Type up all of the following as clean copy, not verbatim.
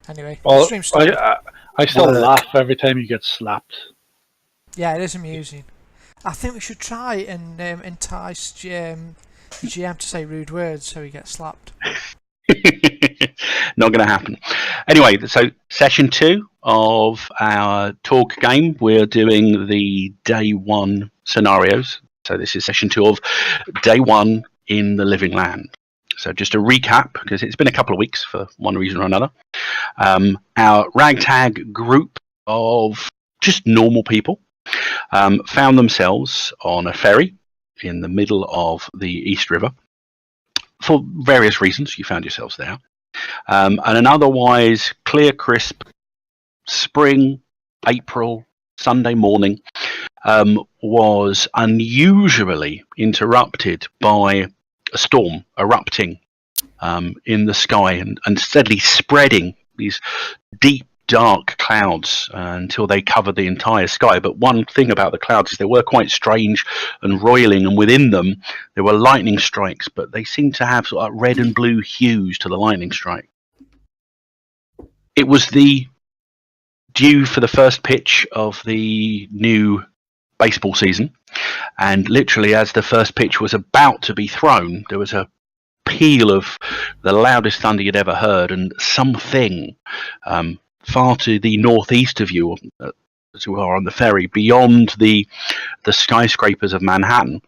Anyway, Well, stream started. I still Work. laugh every time you get slapped. Yeah, it is amusing. I think we should try and entice the GM to say rude words so he gets slapped. Not going to happen. Anyway, so session 2 of our TORG game, we're doing the day 1 scenarios. So this is session 2 of day 1 in the Living Land. So just a recap, because it's been a couple of weeks for one reason or another. Our ragtag group of just normal people found themselves on a ferry in the middle of the East River. For various reasons, you found yourselves there. And an otherwise clear, crisp spring, April, Sunday morning was unusually interrupted by a storm erupting in the sky and steadily spreading these deep, dark clouds until they covered the entire sky. But one thing about the clouds is they were quite strange and roiling, and within them there were lightning strikes, but they seemed to have sort of red and blue hues to the lightning strike. It was the due for the first pitch of the new baseball season, and literally as the first pitch was about to be thrown, there was a peal of the loudest thunder you'd ever heard, and something far to the northeast of you, as you are on the ferry, beyond the skyscrapers of Manhattan,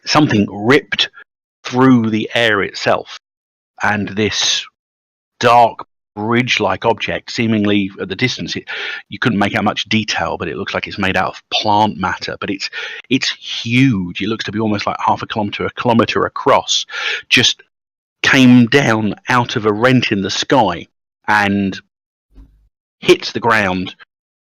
something ripped through the air itself, and this dark bridge-like object, seemingly at the distance, you couldn't make out much detail, but it looks like it's made out of plant matter. But it's huge. It looks to be almost like half a kilometer across. Just came down out of a rent in the sky and hit the ground,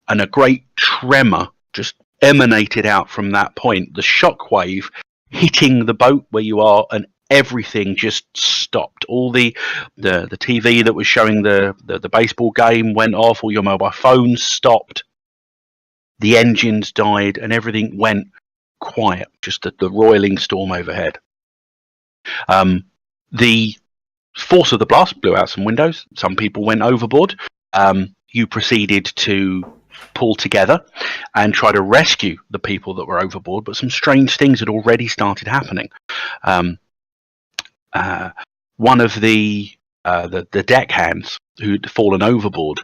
and a great tremor just emanated out from that point. The shockwave hitting the boat where you are, and everything just stopped. All the TV that was showing the baseball game went off. All your mobile phones stopped. The engines died, and everything went quiet. Just the roiling storm overhead. The force of the blast blew out some windows. Some people went overboard. You proceeded to pull together and try to rescue the people that were overboard, but some strange things had already started happening. One of the deckhands who'd fallen overboard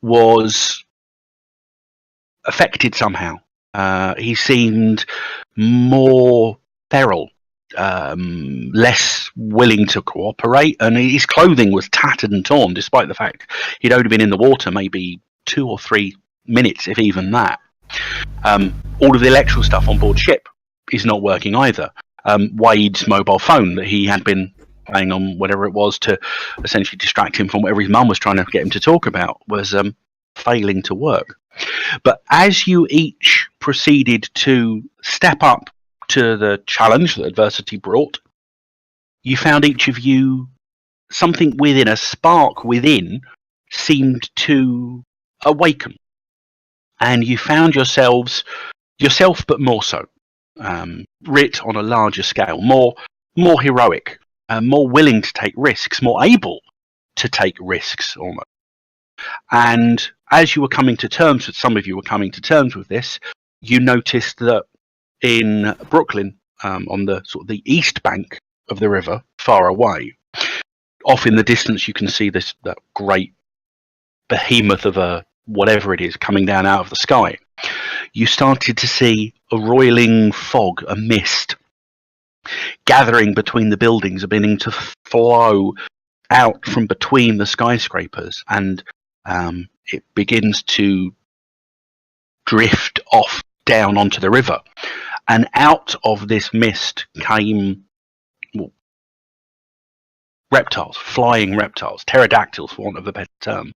was affected somehow. He seemed more feral, less willing to cooperate, and his clothing was tattered and torn, despite the fact he'd only been in the water maybe 2 or 3 minutes, if even that. All of the electrical stuff on board ship is not working either. Wade's mobile phone that he had been playing on, whatever it was, to essentially distract him from whatever his mum was trying to get him to talk about, was failing to work. But as you each proceeded to step up to the challenge that adversity brought, you found each of you something within, a spark within, seemed to awaken. And you found yourself, but more so. Writ on a larger scale, more heroic, more willing to take risks, more able to take risks almost. And as you were coming to terms with, some of you were coming to terms with this, you noticed that in Brooklyn, on the sort of the east bank of the river, far away, off in the distance, you can see that great behemoth of a whatever it is coming down out of the sky. You started to see a roiling fog, a mist, gathering between the buildings, beginning to flow out from between the skyscrapers, and it begins to drift off down onto the river. And out of this mist came reptiles, flying reptiles, pterodactyls, for want of a better term.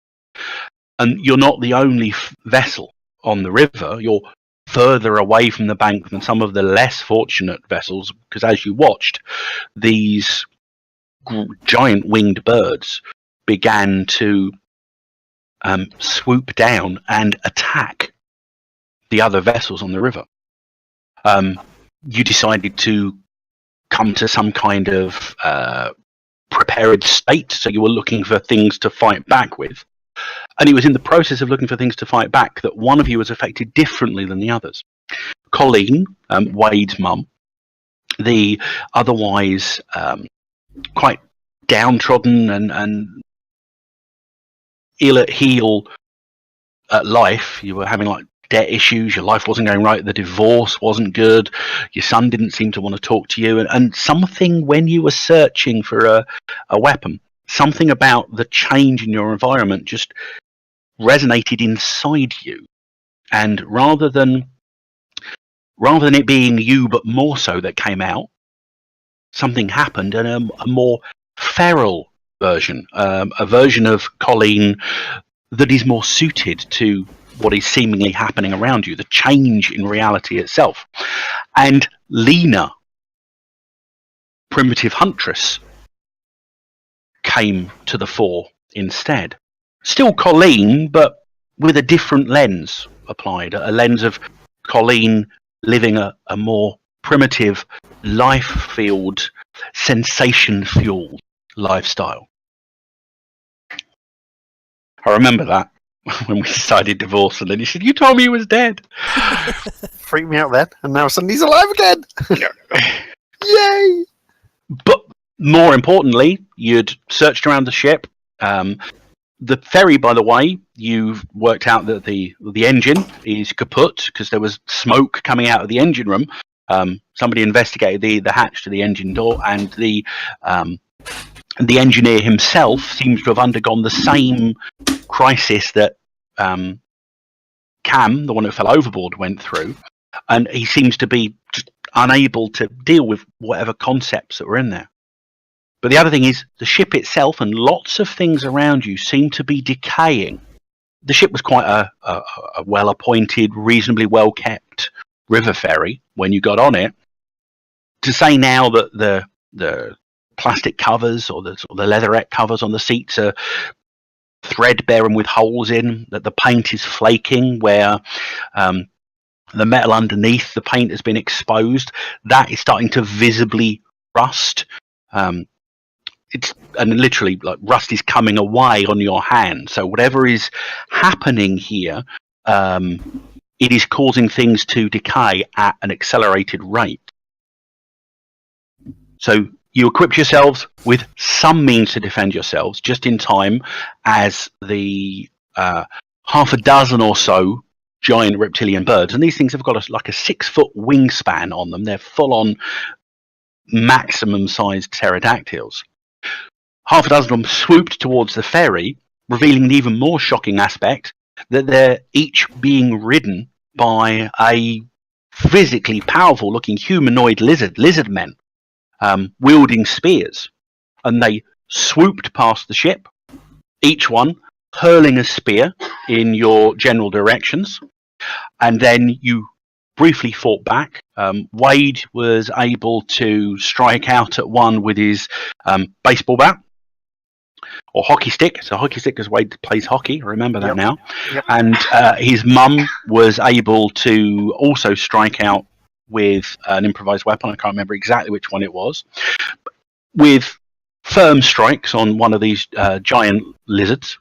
And you're not the only vessel on the river. You're further away from the bank than some of the less fortunate vessels, because as you watched, these giant winged birds began to swoop down and attack the other vessels on the river. You decided to come to some kind of prepared state, so you were looking for things to fight back with. And it was in the process of looking for things to fight back that one of you was affected differently than the others. Colleen, Wade's mum, the otherwise quite downtrodden and ill at heel at life. You were having like debt issues, your life wasn't going right, the divorce wasn't good, your son didn't seem to want to talk to you, and something when you were searching for a weapon, something about the change in your environment just resonated inside you. And rather than it being you but more so that came out, something happened, and a more feral version, a version of Colleen that is more suited to what is seemingly happening around you, the change in reality itself. And Lena, primitive huntress, came to the fore instead. Still Colleen, but with a different lens applied, a lens of Colleen living a more primitive, life-filled, sensation-fueled lifestyle. I remember that when we decided divorce, and then he said, "You told me he was dead." Freaked me out then, and now suddenly he's alive again. Yay! But more importantly, you'd searched around the ship. The ferry, by the way, you've worked out that the engine is kaput because there was smoke coming out of the engine room. Somebody investigated the hatch to the engine door, and the engineer himself seems to have undergone the same crisis that Cam, the one who fell overboard, went through, and he seems to be just unable to deal with whatever concepts that were in there. But the other thing is, the ship itself and lots of things around you seem to be decaying. The ship was quite a well-appointed, reasonably well-kept river ferry when you got on it. To say now that the plastic covers or the leatherette covers on the seats are threadbare and with holes in, that the paint is flaking where the metal underneath the paint has been exposed, that is starting to visibly rust. And literally, like, rust is coming away on your hand. So whatever is happening here, it is causing things to decay at an accelerated rate. So you equip yourselves with some means to defend yourselves just in time as the half a dozen or so giant reptilian birds, and these things have got a 6-foot wingspan on them. They're full-on maximum-sized pterodactyls. Half a dozen of them swooped towards the ferry, revealing an even more shocking aspect, that they're each being ridden by a physically powerful-looking humanoid lizard men, wielding spears. And they swooped past the ship, each one hurling a spear in your general directions, and then you briefly fought back. Wade was able to strike out at one with his baseball bat, or hockey stick. So hockey stick, because Wade plays hockey, I remember that now. Yep. And his mum was able to also strike out with an improvised weapon. I can't remember exactly which one it was, with firm strikes on one of these giant lizards,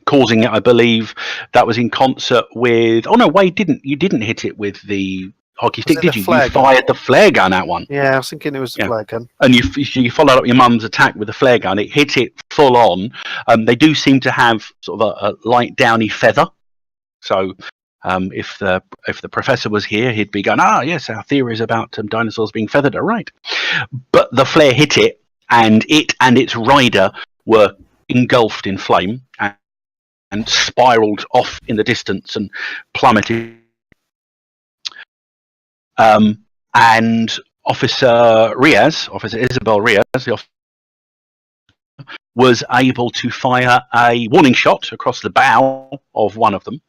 causing it, I believe, that was in concert with... Oh, no, Wade didn't. You didn't hit it with the hockey stick, did you? You fired the flare gun at one. Yeah, I was thinking it was the flare gun. And you followed up your mum's attack with the flare gun. It hit it full on. They do seem to have sort of a light downy feather. So if the professor was here, he'd be going, yes, our theories about dinosaurs being feathered are right. But the flare hit it, and its rider were engulfed in flame and spiraled off in the distance and plummeted. And Officer Isabel Riaz, the officer, was able to fire a warning shot across the bow of one of them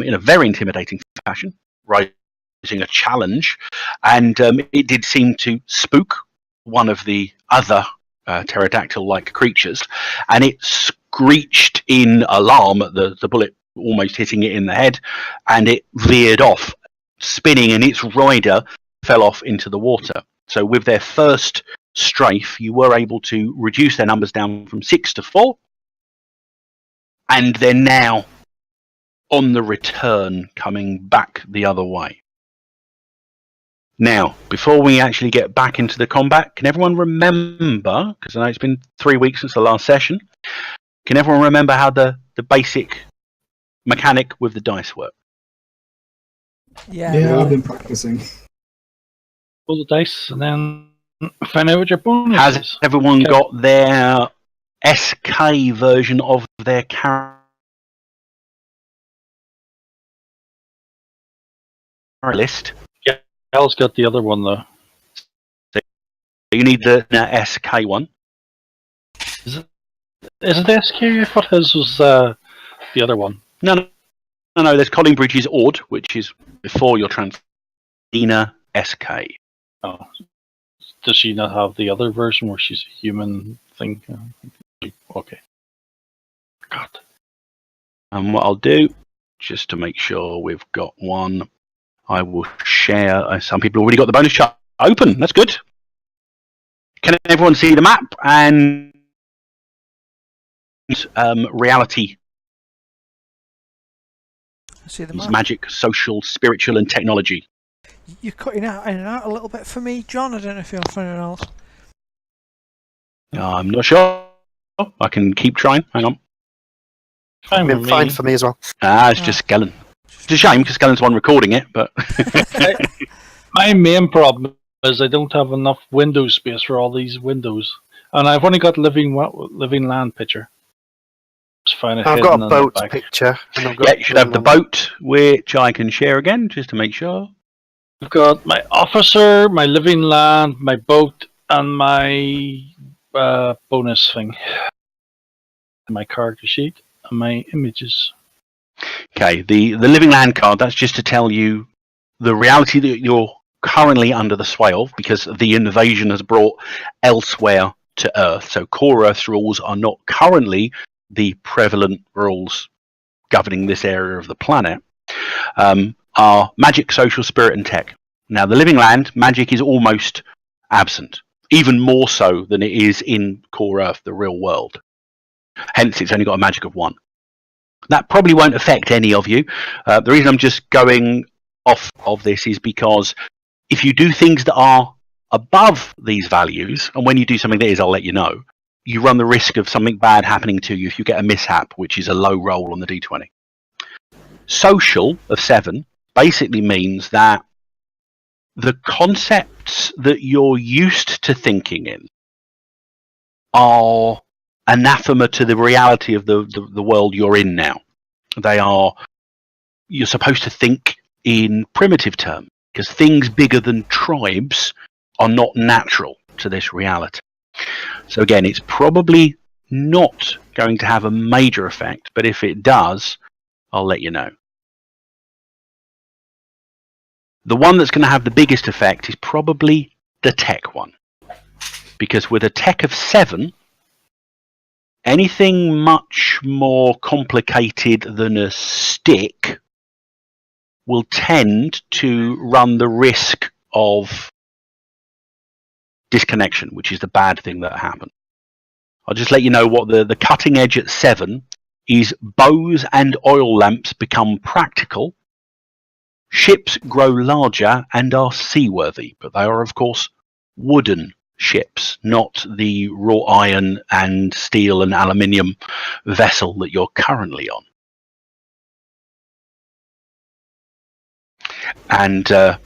in a very intimidating fashion, raising a challenge, and it did seem to spook one of the other pterodactyl-like creatures, and it screeched in alarm at the bullet almost hitting it in the head, and it veered off, spinning, and its rider fell off into the water. So with their first strafe, you were able to reduce their numbers down from 6 to 4, and they're now on the return, coming back the other way. Now, before we actually get back into the combat, can everyone remember, because I know it's been 3 weeks since the last session, can everyone remember how the basic mechanic with the dice work? Yeah. I've been practicing. Roll the dice and then find out what your bonus Has is. everyone Okay. got their SK version of their character list? Al's got the other one though. You need the SK one. Is it SK? I thought his was the other one. No. There's Colin Bridges Ord, which is before your Dina SK. Oh, does she not have the other version where she's a human thing? Okay. God. And what I'll do, just to make sure we've got one, I will share. Some people already got the bonus chart open. That's good. Can everyone see the map and reality? See the It's map. magic, social, spiritual, and technology. You're cutting out in and out a little bit for me, John. I don't know if you're for anyone else. I'm not sure. I can keep trying. Hang on. Fine with me. Fine for me as well. It's just Skellen. It's a shame because Skellen's the one recording it, but My main problem is I don't have enough window space for all these windows, and I've only got living land picture. Just find it I've got hidden a in the boat back. picture. And I've got yeah, you should have the boat, which I can share again just to make sure. I've got my officer, my living land, my boat, and my bonus thing. My character sheet and my images. Okay, the living land card, that's just to tell you the reality that you're currently under the sway of, because the invasion has brought elsewhere to Earth. So core Earth's rules are not currently the prevalent rules governing this area of the planet. Are magic, social, spirit, and tech. Now, the living land, magic is almost absent, even more so than it is in core Earth, the real world. Hence, it's only got a magic of 1. That probably won't affect any of you. The reason I'm just going off of this is because if you do things that are above these values, and when you do something that is, I'll let you know, you run the risk of something bad happening to you if you get a mishap, which is a low roll on the d20. Social of 7 basically means that the concepts that you're used to thinking in are anathema to the reality of the world you're in now. You're supposed to think in primitive terms, because things bigger than tribes are not natural to this reality. So again, it's probably not going to have a major effect, but if it does, I'll let you know. The one that's going to have the biggest effect is probably the tech one, because with a tech of 7, anything much more complicated than a stick will tend to run the risk of disconnection, which is the bad thing that happens. I'll just let you know what the cutting edge at 7 is. Bows and oil lamps become practical. Ships grow larger and are seaworthy, but they are, of course, wooden ships, not the wrought iron and steel and aluminium vessel that you're currently on. And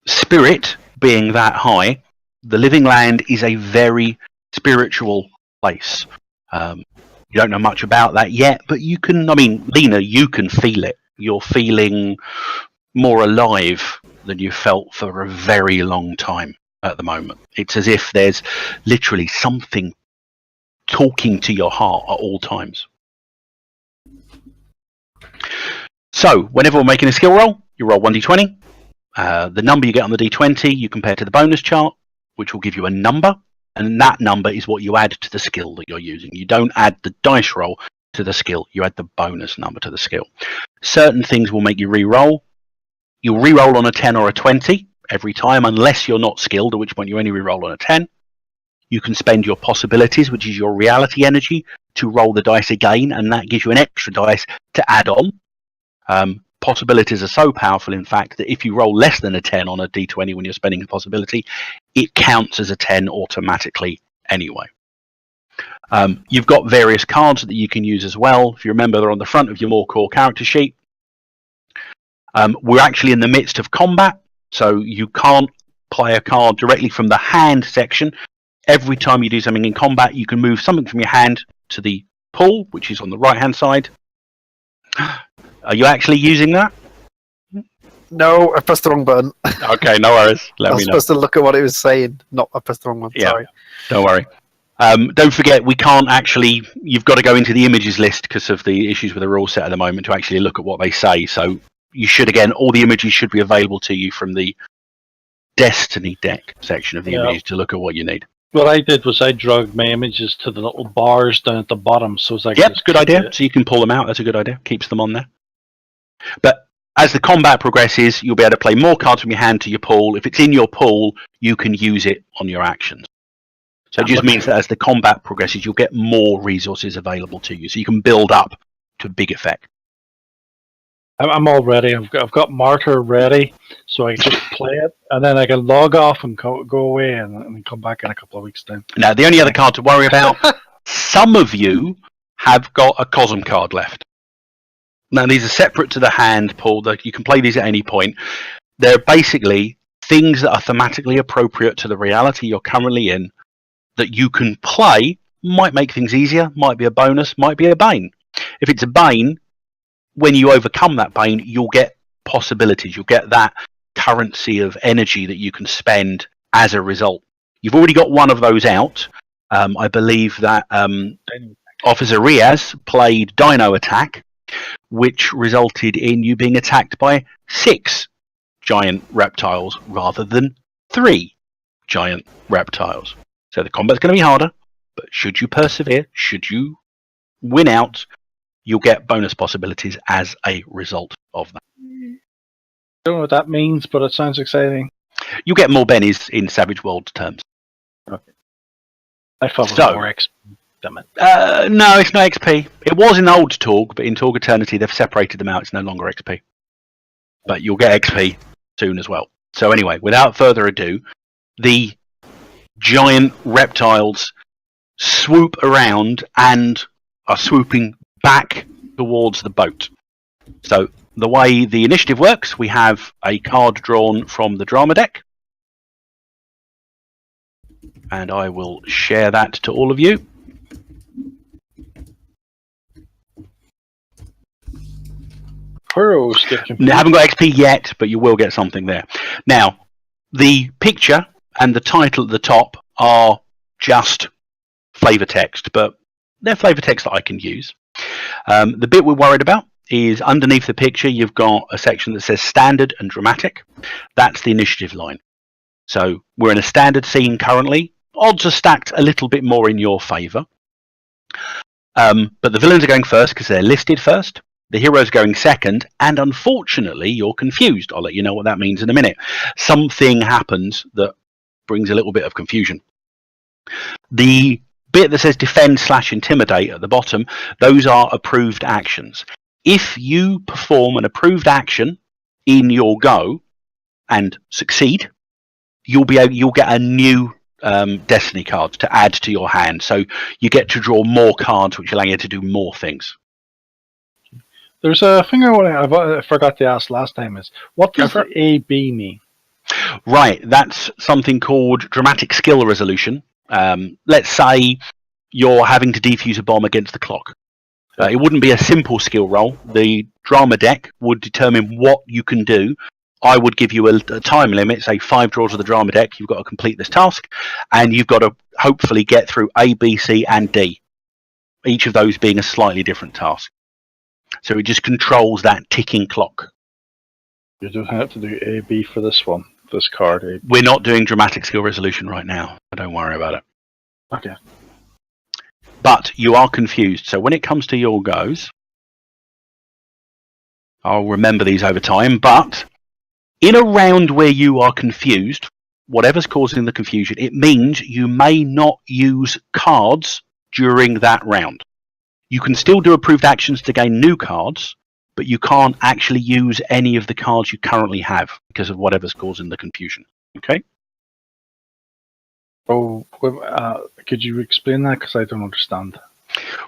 spirit being that high, the living land is a very spiritual place. You don't know much about that yet, but you can, Lena, you can feel it. You're feeling more alive than you felt for a very long time at the moment. It's as if there's literally something talking to your heart at all times. So, whenever we're making a skill roll, you roll 1d20. The number you get on the d20, you compare to the bonus chart, which will give you a number, and that number is what you add to the skill that you're using. You don't add the dice roll to the skill, you add the bonus number to the skill. Certain things will make you re-roll. You'll re-roll on a 10 or a 20 every time, unless you're not skilled, at which point you only re-roll on a 10. You can spend your possibilities, which is your reality energy, to roll the dice again, and that gives you an extra dice to add on. Possibilities are so powerful, in fact, that if you roll less than a 10 on a d20 when you're spending a possibility, it counts as a 10 automatically anyway. You've got various cards that you can use as well. If you remember, they're on the front of your more core character sheet. We're actually in the midst of combat, so you can't play a card directly from the hand section. Every time you do something in combat, you can move something from your hand to the pull, which is on the right-hand side. Are you actually using that? No, I pressed the wrong button. Okay, no worries. I was supposed to look at what it was saying. No, I pressed the wrong one. Yeah, Sorry. don't worry. Don't forget, we can't actually... You've got to go into the images list because of the issues with the rule set at the moment to actually look at what they say. So you should, again, all the images should be available to you from the Destiny deck section of the images to look at what you need. What I did was I dragged my images to the little bars down at the bottom, so it's like Good idea. So you can pull them out. That's a good idea. Keeps them on there. But as the combat progresses, you'll be able to play more cards from your hand to your pool. If it's in your pool, you can use it on your actions. So it just means that as the combat progresses, you'll get more resources available to you, so you can build up to a big effect. I'm all ready. I've got Martyr ready, so I can just play it, and then I can log off and go away and come back in a couple of weeks' time. Now, the only other card to worry about, some of you have got a Cosm card left. Now, these are separate to the hand pool. You can play these at any point. They're basically things that are thematically appropriate to the reality you're currently in that you can play. Might make things easier, might be a bonus, might be a bane. If it's a bane, when you overcome that bane, you'll get possibilities. You'll get that currency of energy that you can spend as a result. You've already got one of those out. I believe that Officer Riaz played Dino Attack, which resulted in you being attacked by 6 giant reptiles rather than 3 giant reptiles. So the combat's going to be harder, but should you persevere, should you win out, you'll get bonus possibilities as a result of that. I don't know what that means, but it sounds exciting. You get more bennies in Savage World terms. Okay. I thought it was more XP. Damn it. No, it's no XP. It was in old Torg, but in Torg Eternity they've separated them out. It's no longer XP. But you'll get XP soon as well. So anyway, without further ado, the giant reptiles swoop around and are swooping back towards the boat. So the way the initiative works, we have a card drawn from the drama deck. And I will share that to all of you. Heroes get confused. You haven't got XP yet, but you will get something there. Now, the picture and the title at the top are just flavor text, but they're flavor text that I can use. The bit we're worried about is underneath the picture, you've got a section that says standard and dramatic. That's the initiative line. So we're in a standard scene currently. Odds are stacked a little bit more in your favor. But the villains are going first because they're listed first. The hero's going second, and unfortunately, you're confused. I'll let you know what that means in a minute. Something happens that brings a little bit of confusion. The bit that says defend/intimidate at the bottom, those are approved actions. If you perform an approved action in your go and succeed, you'll get a new Destiny card to add to your hand. So you get to draw more cards, which allow you to do more things. There's a thing I forgot to ask last time is, what does the AB mean? Right, that's something called dramatic skill resolution. Let's say you're having to defuse a bomb against the clock. It wouldn't be a simple skill roll. The drama deck would determine what you can do. I would give you a time limit, say 5 draws of the drama deck. You've got to complete this task, and you've got to hopefully get through A, B, C, and D. Each of those being a slightly different task. So it just controls that ticking clock. You don't have to do AB for this one, this card. AB. We're not doing dramatic skill resolution right now, so don't worry about it. Okay. But you are confused. So when it comes to your goes, I'll remember these over time, but in a round where you are confused, whatever's causing the confusion, it means you may not use cards during that round. You can still do approved actions to gain new cards, but you can't actually use any of the cards you currently have because of whatever's causing the confusion. Okay? Oh, could you explain that? Because I don't understand.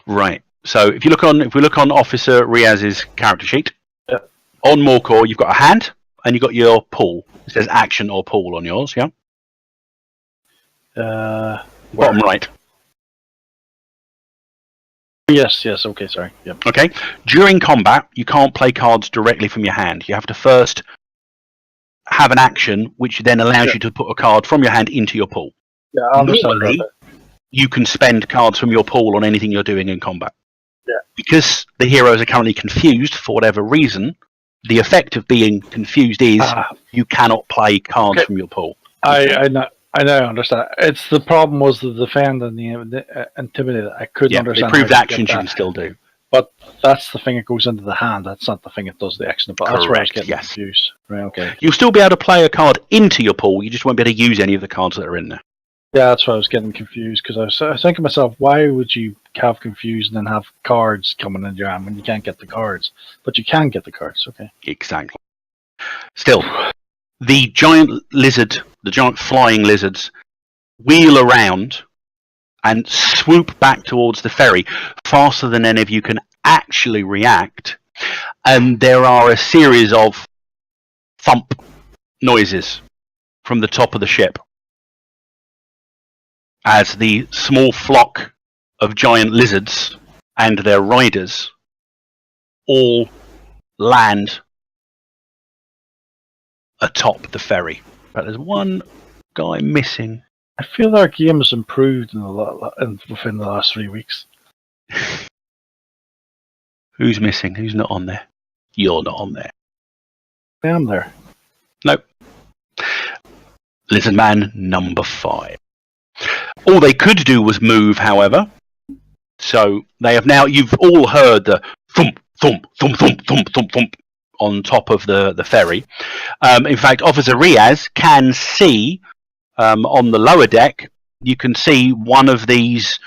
Right. So if we look on Officer Riaz's character sheet, Yeah. on Morcor you've got a hand and you've got your pool. It says action or pool on yours, yeah? Bottom right. Yes. Okay. Sorry. Yep. Okay. During combat, you can't play cards directly from your hand. You have to first have an action, which then allows you to put a card from your hand into your pool. Yeah, I understand Normally, that. you can spend cards from your pool on anything you're doing in combat. Yeah. Because the heroes are currently confused for whatever reason, the effect of being confused is you cannot play cards from your pool. I know. I understand. It's the problem was the defend and the intimidate. I couldn't understand. The approved how to get actions you that. can still do. But that's the thing that goes into the hand. That's not the thing that does the action. But that's where I was Correct, getting yes. confused. Right. Okay. You'll still be able to play a card into your pool. You just won't be able to use any of the cards that are in there. Yeah, that's why I was getting confused because I was thinking to myself, why would you have confused and then have cards coming in your hand when you can't get the cards? But you can get the cards. Okay. Exactly. Still, the giant flying lizards wheel around and swoop back towards the ferry faster than any of you can actually react. And there are a series of thump noises from the top of the ship as the small flock of giant lizards and their riders all land atop the ferry. But there's one guy missing. I feel our game has improved within the last 3 weeks. Who's missing? Who's not on there? You're not on there. I am there. Nope. Lizard Man number 5. All they could do was move, however. So they have now. You've all heard the thump, thump, thump, thump, thump, thump, thump on top of the ferry. In fact, Officer Riaz can see on the lower deck. You can see one of these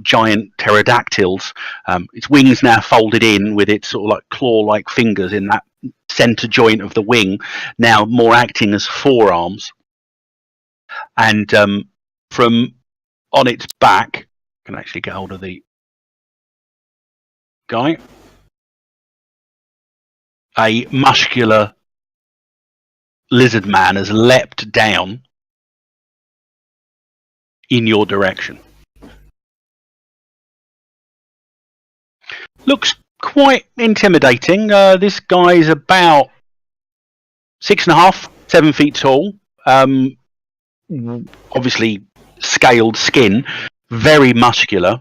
giant pterodactyls. Its wings now folded in with its sort of like claw-like fingers in that center joint of the wing, now more acting as forearms. And from on its back, I can actually get hold of the guy. A muscular lizard man has leapt down in your direction. Looks quite intimidating. This guy is about 6.5, 7 feet tall. Obviously scaled skin, very muscular.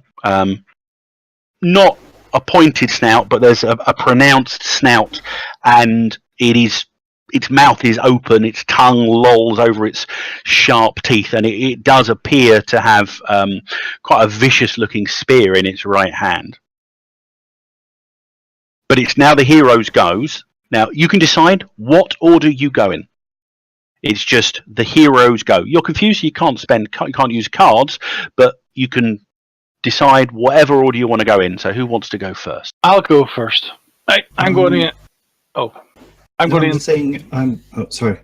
Not a pointed snout, but there's a pronounced snout, and its mouth is open, its tongue lolls over its sharp teeth, and it does appear to have quite a vicious-looking spear in its right hand. But it's now the hero's goes. Now, you can decide what order you go in. It's just the heroes go. You're confused, you can't use cards, but you can decide whatever order you want to go in. So who wants to go first? I'll go first. I'm going in. Oh, I'm going in. Saying sorry,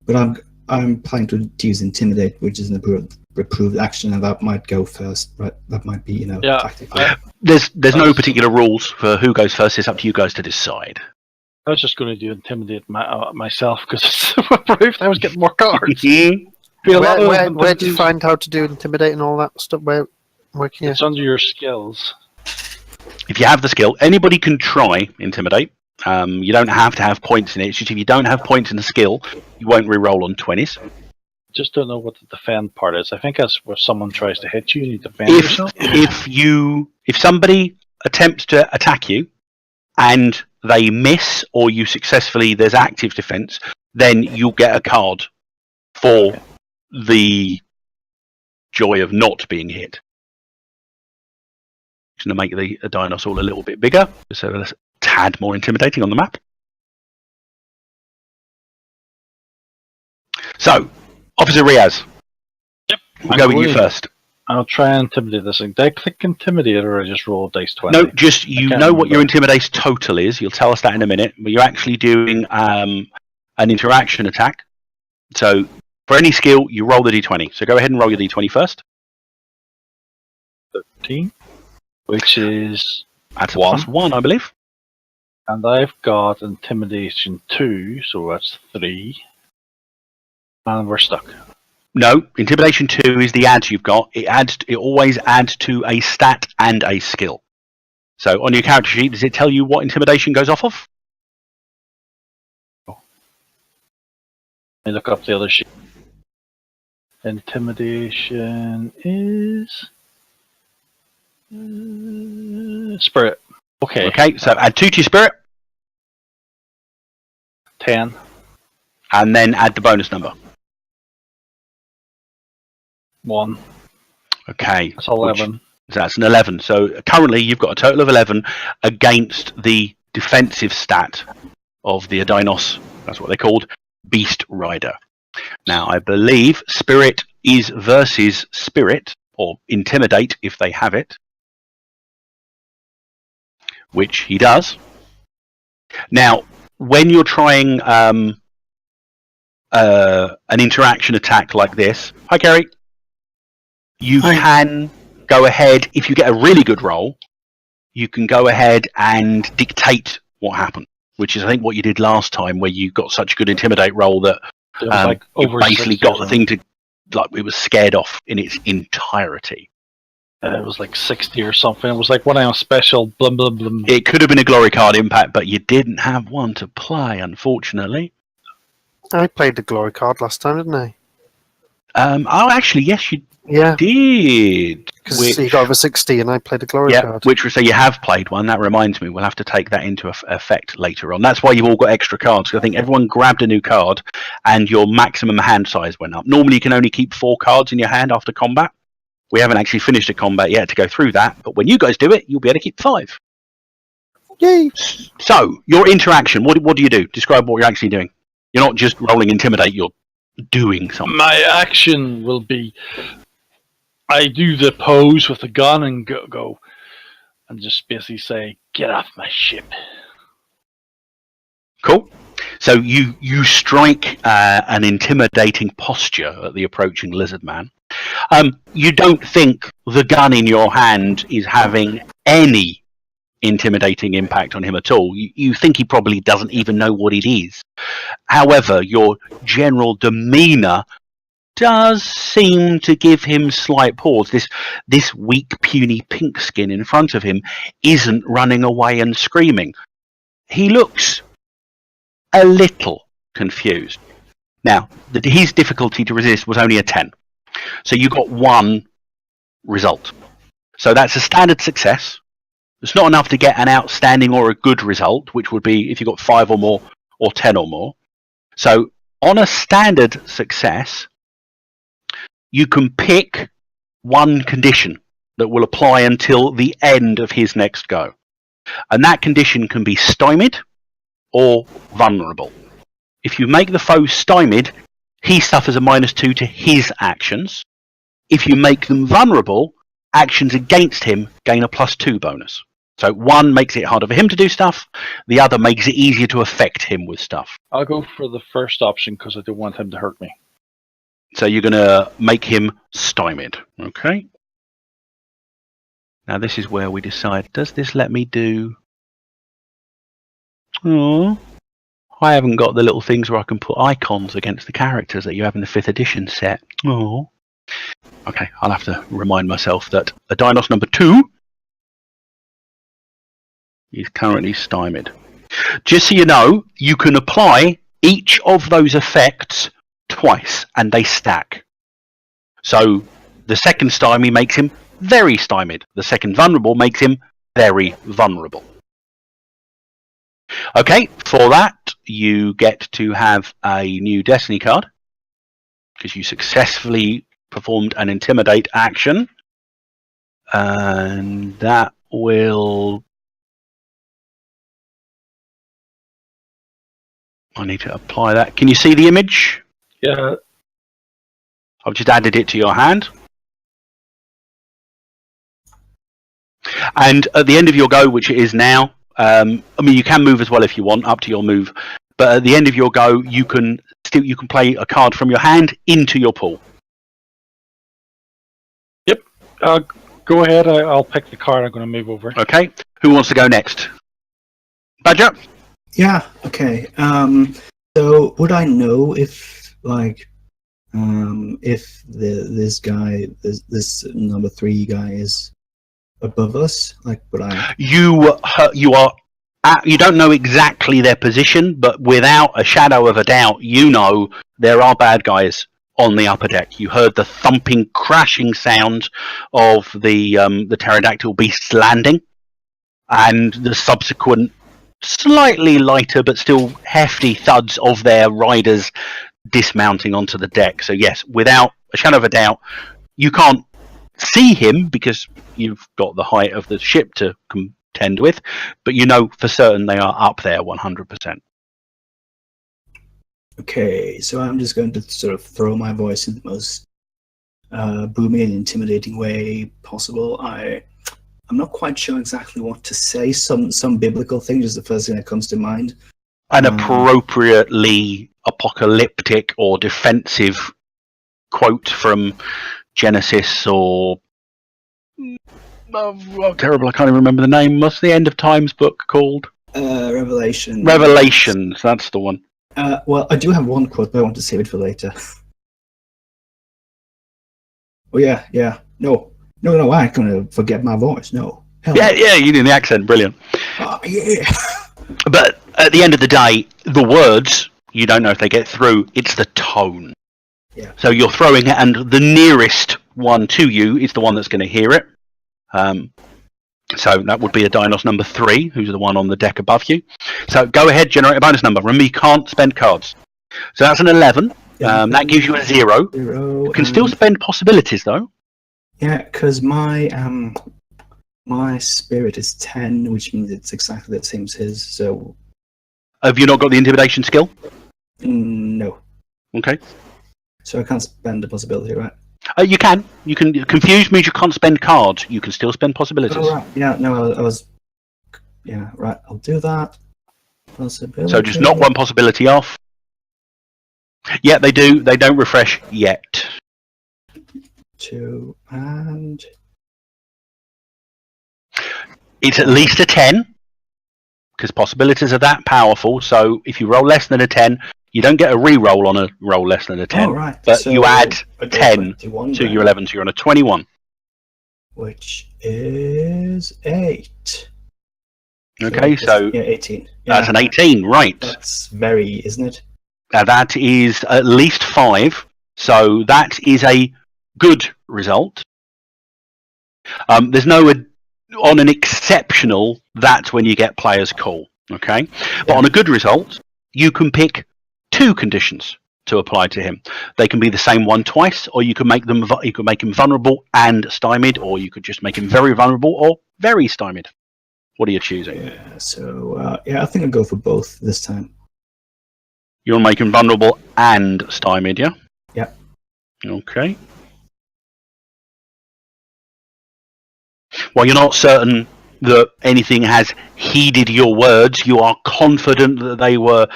but I'm planning to use intimidate, which is an approved action, and that might go first. Right? That might be, tactical. There's no particular rules for who goes first. It's up to you guys to decide. I was just going to do intimidate myself because it's approved. I was getting more cards. Where do you find how to do intimidate and all that stuff? Where can you? It's under your skills. If you have the skill, anybody can try intimidate. You don't have to have points in it. It's just if you don't have points in the skill, you won't re-roll on 20s. Just don't know what the defend part is. I think that's where someone tries to hit you and you defend yourself. If somebody attempts to attack you and they miss, or you successfully, there's active defense, then you'll get a card for the joy of not being hit. Going to make the dinosaur a little bit bigger, so a tad more intimidating on the map. So, Officer Riaz. Yep. We'll go with you first. I'll try and intimidate this thing. Did I click intimidate or I just roll dice 20? No, just you know what your intimidate total is. You'll tell us that in a minute. But you're actually doing an interaction attack. So for any skill, you roll the d20. So go ahead and roll your d20 first. 13, which is That's a +1, I believe. And I've got intimidation 2, so that's 3. And we're stuck. No, intimidation 2 is the adds you've got. It always adds to a stat and a skill. So on your character sheet, does it tell you what intimidation goes off of? Let me look up the other sheet. Intimidation is spirit. Okay. Okay, so add 2 to your spirit. 10. And then add the bonus number. 1. Okay. That's 11. That's an 11. So currently you've got a total of 11 against the defensive stat of the Adinos. That's what they're called. Beast Rider. Now I believe spirit is versus spirit, or intimidate if they have it. Which he does. Now, when you're trying an interaction attack like this, hi Kerry, you can go ahead, if you get a really good roll, you can go ahead and dictate what happened, which is I think what you did last time, where you got such a good intimidate roll that you basically got the thing to, like, it was scared off in its entirety. It was like 60 or something. It was like one of our special blum blum blum. It could have been a glory card impact, but you didn't have one to play, unfortunately. I played the glory card last time, didn't I? Oh, actually, yes, you Yeah. did. Because you got over 60 and I played the glory card. Which would say you have played one. That reminds me, we'll have to take that into effect later on. That's why you've all got extra cards. I think everyone grabbed a new card and your maximum hand size went up. Normally you can only keep 4 cards in your hand after combat. We haven't actually finished a combat yet to go through that, but when you guys do it, you'll be able to keep 5. Yay! So, your interaction, what do you do? Describe what you're actually doing. You're not just rolling intimidate, you're doing something. My action will be, I do the pose with the gun and go and just basically say, get off my ship. Cool. So you strike an intimidating posture at the approaching lizard man. You don't think the gun in your hand is having any intimidating impact on him at all. You think he probably doesn't even know what it is. However, your general demeanour does seem to give him slight pause. This weak, puny pink skin in front of him isn't running away and screaming. He looks a little confused. Now, his difficulty to resist was only a 10. So you got 1 result. So that's a standard success. It's not enough to get an outstanding or a good result, which would be if you got 5 or more or 10 or more. So on a standard success, you can pick 1 condition that will apply until the end of his next go. And that condition can be stymied or vulnerable. If you make the foe stymied, he suffers a -2 to his actions. If you make them vulnerable, actions against him gain a +2 bonus. So 1 makes it harder for him to do stuff, the other makes it easier to affect him with stuff. I'll go for the first option because I don't want him to hurt me. So you're going to make him stymied, okay? Now this is where we decide, does this let me do... Oh, I haven't got the little things where I can put icons against the characters that you have in the 5th edition set. Oh. Okay, I'll have to remind myself that Adinos number 2 is currently stymied. Just so you know, you can apply each of those effects twice, and they stack. So the second stymie makes him very stymied. The second vulnerable makes him very vulnerable. Okay, for that, you get to have a new Destiny card, because you successfully performed an Intimidate action. And that will... I need to apply that. Can you see the image? Yeah. I've just added it to your hand. And at the end of your go, which it is now, I mean, you can move as well if you want, up to your move. But at the end of your go, you can play a card from your hand into your pool. Yep. Go ahead. I'll pick the card. I'm going to move over. Okay. Who wants to go next? Badger? Yeah. Okay. So would I know if if this number 3 guy is above us? Like, would I? You don't know exactly their position, but without a shadow of a doubt, you know there are bad guys on the upper deck. You heard the thumping, crashing sound of the pterodactyl beasts landing, and the subsequent slightly lighter but still hefty thuds of their riders dismounting onto the deck. So yes, without a shadow of a doubt, you can't see him because you've got the height of the ship to contend with, but you know for certain they are up there 100%. Okay, so I'm just going to sort of throw my voice in the most boomy and intimidating way possible. I'm not quite sure exactly what to say. Some biblical thing is the first thing that comes to mind. An appropriately apocalyptic or defensive quote from Genesis or terrible, I can't even remember the name. What's the End of Times book called? Revelation. Revelations, that's the one. Well, I do have one quote, but I want to save it for later. Oh yeah. No, I ain't gonna forget my voice. No. Hell no. Yeah, you did the accent, brilliant. Yeah. But at the end of the day, the words, you don't know if they get through. It's the tone. Yeah. So you're throwing it, and the nearest one to you is the one that's going to hear it. So that would be a Dinos number 3, who's the one on the deck above you. So go ahead, generate a bonus number. Remember, you can't spend cards. So that's an 11. That gives you a 0. You can still spend possibilities, though. Yeah, because my spirit is 10, which means it's exactly the same as his. So have you not got the intimidation skill? No. Okay. So I can't spend the possibility, right? You can. You can. Confused means you can't spend cards. You can still spend possibilities. Oh, right. Yeah, no, I was... Yeah, right, I'll do that. Possibility. So just knock one possibility off. Yeah, they do. They don't refresh yet. 2, and... It's at least a 10, because possibilities are that powerful. So if you roll less than a 10, you don't get a re-roll on a roll less than a 10. Oh, right. But So you add I go 10 21 to then, your 11, so you're on a 21. which is 8. Okay, so yeah, 18. that's an 18, right. That's very, isn't it? That is at least 5, so that is a good result. There's no... On an exceptional, that's when you get player's call. Okay, but on a good result, you can pick 2 conditions to apply to him. They can be the same one twice, or you can make them. You can make him vulnerable and stymied, or you could just make him very vulnerable or very stymied. What are you choosing? Yeah. So I think I'll go for both this time. You want to make him vulnerable and stymied, yeah? Yep. Okay. While you're not certain that anything has heeded your words, you are confident that they were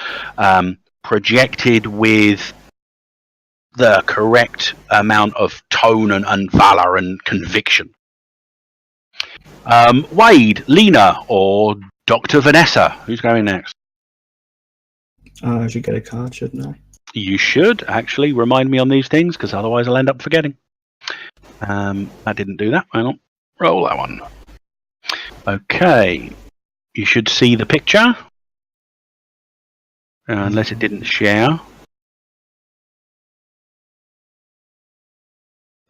projected with the correct amount of tone and valor and conviction. Wade, Lena, or Dr. Vanessa? Who's going next? I should get a card, shouldn't I? You should actually remind me on these things, because otherwise I'll end up forgetting. I didn't do that. Hang on. Roll that one. Okay. You should see the picture. Unless it didn't share.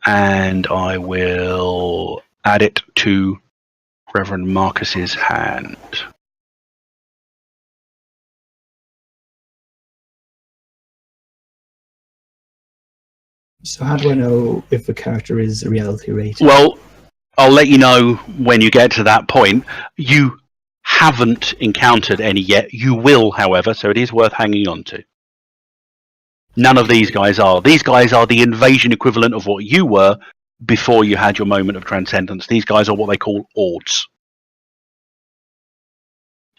And I will add it to Reverend Marcus's hand. So how do I know if the character is reality rated? Well, I'll let you know when you get to that point. You haven't encountered any yet. You will, however, so it is worth hanging on to. None of these guys are. These guys are the invasion equivalent of what you were before you had your moment of transcendence. These guys are what they call Ords.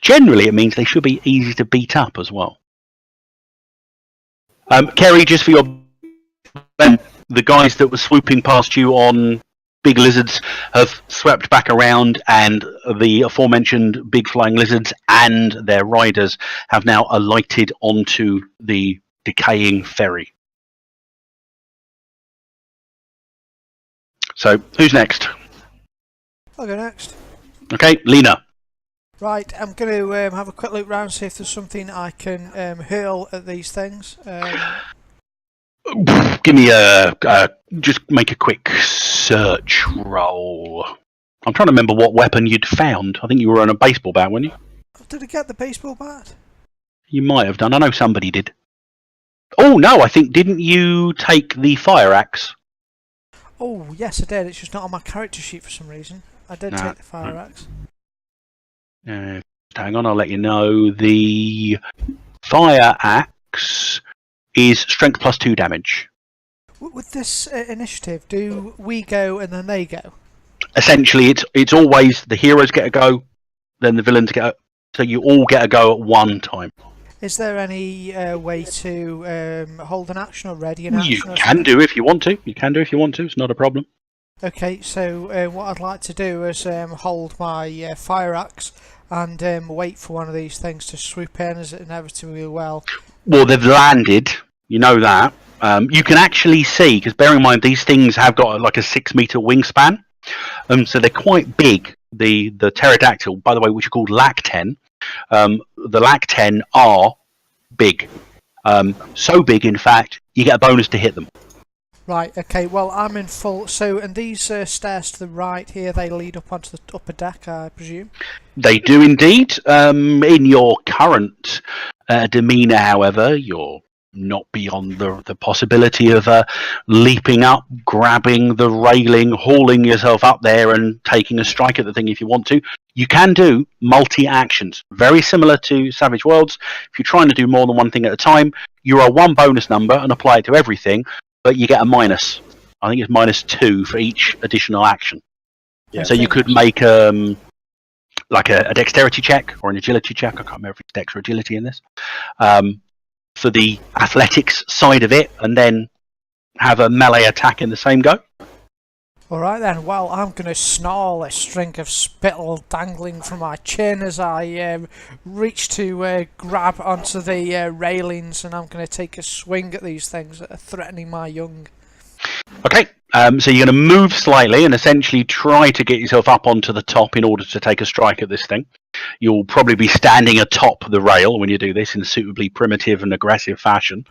Generally, it means they should be easy to beat up as well. Kerry, just for your... the guys that were swooping past you on big lizards have swept back around, and the aforementioned big flying lizards and their riders have now alighted onto the decaying ferry. So, who's next? I'll go next. Okay, Lena. Right, I'm going to have a quick look round, see if there's something I can hurl at these things. Give me just make a quick search roll. I'm trying to remember what weapon you'd found. I think you were on a baseball bat, weren't you? Did I get the baseball bat? You might have done. I know somebody did. Oh, no, I think, didn't you take the fire axe? Oh, yes, I did. It's just not on my character sheet for some reason. I did take the fire axe. Hang on, I'll let you know. The fire axe is strength plus 2 damage. With this initiative, do we go and then they go? Essentially, it's always the heroes get a go, then the villains get a... So you all get a go at one time. Is there any way to hold an action or ready an action? You can do if you want to. You can do if you want to. It's not a problem. Okay, so what I'd like to do is hold my fire axe and wait for one of these things to swoop in, as it inevitably will. Well, they've landed. You know that. You can actually see, because bear in mind these things have got like a 6-meter wingspan, so they're quite big. The pterodactyl, by the way, which are called lacten, the lacten are big. So big, in fact, you get a bonus to hit them. Right, okay, well, I'm in full... So, and these stairs to the right here, they lead up onto the upper deck, I presume? They do indeed. In your current demeanour, however, you're not beyond the possibility of leaping up, grabbing the railing, hauling yourself up there and taking a strike at the thing if you want to. You can do multi-actions, very similar to Savage Worlds. If you're trying to do more than one thing at a time, you roll one bonus number and apply it to everything, but you get a minus. I think it's -2 for each additional action. Yeah. So you could make like a dexterity check or an agility check. I can't remember if it's dex or agility in this. For the athletics side of it, and then have a melee attack in the same go. Alright then, well, I'm going to snarl a string of spittle dangling from my chin as I reach to grab onto the railings, and I'm going to take a swing at these things that are threatening my young. Okay, so you're going to move slightly and essentially try to get yourself up onto the top in order to take a strike at this thing. You'll probably be standing atop the rail when you do this in a suitably primitive and aggressive fashion.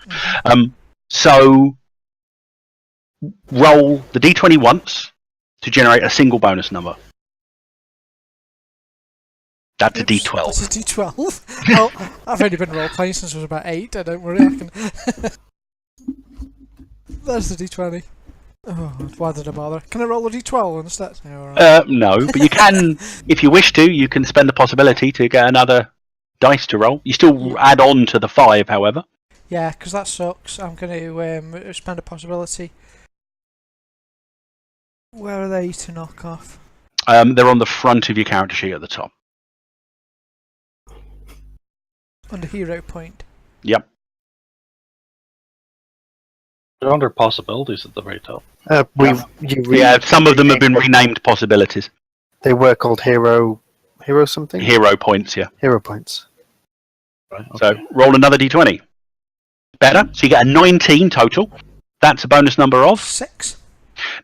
So roll the d20 once to generate a single bonus number. That's a d12. That's a d12? Oh, I've only been role-playing since I was about 8, don't worry, I can... There's the d20. Oh, why did I bother? Can I roll a d12 instead? No, right. No, but you can, if you wish to, you can spend the possibility to get another dice to roll. You still add on to the 5, however. Yeah, because that sucks. I'm going to spend a possibility. Where are they to knock off? They're on the front of your character sheet at the top. Under hero point. Yep. They're under possibilities at the very top. Yeah, some of them have been renamed possibilities. They were called hero something? Hero points, yeah. Hero points. Right. Okay. So roll another d20. Better. So you get a 19 total. That's a bonus number of 6.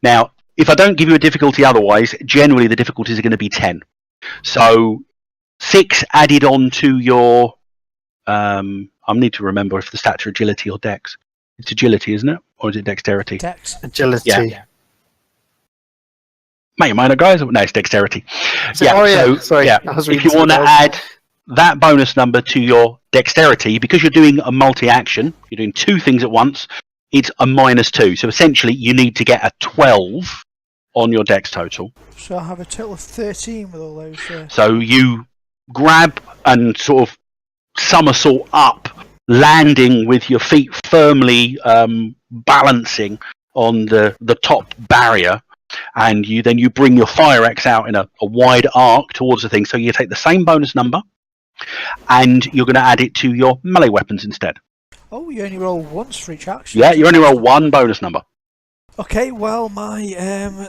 Now, if I don't give you a difficulty otherwise, generally the difficulties are going to be 10. So 6 added on to your... I need to remember if the stats are agility or dex. It's agility, isn't it? Or is it dexterity? Dex. Agility. Yeah. Mate, minor guys? No, it's dexterity. Sorry. Yeah. I was If reading you want to something else. add that bonus number to your dexterity, because you're doing a multi-action, you're doing 2 things at once, it's a -2. So essentially, you need to get a 12 on your dex total. So I have a total of 13 with all those. So you grab and sort of somersault up, landing with your feet firmly balancing on the top barrier, and you bring your fire axe out in a wide arc towards the thing. So you take the same bonus number, and you're going to add it to your melee weapons instead. Oh, you only roll once for each action. Yeah, you only roll one bonus number. Okay, well, my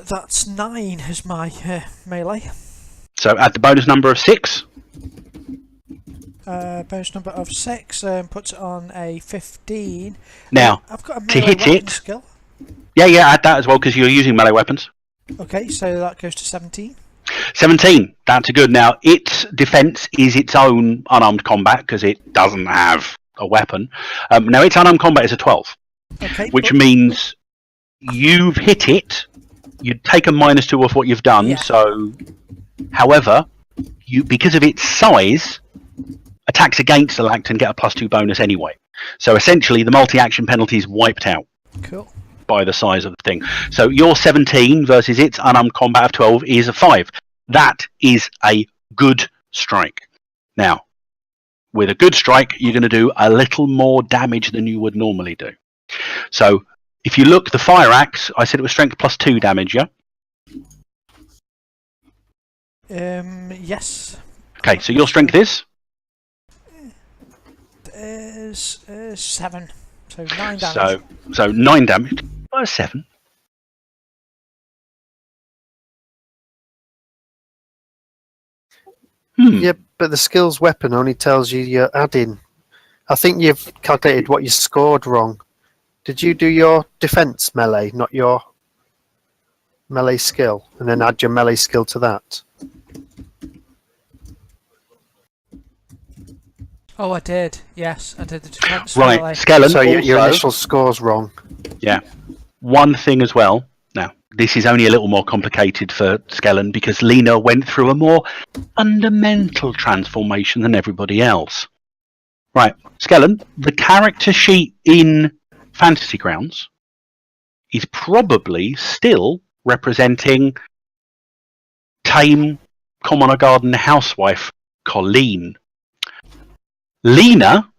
that's 9 as my melee. So add the bonus number of 6. Bonus number of 6 puts it on a 15. Now, I've got a to melee hit weapon it- skill. Yeah, add that as well because you're using melee weapons. Okay, so that goes to 17. 17, that's a good. Now, its defense is its own unarmed combat because it doesn't have a weapon. Now, its unarmed combat is a 12, Okay, which means you've hit it. You take a -2 off what you've done. Yeah. So, however, because of its size, attacks against the Lacton get a +2 bonus anyway. So, essentially, the multi-action penalty is wiped out cool. by the size of the thing. So your 17 versus its unarmed combat of 12 is a 5. That is a good strike. Now, with a good strike, you're going to do a little more damage than you would normally do. So if you look, the fire axe, I said it was strength +2 damage, yeah? Yes. Okay, so your strength is? Is 7. So 9 damage. So 9 damage. 7. Yeah, but the skills weapon only tells you you're adding. I think you've calculated what you scored wrong. Did you do your defense melee, not your melee skill, and then add your melee skill to that? Oh, I did. Yes, I did the defense Right, melee. Skellen, So your also- initial score's wrong. Yeah. One thing as well. Now, this is only a little more complicated for Skellen because Lena went through a more fundamental transformation than everybody else. Right, Skellen, the character sheet in Fantasy Grounds is probably still representing tame Commoner Garden housewife Colleen. Lena,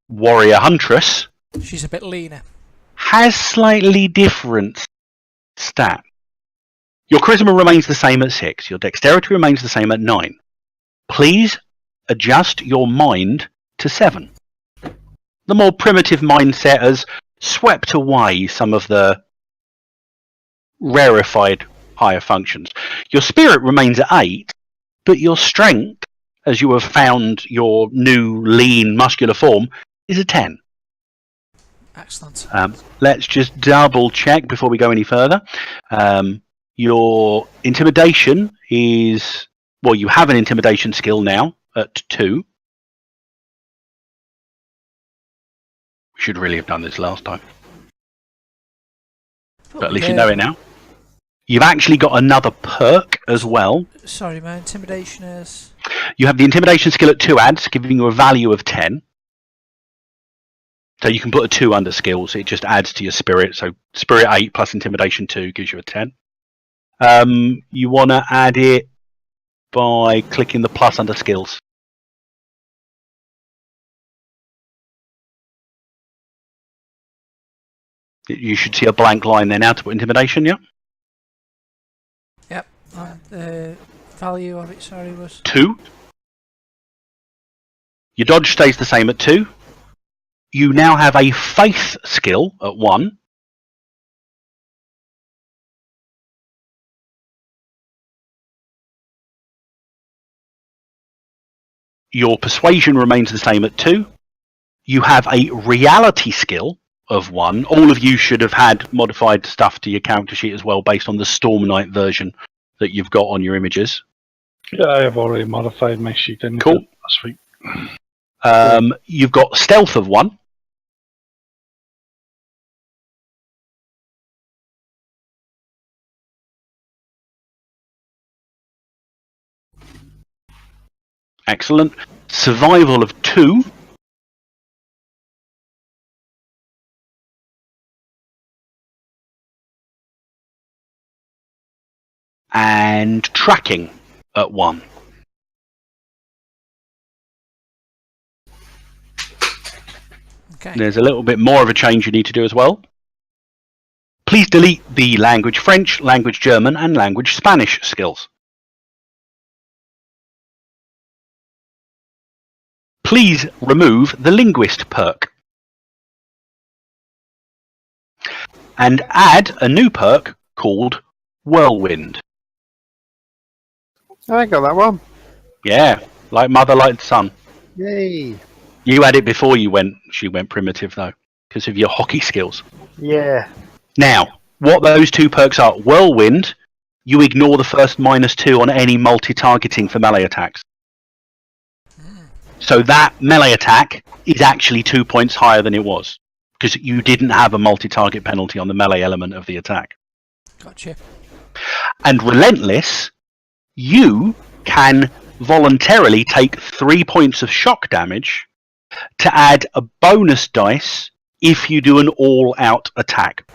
warrior huntress, She's a bit leaner. has slightly different stat. Your charisma remains the same at 6. Your dexterity remains the same at 9. Please adjust your mind to 7. The more primitive mindset has swept away some of the rarefied higher functions. Your spirit remains at 8, but your strength, as you have found your new lean muscular form, is a 10. Excellent. Let's just double check before we go any further. Your intimidation is... Well, you have an intimidation skill now at 2. We should really have done this last time. But at least you know it now. You've actually got another perk as well. Sorry, my intimidation is... You have the intimidation skill at 2 adds, giving you a value of 10. So you can put a 2 under skills. It just adds to your spirit. So spirit 8 plus intimidation 2 gives you a 10. You want to add it by clicking the plus under skills. You should see a blank line there now to put intimidation, yeah? Yep. And the value of it, sorry, was... 2. Your dodge stays the same at 2. You now have a faith skill at 1. Your persuasion remains the same at 2. You have a reality skill of 1. All of you should have had modified stuff to your character sheet as well based on the Storm Knight version that you've got on your images. Yeah, I have already modified my sheet. Cool. Last week. You've got stealth of 1. Excellent. Survival of 2. And tracking at 1. Okay. There's a little bit more of a change you need to do as well. Please delete the language French, language German, and language Spanish skills. Please remove the linguist perk. And add a new perk called Whirlwind. I got that one. Yeah, like mother, like son. Yay. You had it before she went primitive though, because of your hockey skills. Yeah. Now, what those two perks are, Whirlwind, you ignore the first -2 on any multi-targeting for melee attacks. So that melee attack is actually 2 points higher than it was, because you didn't have a multi-target penalty on the melee element of the attack. Gotcha. And Relentless, you can voluntarily take 3 points of shock damage to add a bonus dice if you do an all-out attack.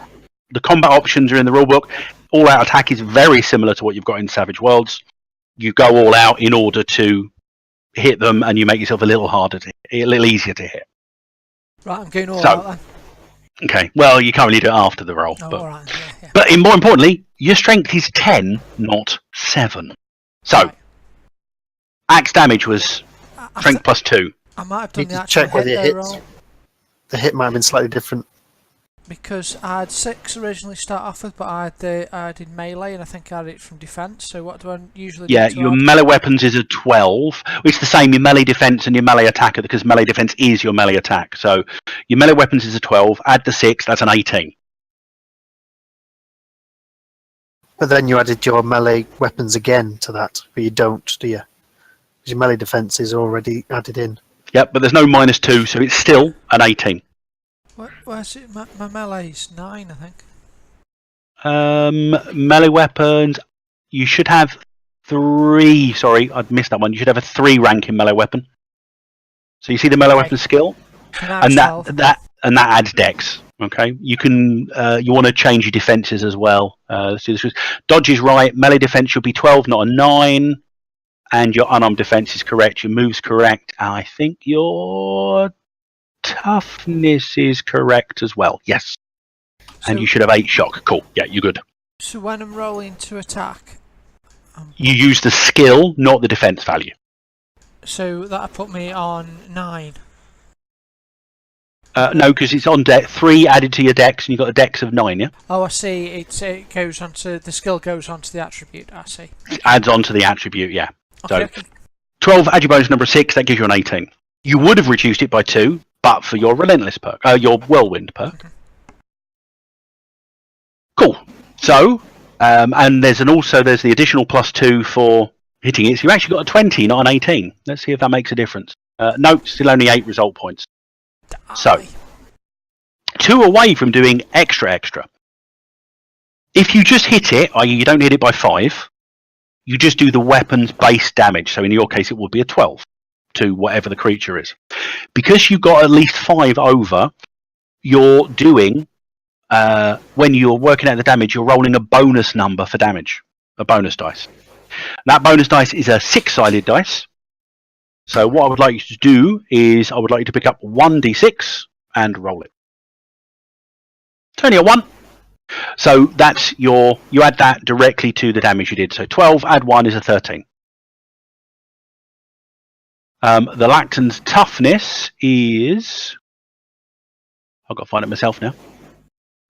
The combat options are in the rulebook. All-out attack is very similar to what you've got in Savage Worlds. You go all out in order to hit them, and you make yourself a little harder to hit, a little easier to hit. Right, I'm going all out then. Okay, well, you can't really do it after the roll. Oh, but all right. Yeah. but more importantly, your strength is 10, not 7. So, Right. axe damage was I strength +2. I might have done Need the to actual check whether hit it there hits. wrong, The hit might have been slightly different. because I had 6 originally start off with, but I did melee, and I think I had it from defence. So what do I usually Yeah, do? your melee weapons is a 12. It's the same, your melee defense and your melee attacker, because melee defense is your melee attack. So your melee weapons is a 12, add the 6, that's an 18. But then you added your melee weapons again to that, but you don't, do you? Because your melee defense is already added in. Yep, but there's no -2, so it's still an 18. Where's it? My melee's 9, I think. Melee weapons, you should have 3. Sorry, I'd missed that one. You should have a 3 rank in melee weapon. So you see the melee Okay. weapon skill, So now and it's 12. that adds dex. Okay, you can you want to change your defenses as well. Let's do this. Dodge is right. Melee defense should be 12, not a 9, and your unarmed defense is correct. Your move's correct. I think your toughness is correct as well. Yes, and So- you should have 8 shock. Cool. Yeah, you're good. So when I'm rolling to attack, You use the skill, not the defense value. so that put me on 9. No, because it's on deck 3 added to your dex, and you've got a dex of 9. Yeah, Oh, I see. It goes onto the skill goes onto the attribute. I see. it adds on to the attribute. Yeah. Okay. So- okay. 12, add your bonus number 6, that gives you an 18. You would have reduced it by 2, but for your Relentless perk, your Whirlwind perk. Okay. Cool. So, and there's the additional +2 for hitting it. So you actually got a 20, not an 18. Let's see if that makes a difference. No, still only 8 result points. So- Aye. 2 away from doing extra. If you just hit it, i.e. you don't hit it by 5, you just do the weapon's base damage. So in your case, it would be a 12 to whatever the creature is. Because you've got at least 5 over, you're doing, when you're working out the damage, you're rolling a bonus number for damage, a bonus dice. That bonus dice is a 6-sided dice. So what I would like you to do is I would like you to pick up 1d6 and roll it. It's only a 1. So that's you add that directly to the damage you did. So 12 add 1 is a 13. The Lacton's toughness is... I've got to find it myself now.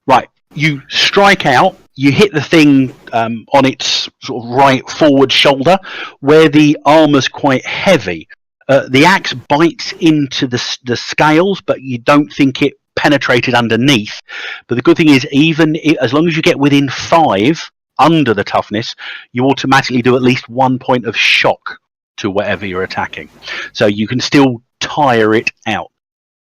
Right, you strike out, you hit the thing on its sort of right forward shoulder, where the armour's quite heavy. The axe bites into the scales, but you don't think it penetrated underneath. But the good thing is, as long as you get within 5 under the toughness, you automatically do at least 1 point of shock to whatever you're attacking. So you can still tire it out.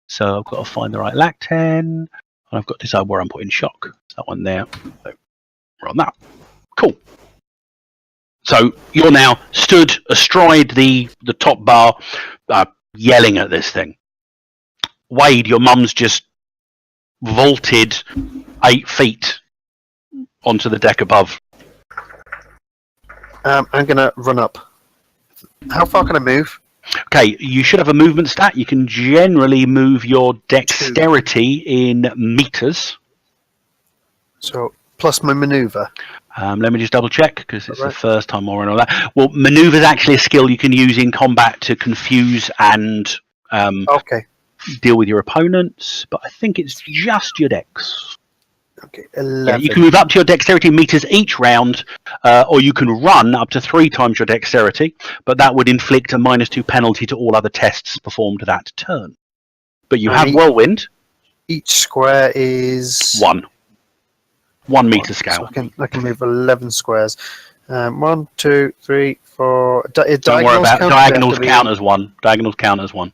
So I've got to find the right Lacten, and I've got to decide where I'm putting shock. That one there. So we're on that. Cool. So you're now stood astride the top bar, yelling at this thing. Wade, your mum's just vaulted 8 feet onto the deck above. I'm going to run up. How far can I move? Okay, you should have a movement stat. You can generally move your dexterity in meters. So plus my maneuver. Let me just double check because it's Right. the first time or all that. Well, maneuver is actually a skill you can use in combat to confuse and Okay. deal with your opponents, but I think it's just your dex. Okay. Yeah, 11. you can move up to your dexterity meters each round, or you can run up to 3 times your dexterity, but that would inflict a -2 penalty to all other tests performed that turn. But you And have whirlwind. Each square is 1 meter scale. So I can move 11 squares. 1, 2, 3, 4. Don't worry about diagonals. Count as 1. Diagonals count as 1.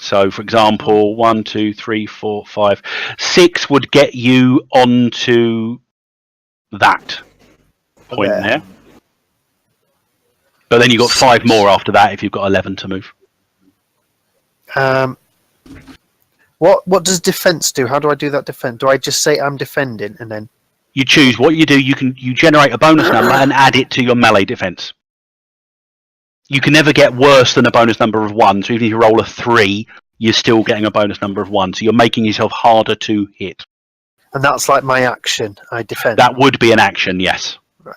So, for example, 1, 2, 3, 4, 5, 6 would get you onto that point there. But then you've got 5 more after that if you've got 11 to move. What does defense do? How do I do that defense? Do I just say I'm defending and then You choose what you do. You generate a bonus number and add it to your melee defense. You can never get worse than a bonus number of 1. So even if you roll a 3, you're still getting a bonus number of 1. So you're making yourself harder to hit. and that's like my action. I defend. That would be an action, yes. Right.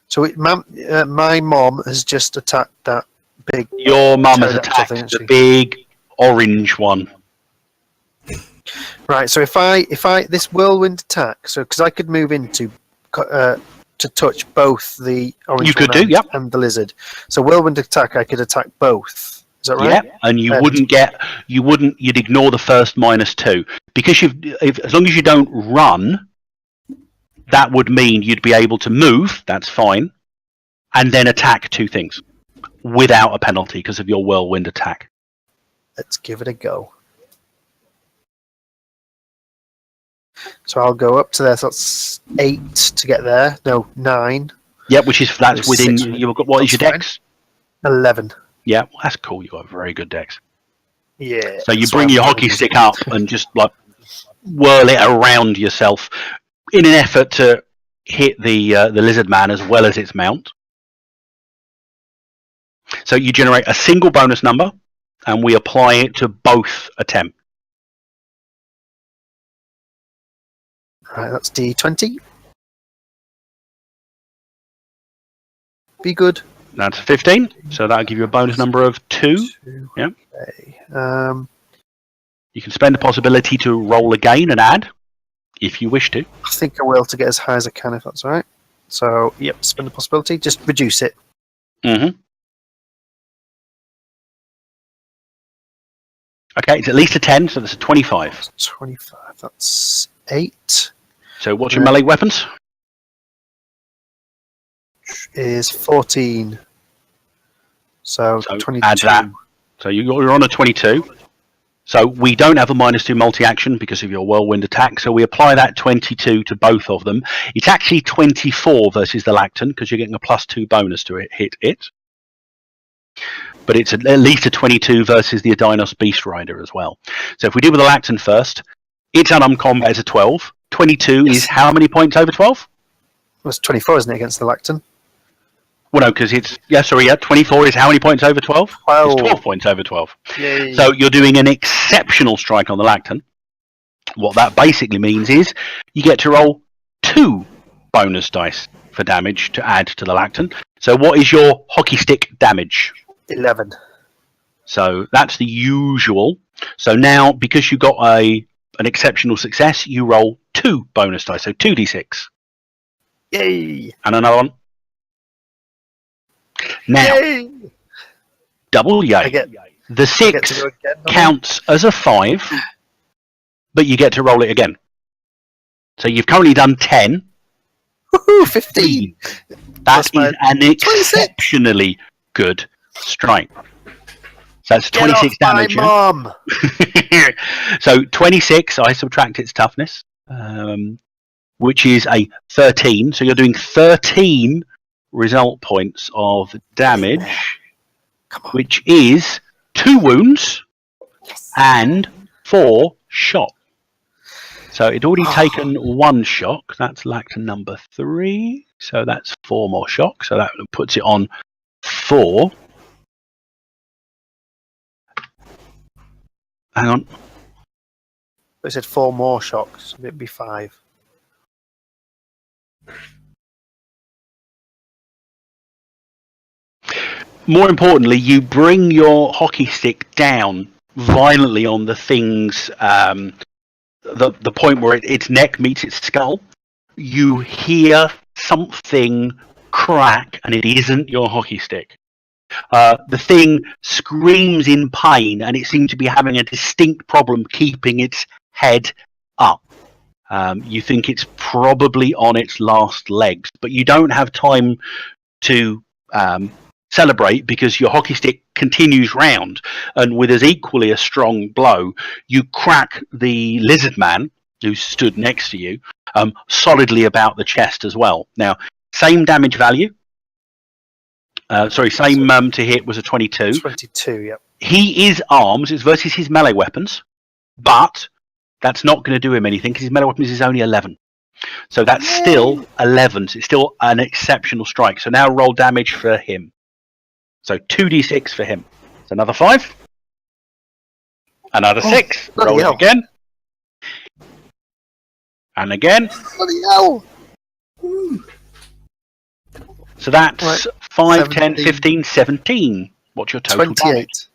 So my mom has just attacked that big. Your mum has pterodactyl attacked thing, the actually. big orange one. Right. So if I this whirlwind attack, so because I could move into to touch both the orange You could one do, and, yep. and the lizard. So whirlwind attack, I could attack both. Is that right? Yeah, and you'd ignore the first -2 because as long as you don't run, that would mean you'd be able to move. That's fine, and then attack 2 things without a penalty because of your whirlwind attack. Let's give it a go. So I'll go up to there. So that's 8 to get there. No, 9. Yep, that's within. 6. You've got what is your That's dex? 11. Yeah, well, that's cool. You got a very good dex. Yeah. So you that's bring what your I'm hockey doing. stick up and just like whirl it around yourself in an effort to hit the lizard man as well as its mount. So you generate a single bonus number, and we apply it to both attempts. Right, that's D20. Be good. That's 15, so that'll give you a bonus number of 2. Yeah. Okay. You can spend the possibility to roll again and add, if you wish to. I think I will to get as high as I can, if that's all right. So, yep, spend the possibility. Just reduce it. Mm-hmm. Okay, it's at least a 10, so that's a 25. 25. That's 8. So what's your melee weapons? Is 14. So 22. Add that. So you're on a 22. So we don't have a -2 multi-action because of your whirlwind attack. So we apply that 22 to both of them. It's actually 24 versus the Lacton because you're getting a +2 bonus to hit it. But it's at least a 22 versus the Adinos Beast Rider as well. So if we deal with the Lacton first, its unarmed combat is a 12. 22 is how many points over 12? Well, it's 24, isn't it, against the Lacton? Well, no, because it's 24 is how many points over 12? 12. It's 12 points over 12. Yay. So you're doing an exceptional strike on the Lacton. What that basically means is you get to roll 2 bonus dice for damage to add to the Lacton. So what is your hockey stick damage? 11. So that's the usual. So now, because you got an exceptional success, you roll 2 bonus dice, so 2d6. Yay! And another one. Now, Yay! double yay. I get The to 6 go again. don't I? counts as a 5, but you get to roll it again. So you've currently done 10. Woohoo! 15. That That's is my an 26. exceptionally good strike. So that's Get 26 off damage. my Yeah? mom. So 26, I subtract its toughness, which is a 13. So you're doing 13 result points of damage, Come on. which is 2 wounds and 4 shot. So it'd already taken 1 shock. That's Lacton number 3. So that's 4 more shock. So that puts it on 4. Hang on. They said 4 more shocks. It'd be 5. More importantly, you bring your hockey stick down violently on the thing's the point where its neck meets its skull. You hear something crack, and it isn't your hockey stick. The thing screams in pain, and it seems to be having a distinct problem keeping its head up. You think it's probably on its last legs, but you don't have time to celebrate because your hockey stick continues round, and with as equally a strong blow, you crack the lizard man who stood next to you solidly about the chest as well. Now, same damage value. Same to hit was a 22. 22, yep. He is arms. It's versus his melee weapons, but that's not going to do him anything because his melee weapons is only 11. So that's still 11. So it's still an exceptional strike. So now roll damage for him. So 2d6 for him. So another 5. Another 6. Roll it again. And again. Bloody hell! So that's Right. 5, 10, 17. 15, 17. What's your total 28. damage?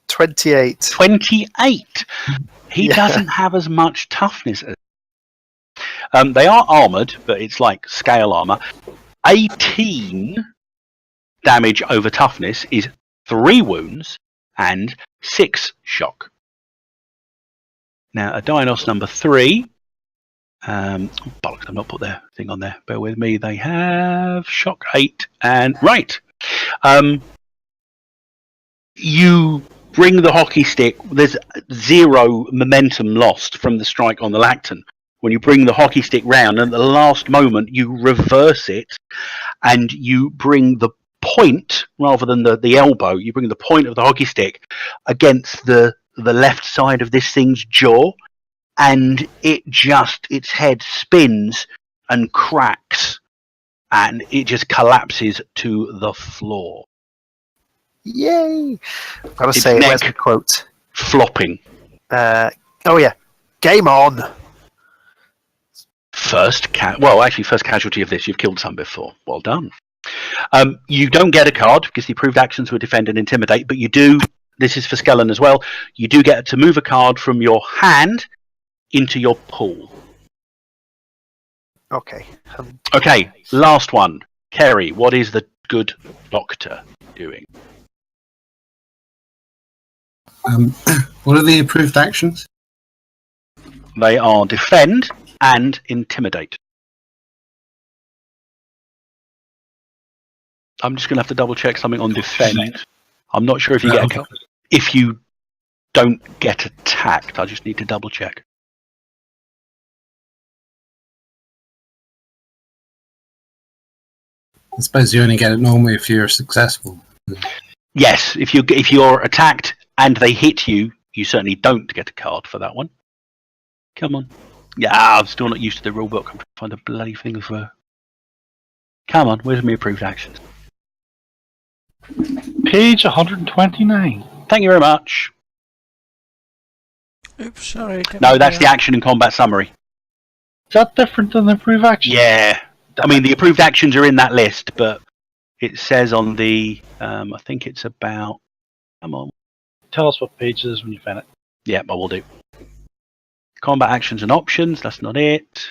28. 28. He Yeah. doesn't have as much toughness as they are armoured, but it's like scale armour. 18 damage over toughness is 3 wounds and 6 shock. Now, a Dinos number 3. Bollocks, I've not put their thing on there. Bear with me. They have shock 8 and... Right. You bring the hockey stick. There's 0 momentum lost from the strike on the Lacton. When you bring the hockey stick round, and at the last moment, you reverse it, and you bring the point, rather than the elbow, you bring the point of the hockey stick against the left side of this thing's jaw, and its head spins and cracks, and it just collapses to the floor. Yay! I've got to Its say, neck. where's the quote? Flopping. Oh yeah, game on. First casualty of this. You've killed some before. Well done. You don't get a card because the approved actions were defend and intimidate, but you do. This is for Skellen as well. You do get to move a card from your hand into your pool. Okay. Okay, last one. Kerry, what is the good doctor doing? What are the approved actions? They are defend and intimidate. I'm just going to have to double check something on defend. I'm not sure if you get if you don't get attacked. I just need to double check. I suppose you only get it normally if you're successful. Yes, if you're attacked and they hit you, you certainly don't get a card for that one. Come on. Yeah, I'm still not used to the rulebook. I'm trying to find the bloody thing for... Come on, where's my approved actions? Page 129. Thank you very much. Oops, sorry. No, that's the action and combat summary. Is that different than the approved action? Yeah. I mean, the approved actions are in that list, but it says on the... I think it's about... Come on. Tell us what page it is when you find it. Yeah, I will do. Combat actions and options, that's not it.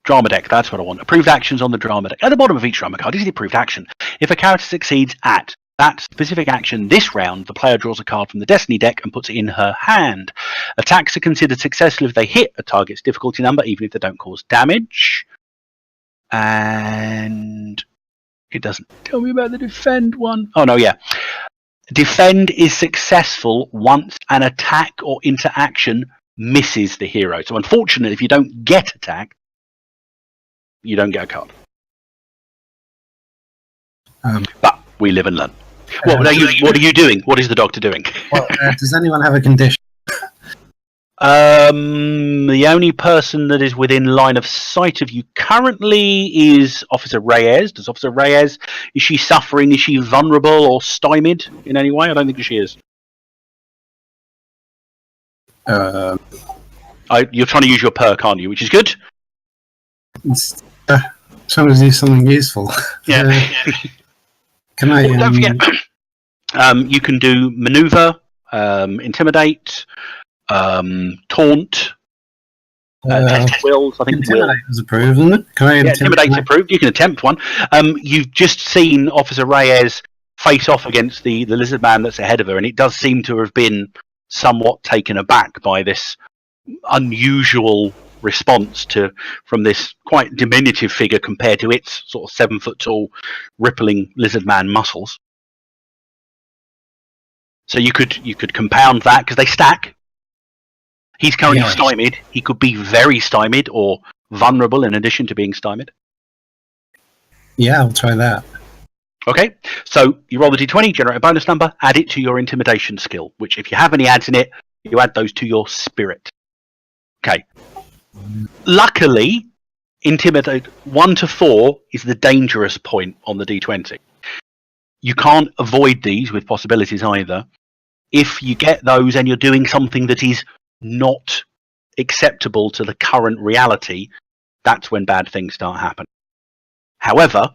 Drama deck, that's what I want. Approved actions on the drama deck. At the bottom of each drama card is the approved action. If a character succeeds at that specific action this round, the player draws a card from the Destiny deck and puts it in her hand. Attacks are considered successful if they hit a target's difficulty number, even if they don't cause damage. And it doesn't tell me about the defend one. Oh, no, yeah. Defend is successful once an attack or interaction misses the hero. So unfortunately, if you don't get attacked, you don't get a card. But we live and learn. What are you doing? What is the doctor doing? Well, does anyone have a condition? The only person that is within line of sight of you currently is Officer Reyes. Does Officer Reyes, is she suffering? Is she vulnerable or stymied in any way? I don't think she is. Uh, You're trying to use your perk, aren't you? Which is good. it's, trying to do something useful. Yeah. Can I? Don't forget, you can do maneuver, intimidate, taunt, test wills. I think Intimidate was approved, isn't it? Can I intimidate's approved. You can attempt one. You've just seen Officer Reyes face off against the lizard man that's ahead of her, and it does seem to have been somewhat taken aback by this unusual response from this quite diminutive figure compared to its sort of 7 foot tall rippling lizard man muscles. So you could compound that because they stack. He's currently stymied. He could be very stymied or vulnerable in addition to being stymied. Yeah, I'll try that. Okay, so you roll the d20, generate a bonus number, add it to your intimidation skill, which if you have any adds in it, you add those to your spirit. Okay. Luckily, intimidate 1 to 4 is the dangerous point on the d20. You can't avoid these with possibilities either. If you get those and you're doing something that is not acceptable to the current reality, that's when bad things start happening. However,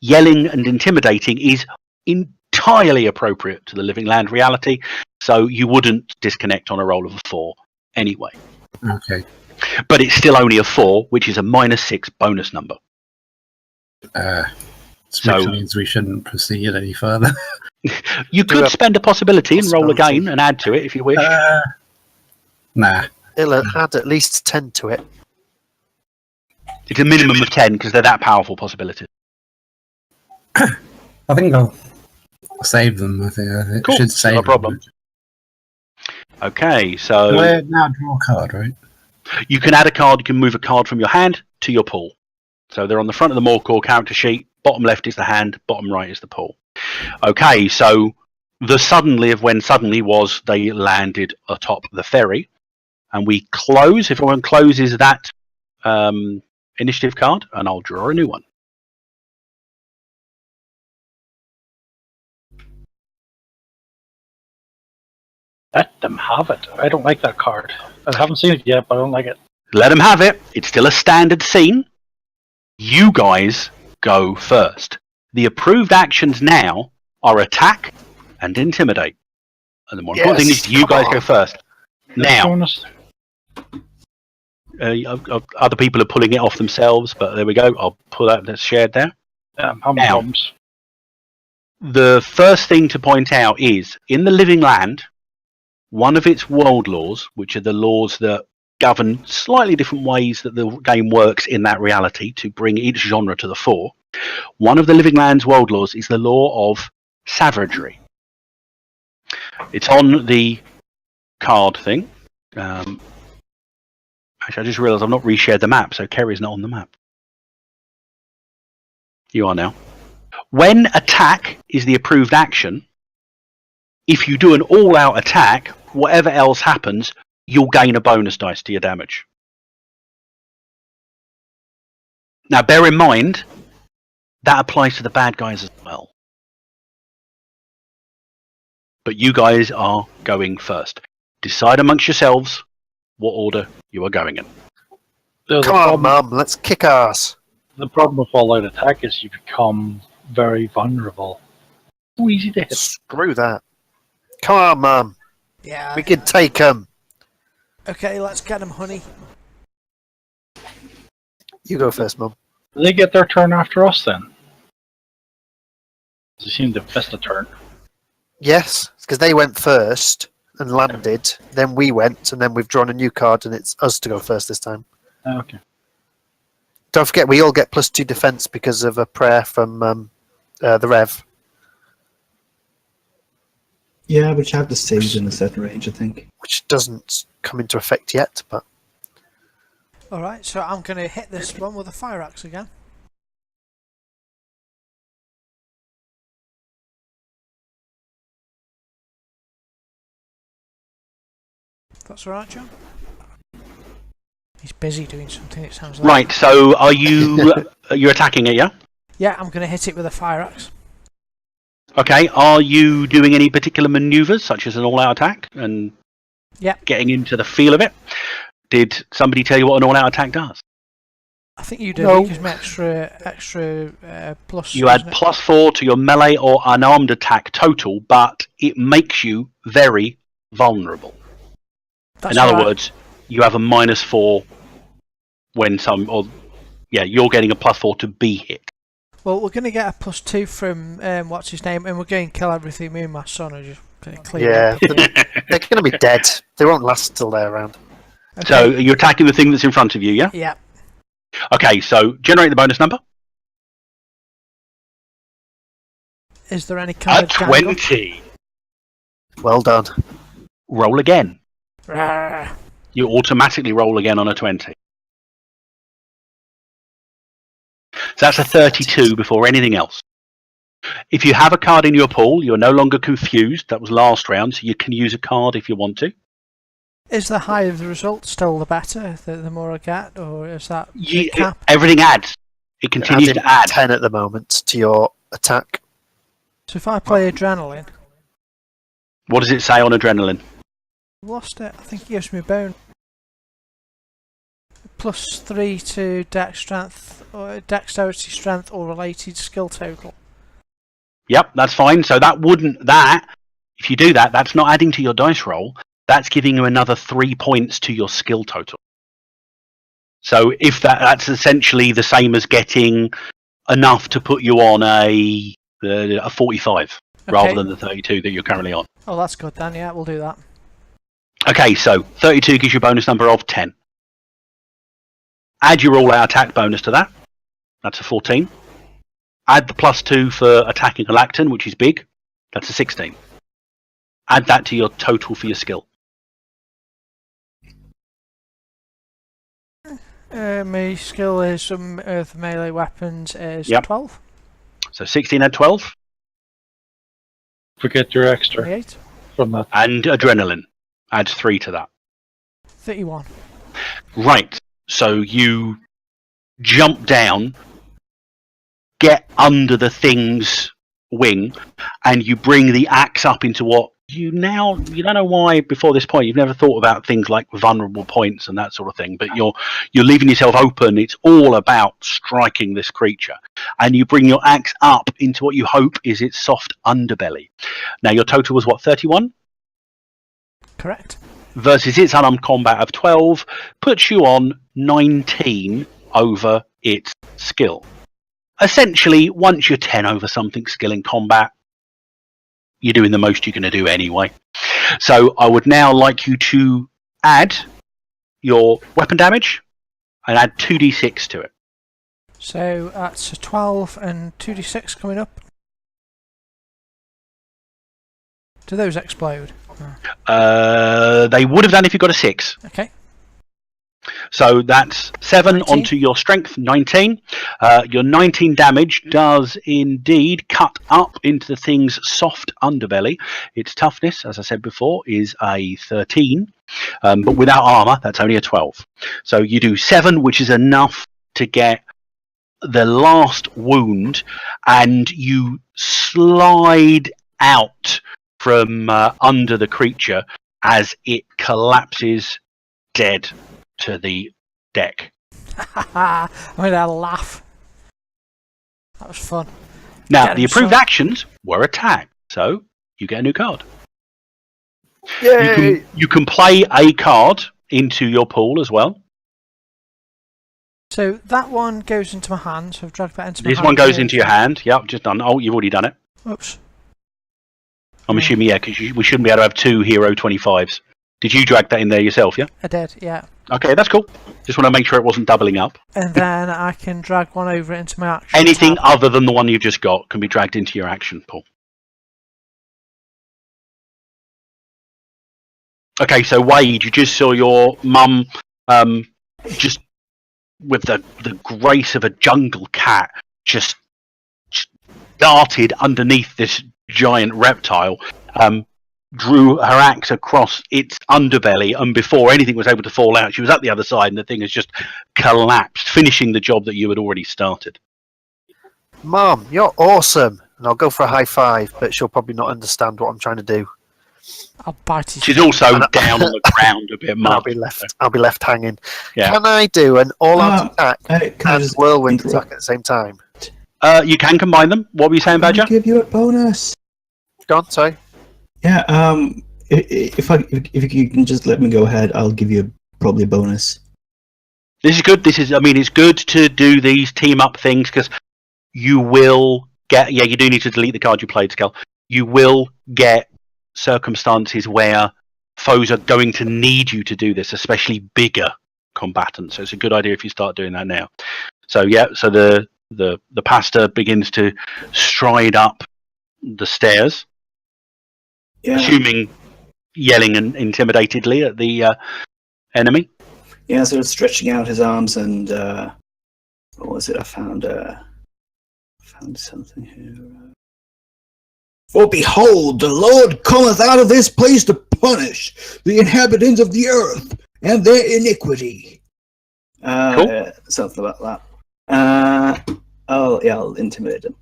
yelling and intimidating is entirely appropriate to the living land reality, so you wouldn't disconnect on a roll of a 4 anyway. Okay. But it's still only a 4, which is a -6 bonus number. Which means we shouldn't proceed any further. You could spend a possibility and roll again and add to it if you wish. Nah. It'll add at least 10 to it. It's a minimum of 10 because they're that powerful possibilities. I think I'll save them. I think Cool. should save No them. problem. Okay, so We'll now draw a card, right? you can add a card. You can move a card from your hand to your pool. So they're on the front of the more core character sheet. Bottom left is the hand. Bottom right is the pool. Okay, so the suddenly of when suddenly was they landed atop the ferry, and we close. If everyone closes that initiative card, and I'll draw a new one. Let them have it. I don't like that card. I haven't seen it yet, but I don't like it. Let them have it. It's still a standard scene. You guys go first. The approved actions now are attack and intimidate. And the more important thing is you guys go first. Now, other people are pulling it off themselves, but there we go. I'll pull that. That's shared there. Now, the first thing to point out is in the living land, one of its world laws, which are the laws that govern slightly different ways that the game works in that reality to bring each genre to the fore. One of the living land's world laws is the law of savagery. It's on the card thing. Actually, I just realised I've not reshared the map, so Kerry's not on the map. You are now. When attack is the approved action, if you do an all-out attack, whatever else happens, you'll gain a bonus dice to your damage. Now, bear in mind, that applies to the bad guys as well. But you guys are going first. Decide amongst yourselves what order you are going in. Come on, Mum, let's kick ass. The problem with all-out attack is you become very vulnerable. So easy to hit. Screw that. Come on, Mum. Yeah. We can take them. Okay, let's get him, honey. You go first, Mum. Do they get their turn after us then? They seem to have missed a turn. Yes, because they went first and landed, then we went, and then we've drawn a new card, and it's us to go first this time. Okay. Don't forget, we all get +2 defense because of a prayer from the Rev. Yeah, but you have to stay within a certain range, I think. Which doesn't come into effect yet, but... Alright, so I'm going to hit this one with a fire axe again. That's all right, John. He's busy doing something, it sounds like. Right, so are you you're attacking it, yeah? Yeah, I'm going to hit it with a fire axe. Okay, are you doing any particular manoeuvres, such as an all-out attack, and getting into the feel of it? Did somebody tell you what an all-out attack does? I think you do. No. It gives me extra plus. You add +4 to your melee or unarmed attack total, but it makes you very vulnerable. That's In other right. words, you have a -4 when you're getting a +4 to be hit. Well, we're going to get a +2 from what's his name, and we're going to kill everything. Me and my son are just going to clean Yeah, up. they're going to be dead. They won't last till they're around. Okay. So you're attacking the thing that's in front of you, yeah? Yeah. Okay, so generate the bonus number. Is there any kind A of gang up? 20. Well done. Roll again. Rawr. You automatically roll again on a 20. So that's a 32 before anything else. If you have a card in your pool, you're no longer confused. That was last round, so you can use a card if you want to. Is the higher the result still the better, the more I get, or is that the cap? Everything adds. It continues Adding to add. 10 at the moment to your attack. So if I play adrenaline, What does it say on adrenaline? I've lost it. I think it gives me a bone. +3 to dex strength, or dexterity strength, or related skill total. Yep, that's fine. So if you do that, that's not adding to your dice roll. That's giving you another 3 points to your skill total. So if that's essentially the same as getting enough to put you on a 45 rather than the 32 that you're currently on. Oh, that's good then. Yeah, we'll do that. Okay, so 32 gives you a bonus number of 10. Add your all-out attack bonus to that. That's a 14. Add the +2 for attacking a lacton, which is big. That's a 16. Add that to your total for your skill. My skill is some earth melee weapons is Yep. 12. So 16 add 12. Forget your extra 28. from that. And adrenaline. Add 3 to that. 31. Right. So you jump down, get under the thing's wing, and you bring the axe up into what you don't know why before this point you've never thought about things like vulnerable points and that sort of thing, but you're leaving yourself open. It's all about striking this creature, and you bring your axe up into what you hope is its soft underbelly. Now your total was what, 31? Correct. Versus its unarmed combat of 12 puts you on 19 over its skill. Essentially, once you're 10 over something skill in combat, you're doing the most you're going to do anyway. So I would now like you to add your weapon damage and add 2d6 to it. So that's a 12 and 2d6 coming up. Do those explode? They would have done if you got a 6. Okay. So that's 7 19. onto your strength, 19. Your 19 damage does indeed cut up into the thing's soft underbelly. Its toughness, as I said before, is a 13. But without armor, that's only a 12. So you do 7, which is enough to get the last wound, and you slide out from under the creature as it collapses dead to the deck. I made a laugh. That was fun. Now, Get the him, approved son. actions were attack, so you get a new card. Yay! You can play a card into your pool as well. So that one goes into my hand, so I've dragged that into my This hand. one goes into your hand. Yep, just done. Oh, you've already done it. Oops. I'm assuming, yeah, because we shouldn't be able to have 2 hero 25s. Did you drag that in there yourself, yeah? I did, yeah. Okay, that's cool. Just want to make sure it wasn't doubling up. And then I can drag one over into my action. Anything tab. other than the one you've just got can be dragged into your action pool. Okay, so Wade, you just saw your mum just with the grace of a jungle cat just darted underneath this giant reptile. drew her axe across its underbelly, and before anything was able to fall out, she was at the other side, and the thing has just collapsed, finishing the job that you had already started. Mom, you're awesome. And I'll go for a high five, but she'll probably not understand what I'm trying to do. I'll bite his She's also down on the ground a bit I'll much. be left hanging. Yeah. Can I do an all-out attack Can I and just whirlwind interrupt? attack at the same time? You can combine them. What were you saying, Badger? I'll give you a bonus. Go on, sorry. Yeah. If you can just let me go ahead, I'll give you probably a bonus. This is good. It's good to do these team up things because you will get. Yeah, you do need to delete the card you played, Skull. You will get circumstances where foes are going to need you to do this, especially bigger combatants. So it's a good idea if you start doing that now. So yeah, so the pastor begins to stride up the stairs, Yeah. assuming yelling and intimidatedly at the enemy. Yeah. So it's stretching out his arms and what was it? I found something here. For behold, the Lord cometh out of this place to punish the inhabitants of the earth and their iniquity. Cool. Something about that. I'll intimidate him.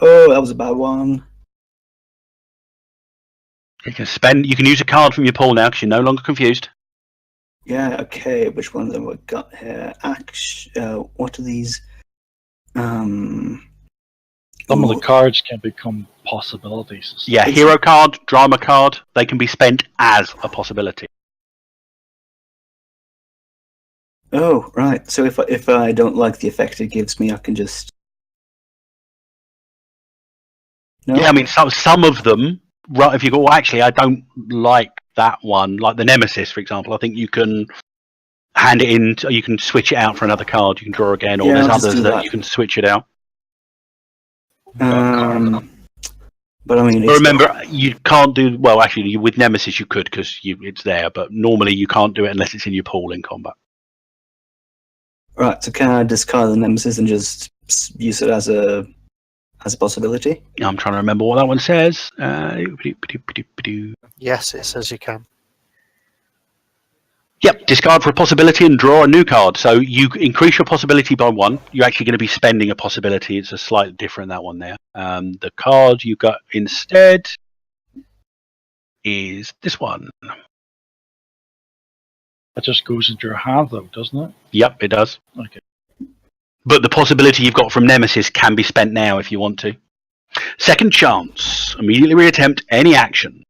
Oh, that was a bad one. You can use a card from your pool now because you're no longer confused. Yeah, okay. Which one of them we got here? What are these? Some of the cards can become possibilities. Yeah, hero card, drama card, they can be spent as a possibility. Oh, right. So if I don't like the effect it gives me, I can just. No? Yeah, I mean, some of them, right, if you go, well, actually, I don't like that one, like the Nemesis, for example. I think you can hand it in, you can switch it out for another card, you can draw again, or Yeah, there's I'll just others do that that. you can switch it out. But I mean, But remember, you can't do, well, actually, with Nemesis you could because it's there, but normally you can't do it unless it's in your pool in combat. right. So can I discard the Nemesis and just use it as a possibility? I'm trying to remember what that one says. Yes, it says you can. Yep, discard for a possibility and draw a new card. So you increase your possibility by 1. You're actually going to be spending a possibility. It's a slightly different, that one there. The card you got instead is this one. That just goes into your hand, though, doesn't it? Yep, it does. Okay. But the possibility you've got from Nemesis can be spent now if you want to. Second chance. Immediately reattempt any action.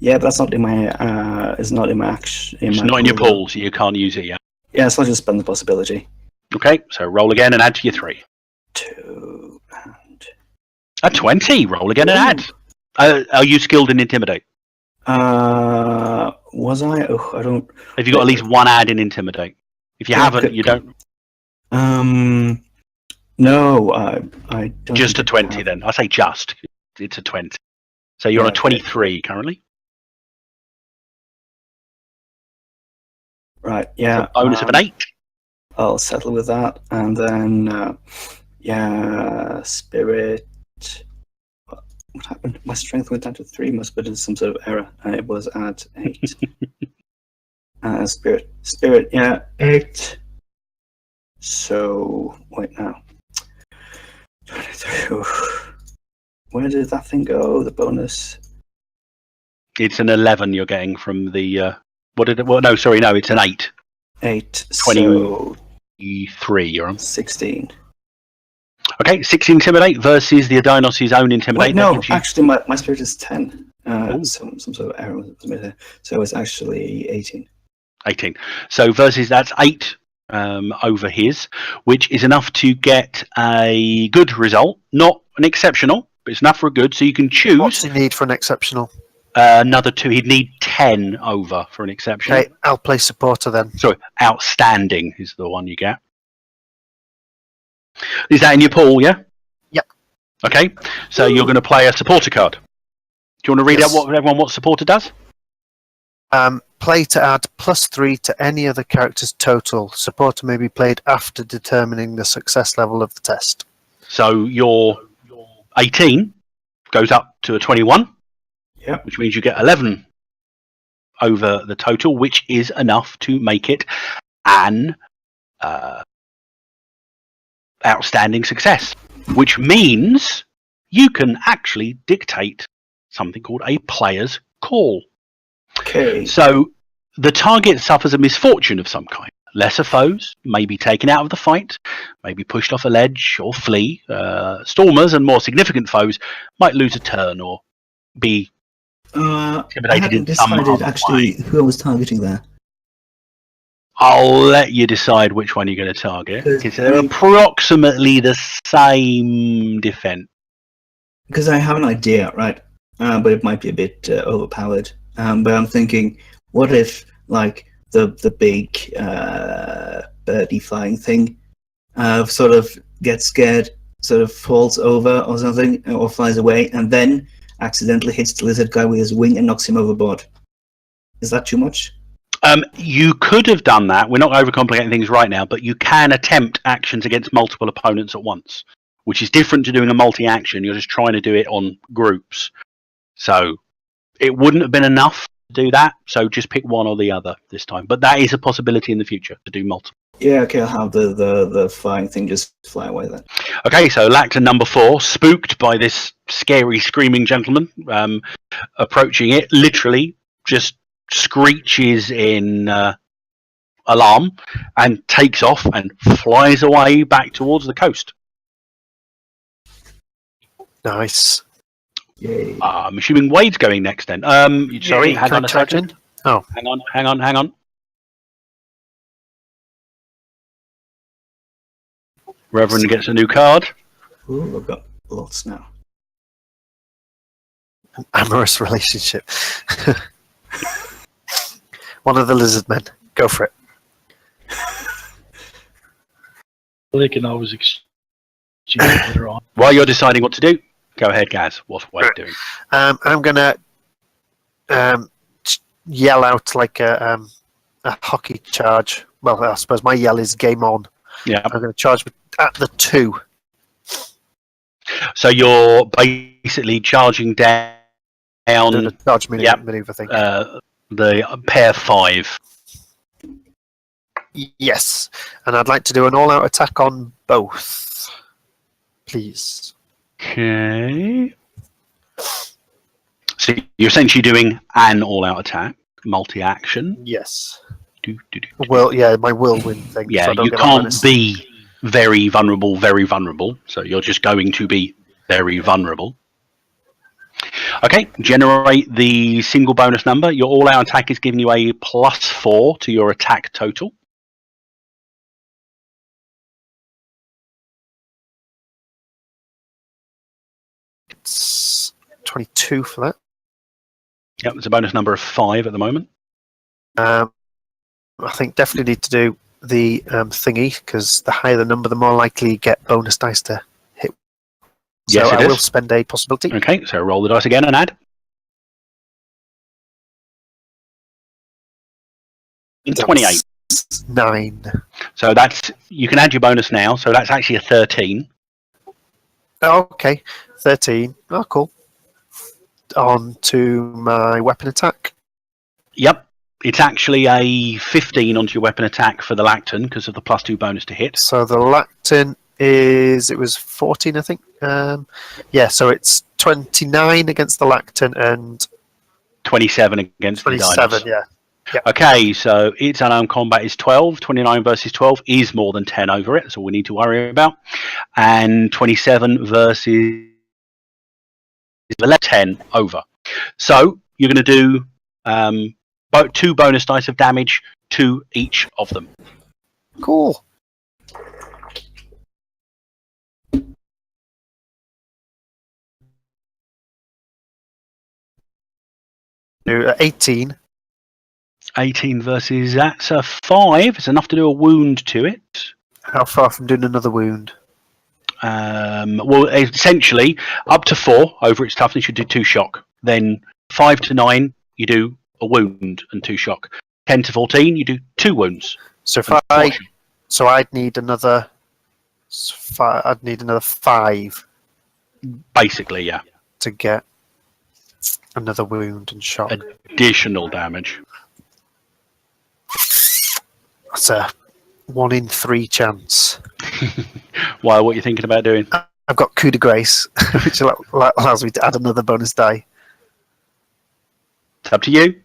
Yeah, but that's not in my. It's not in my action. It's not in your pool, so you can't use it yet. Yeah, so I'll just spend the possibility. Okay, so roll again and add to your 3. 2 and. A 20. Roll again and add. Are you skilled in Intimidate? Was I? Oh, I don't. Have you got at least 1 add in Intimidate? If you haven't, you don't. No, I don't. Just a 20 then. I say just. It's a 20. So you're on a 23 currently. Right, yeah. Bonus of an 8. I'll settle with that, and then spirit. What happened? My strength went down to 3. Must have been some sort of error, and it was at 8. Spirit, yeah, 8. So wait now. 23. Where did that thing go? The bonus. It's an 11 you're getting from the. What did it? Well, no, sorry, no, it's an 8. 8. 23 you're on. 16. Okay, 6 Intimidate versus the Adinos' own Intimidate. Wait, That no, gives you- actually, my spirit is 10. Some sort of error was made there. So it's actually 18. 18. So versus that's 8 over his, which is enough to get a good result. Not an exceptional, but it's enough for a good. So you can choose What's he need for an exceptional? another 2. He'd need 10 over for an exceptional. Okay, I'll play supporter then. Sorry, outstanding is the one you get. Is that in your pool, yeah? Yep. Okay, so you're going to play a supporter card. Do you want to read Yes. out what supporter does? Play to add +3 to any other character's total. Supporter may be played after determining the success level of the test. So you're 18. goes up to a 21. Yep. Which means you get 11 over the total, which is enough to make it an outstanding success. Which means you can actually dictate something called a player's call. Okay. So the target suffers a misfortune of some kind. Lesser foes may be taken out of the fight, may be pushed off a ledge or flee. Stormers and more significant foes might lose a turn or be I intimidated hadn't in some decided other actually way. who I was targeting there. I'll let you decide which one you're going to target, because they're approximately the same defense. Because I have an idea, right? But it might be a bit overpowered. But I'm thinking, what if like the big birdie flying thing sort of gets scared, sort of falls over or something, or flies away, and then accidentally hits the lizard guy with his wing and knocks him overboard. Is that too much? You could have done that. We're not overcomplicating things right now, but you can attempt actions against multiple opponents at once, which is different to doing a multi-action. You're just trying to do it on groups. So it wouldn't have been enough to do that, so just pick one or the other this time. But that is a possibility in the future, to do multiple. Yeah, okay, I'll have the flying thing just fly away then. Okay, so Lacton number 4, spooked by this scary, screaming gentleman approaching it, literally just screeches in alarm and takes off and flies away back towards the coast. Nice. Yay. I'm assuming Wade's going next then. Sorry, hang on a second. Oh. Hang on. Reverend gets a new card. Ooh, I've got lots now. Amorous relationship. One of the lizard men. Go for it. They can always exchange later on. While you're deciding what to do, go ahead, Gaz. What's Wade doing? I'm gonna yell out like a hockey charge. Well, I suppose my yell is game on. Yeah. I'm going to charge at the 2. So you're basically charging down Doing a charge Yep. maneuver thing. the pair 5. Yes, and I'd like to do an all-out attack on both, please. Okay. So you're essentially doing an all-out attack, multi-action. Yes. Do. Well, yeah, my whirlwind thing. Yeah, so I don't you get can't bonus. be very vulnerable. So you're just going to be very vulnerable. Okay, generate the single bonus number. Your all-out attack is giving you a +4 to your attack total. It's 22 for that. Yep, there's a bonus number of 5 at the moment. I think definitely need to do the thingy, because the higher the number, the more likely you get bonus dice to hit. So Yes, it I will is. spend a possibility. Okay, so roll the dice again and add. 28. That's 9. So that's, you can add your bonus now, so that's actually a 13. Oh, okay, 13. Oh, cool. On to my weapon attack. Yep, it's actually a 15 onto your weapon attack for the Lacton because of the +2 bonus to hit. So the Lacton it was 14, I think. Yeah, so it's 29 against the Lacton and 27 against the 27, Dinos. yeah. Okay, so its unarmed combat is 12. 29 versus 12 is more than 10 over it. That's all we need to worry about. And 27 versus 10 over. So you're going to do 2 bonus dice of damage to each of them. Cool. Do 18. 18 versus that's a 5. It's enough to do a wound to it. How far from doing another wound? Well, essentially, up to 4 over its toughness, you do 2 shock. Then 5 to 9, you do a wound and 2 shock. 10 to 14, you do 2 wounds. So and 4 shock. so I'd need another 5. Basically, yeah. to get another wound and shock. Additional damage. That's a 1 in 3 chance. Why? What are you thinking about doing? I've got coup de grace, which allows me to add another bonus die. It's up to you.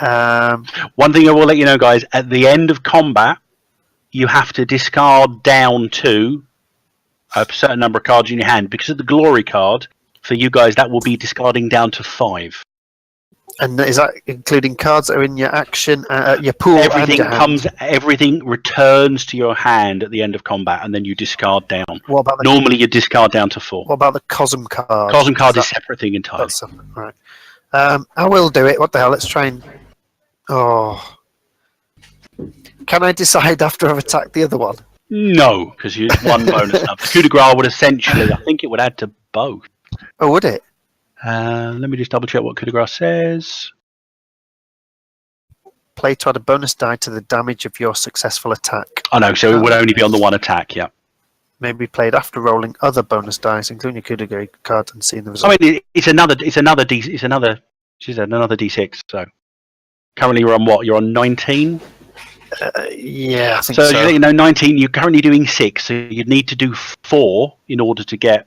Um, One thing I will let you know, guys, at the end of combat, you have to discard down to a certain number of cards in your hand. Because of the glory card, for you guys, that will be discarding down to 5. and is that including cards that are in your action, your pool, Everything and your hand? everything returns to your hand at the end of combat, and then you discard down. What about the, Normally, you discard down to 4. what about the Cosm card? Cosm card is a separate thing entirely. That's separate, right. I will do it. What the hell? Let's try and. Oh. Can I decide after I've attacked the other one? No, because you one bonus now. Coup de grace would essentially, I think it would add to both. Oh, would it? Let me just double check what coup de grace says. Play to add a bonus die to the damage of your successful attack. Oh no, so it would only be on the one attack, yeah. Maybe played after rolling other bonus dice, including your coup de grace card, and seeing the result. I mean, it's another D6. So currently you're on what? You're on 19. Yeah, I think So so. you know, 19. You're currently doing 6, so you'd need to do 4 in order to get.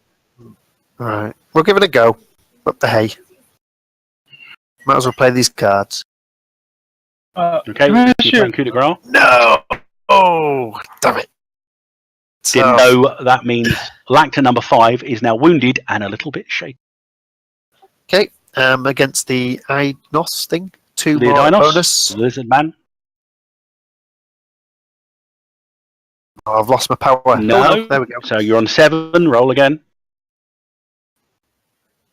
All right, we'll give it a go. What the hey? Might as well play these cards. Okay, you're playing coup de grace. No! Oh, damn it. Didn't know that means Lacta number 5 is now wounded and a little bit shaken. Okay, against the Einos thing. 2 The more Dinos, bonus. Lizard Man. Oh, I've lost my power. No. Oh, no, there we go. So you're on 7. Roll again.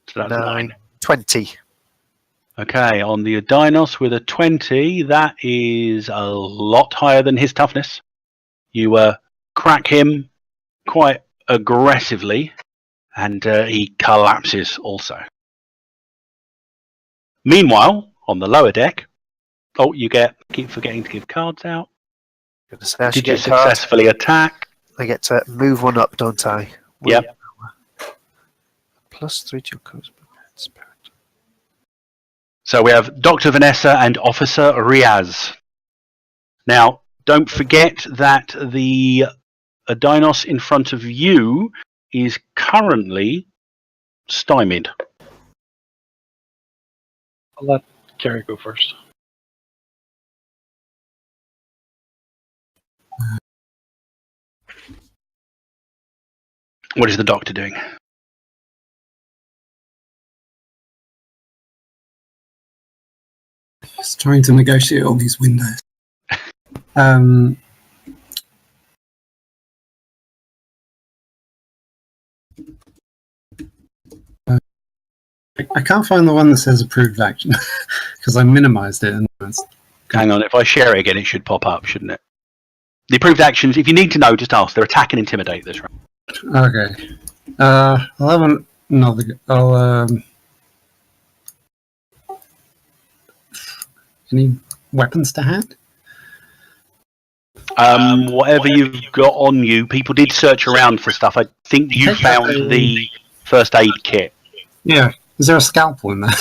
So that's 9. 20. Okay, on the Dinos with a 20, that is a lot higher than his toughness. You crack him quite aggressively, and he collapses also. Meanwhile, on the lower deck, keep forgetting to give cards out. So Did you successfully attack? I get to move one up, don't I? Yep. +3 to your coast. So we have Dr. Vanessa and Officer Riaz. Now, don't forget that the Dinos in front of you is currently stymied. I'll let Gary go first. What is the doctor doing? Just trying to negotiate all these windows. I can't find the one that says approved action because I minimized it. And Hang on, if I share it again, it should pop up, shouldn't it? The approved actions, if you need to know, just ask. They're attack and intimidate this round. okay, I'll have another. Any weapons to hand? Whatever you've got on you, people did search around for stuff. I think you found the first aid kit. Yeah. Is there a scalpel in there?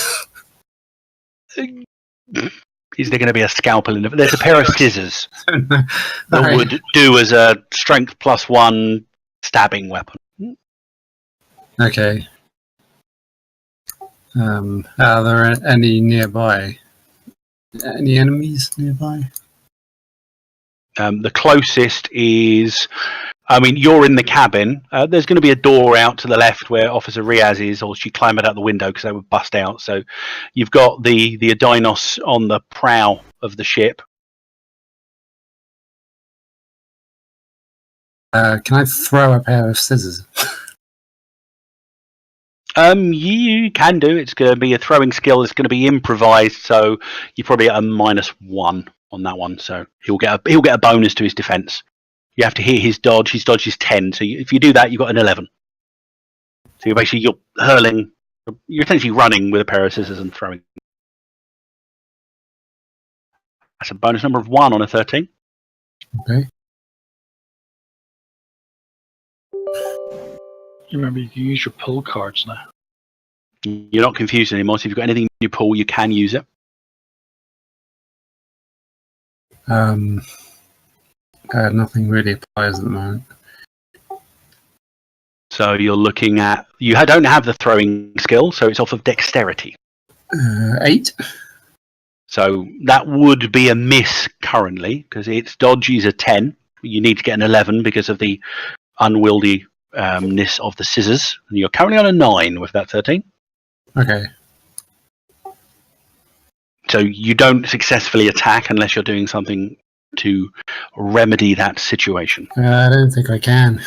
Is there going to be a scalpel in there? There's a pair of scissors that Alright. would do as a strength +1 stabbing weapon. Okay. Are there any nearby? Any enemies nearby? The closest is, I mean, you're in the cabin. There's going to be a door out to the left where Officer Riaz is, or she climbed out the window because they would bust out. So you've got the Dinos on the prow of the ship. Can I throw a pair of scissors? You can do. It's going to be a throwing skill. It's going to be improvised, so you're probably at a -1 on that one. So he'll get a bonus to his defense. You have to hit his dodge. His dodge is 10. So if you do that, you've got an 11. So you're hurling. You're essentially running with a pair of scissors and throwing. That's a bonus number of 1 on a 13. Okay. Remember, you can use your pull cards now. You're not confused anymore, so if you've got anything in your pool, you can use it. Nothing really applies at the moment. So you're looking at... You don't have the throwing skill, so it's off of dexterity. 8. So that would be a miss currently, because its dodge is a 10. You need to get an 11 because of the unwieldiness of the scissors. And you're currently on a 9 with that 13. Okay. So you don't successfully attack unless you're doing something to remedy that situation. I don't think I can.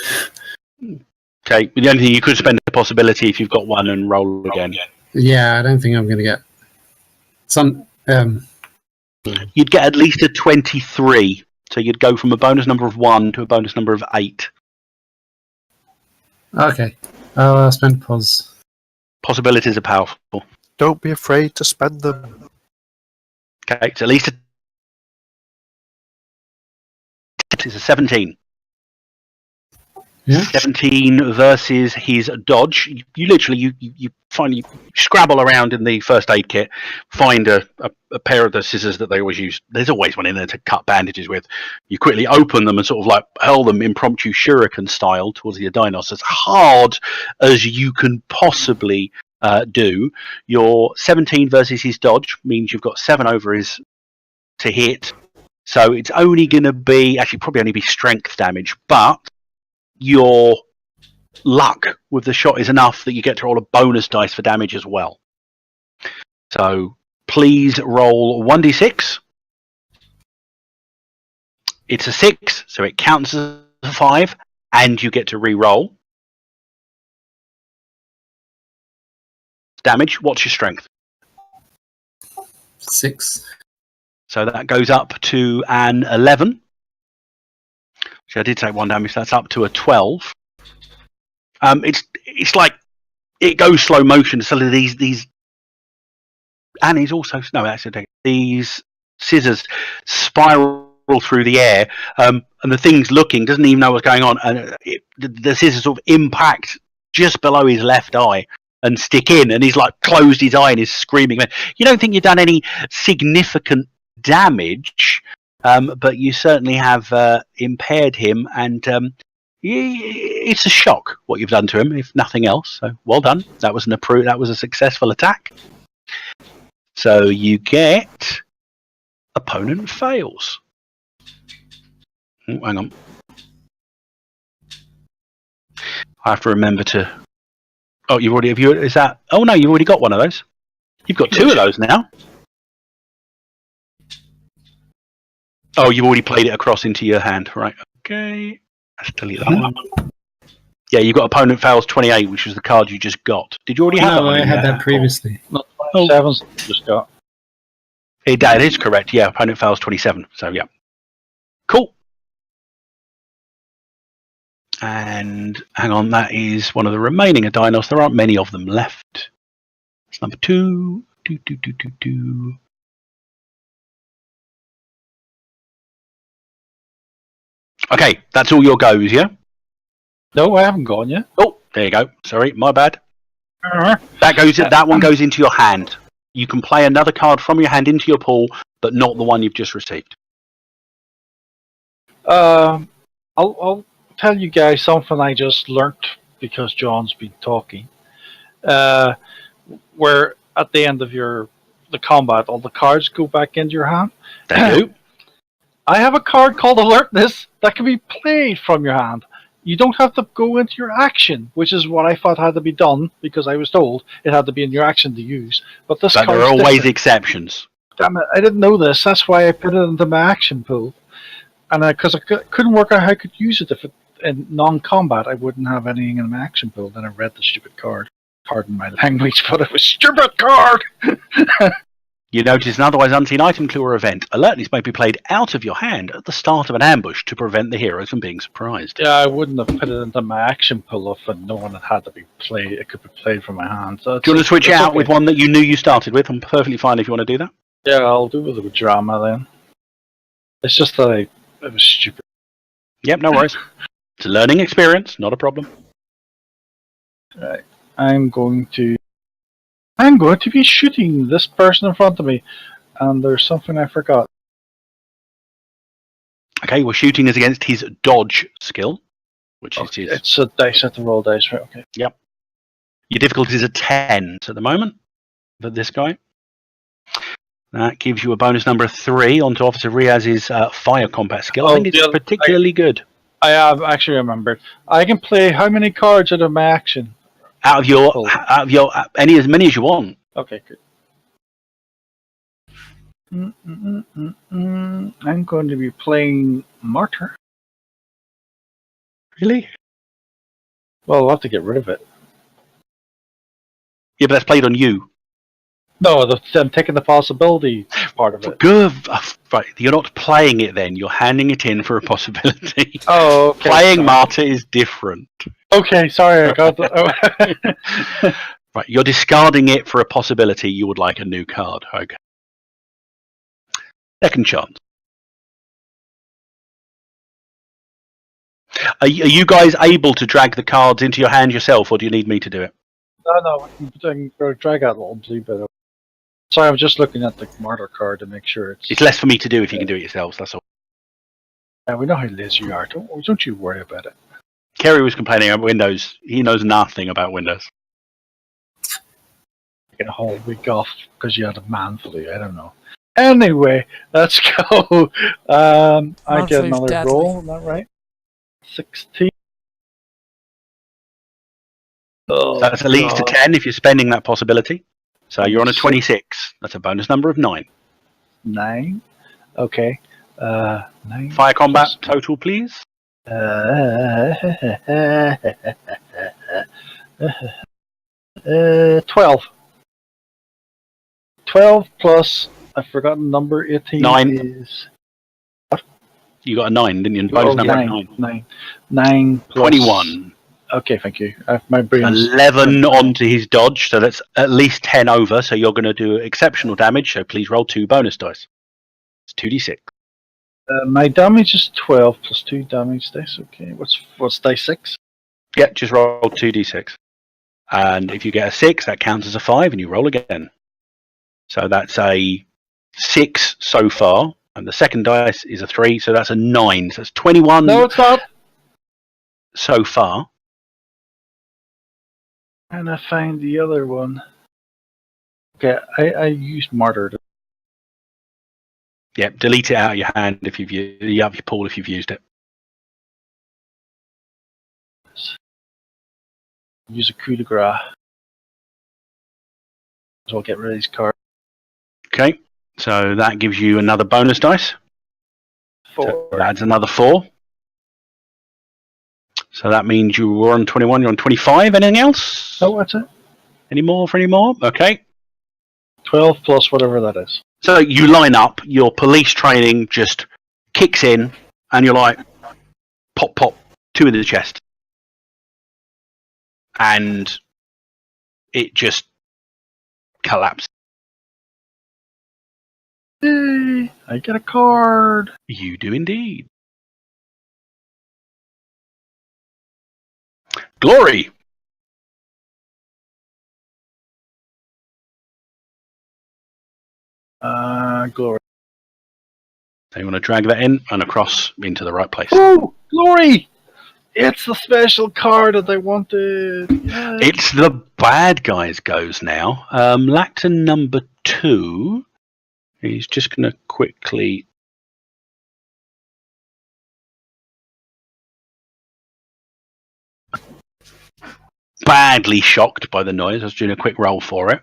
Okay, the only thing you could spend the possibility if you've got one and roll again. Yeah, I don't think I'm going to get some. You'd get at least a 23. So you'd go from a bonus number of 1 to a bonus number of 8. Okay. I'll spend pos. Possibilities are powerful. Don't be afraid to spend them. Okay, so at least it's a 17. Yeah. 17 versus his dodge. You literally you find you scrabble around in the first aid kit, find a pair of the scissors that they always use. There's always one in there to cut bandages with. You quickly open them and sort of like hurl them impromptu shuriken style towards the dinos as hard as you can possibly do. Your 17 versus his dodge means you've got 7 over his to hit. So it's only going to be, actually probably only be strength damage, but your luck with the shot is enough that you get to roll a bonus dice for damage as well. So please roll 1d6. It's a 6, so it counts as a 5, and you get to re-roll. Damage, what's your strength? 6. So that goes up to an 11. So I did take 1 damage, so that's up to a 12. It's like it goes slow motion. So these and he's also these scissors spiral through the air, and the thing's looking, doesn't even know what's going on, and the scissors sort of impact just below his left eye and stick in, and he's like closed his eye and is screaming. You don't think you've done any significant damage, but you certainly have impaired him, and it's a shock what you've done to him, if nothing else. So well done. That was that was a successful attack. So you get opponent fails. Oh, hang on. I have to remember to. Oh, you've already. Is that? Oh no, you've already got one of those. You've got 2 of those now. Oh, you've already played it across into your hand, right? Okay, let's delete that one. Yeah, you've got opponent fails 28, which was the card you just got. Did you already have that one? I had that previously. Not 27, just got. That is correct. Yeah, opponent fails 27. So yeah, cool. And hang on, that is one of the remaining Adinos. There aren't many of them left. It's number 2. Okay, that's all your goes, yeah? No, I haven't gone yet. Oh, there you go. Sorry, my bad. That one goes into your hand. You can play another card from your hand into your pool, but not the one you've just received. I'll tell you guys something I just learnt because John's been talking. Where at the end of the combat, all the cards go back into your hand. They do. I have a card called Alertness that can be played from your hand. You don't have to go into your action, which is what I thought had to be done because I was told it had to be in your action to use. But this But there are card's always different. exceptions. Damn it, I didn't know this. That's why I put it into my action pool. And because I couldn't work out how I could use it if in non-combat I wouldn't have anything in my action pool. Then I read the stupid card. Pardon my language, but it was a stupid card! You notice an otherwise unseen item, clue, or event. Alertness may be played out of your hand at the start of an ambush to prevent the heroes from being surprised. Yeah, I wouldn't have put it into my action pool if I'd known it had to be played. It could be played from my hand. So Do you want to switch it's out okay. with one that you knew you started with? I'm perfectly fine if you want to do that. Yeah, I'll do it with drama then. It's just that it was stupid. Yep, no worries. It's a learning experience, not a problem. Right. I'm going to I'm going to be shooting this person in front of me, and there's something I forgot. Okay, well, shooting is against his dodge skill, which is his. It's a dice. I have to roll dice, right? Okay. Yep. Your difficulty is a 10 at the moment for this guy. That gives you a bonus number of 3 onto Officer Riaz's fire combat skill. I think it's particularly good. I have actually remembered. I can play how many cards out of my action? Out of your as many as you want. Okay, good. I'm going to be playing Martyr. Really? Well, I'll have to get rid of it. Yeah, but that's played on you. No, I'm taking the possibility part of it. Good. Right, you're not playing it then. You're handing it in for a possibility. Oh, okay. Playing Martyr is different. Okay, sorry, I got the... Right, you're discarding it for a possibility you would like a new card. Okay. Second chance. Are you guys able to drag the cards into your hand yourself, or do you need me to do it? No, I can drag out a little blue bit. Sorry, I'm just looking at the Martyr card to make sure it's... It's less for me to do if you can do it yourselves, that's all. Yeah, we know how lazy you are. Don't you worry about it. Kerry was complaining about Windows. He knows nothing about Windows. Get a whole week off because you had a man flu. I don't know. Anyway, let's go. I get another deadly. roll. Is that right? 16. Oh, That's at least a 10 if you're spending that possibility. So you're on a 26. That's a bonus number of 9. 9. Okay. 9. Fire combat total, please. 12. 12 plus, I've forgotten number 18 9. is... You got a 9, didn't you? Bonus number 9. 9 plus... 21. Okay, thank you. My brain's... 11 onto his dodge, so that's at least 10 over, so you're going to do exceptional damage, so please roll 2 bonus dice. It's 2d6. My damage is 12 plus 2 damage dice. Okay, what's dice 6? Yeah, just roll 2d6. And if you get a 6, that counts as a 5, and you roll again. So that's a 6 so far, and the second dice is a 3, so that's a 9. So that's 21 No, it's not. so far. And I find the other one. Okay, I used Martyr. Yeah, delete it out of your hand if you've used your pool if you've used it. Use a coup de grace. So I'll get rid of these cards. Okay, so that gives you another bonus dice. 4. So that adds another 4. So that means you were on 21, you're on 25. Anything else? Oh, that's it. Any more for any more? Okay. 12 plus whatever that is. So you line up, your police training just kicks in, and you're like, pop, pop, 2 in the chest. And it just collapses. Yay! I get a card. You do indeed. Glory! Glory. So you want to drag that in and across into the right place. Oh, Glory! It's the special card that I wanted. Yay. It's the bad guys goes now. Lacton number 2. He's just going to quickly... Badly shocked by the noise. I was doing a quick roll for it.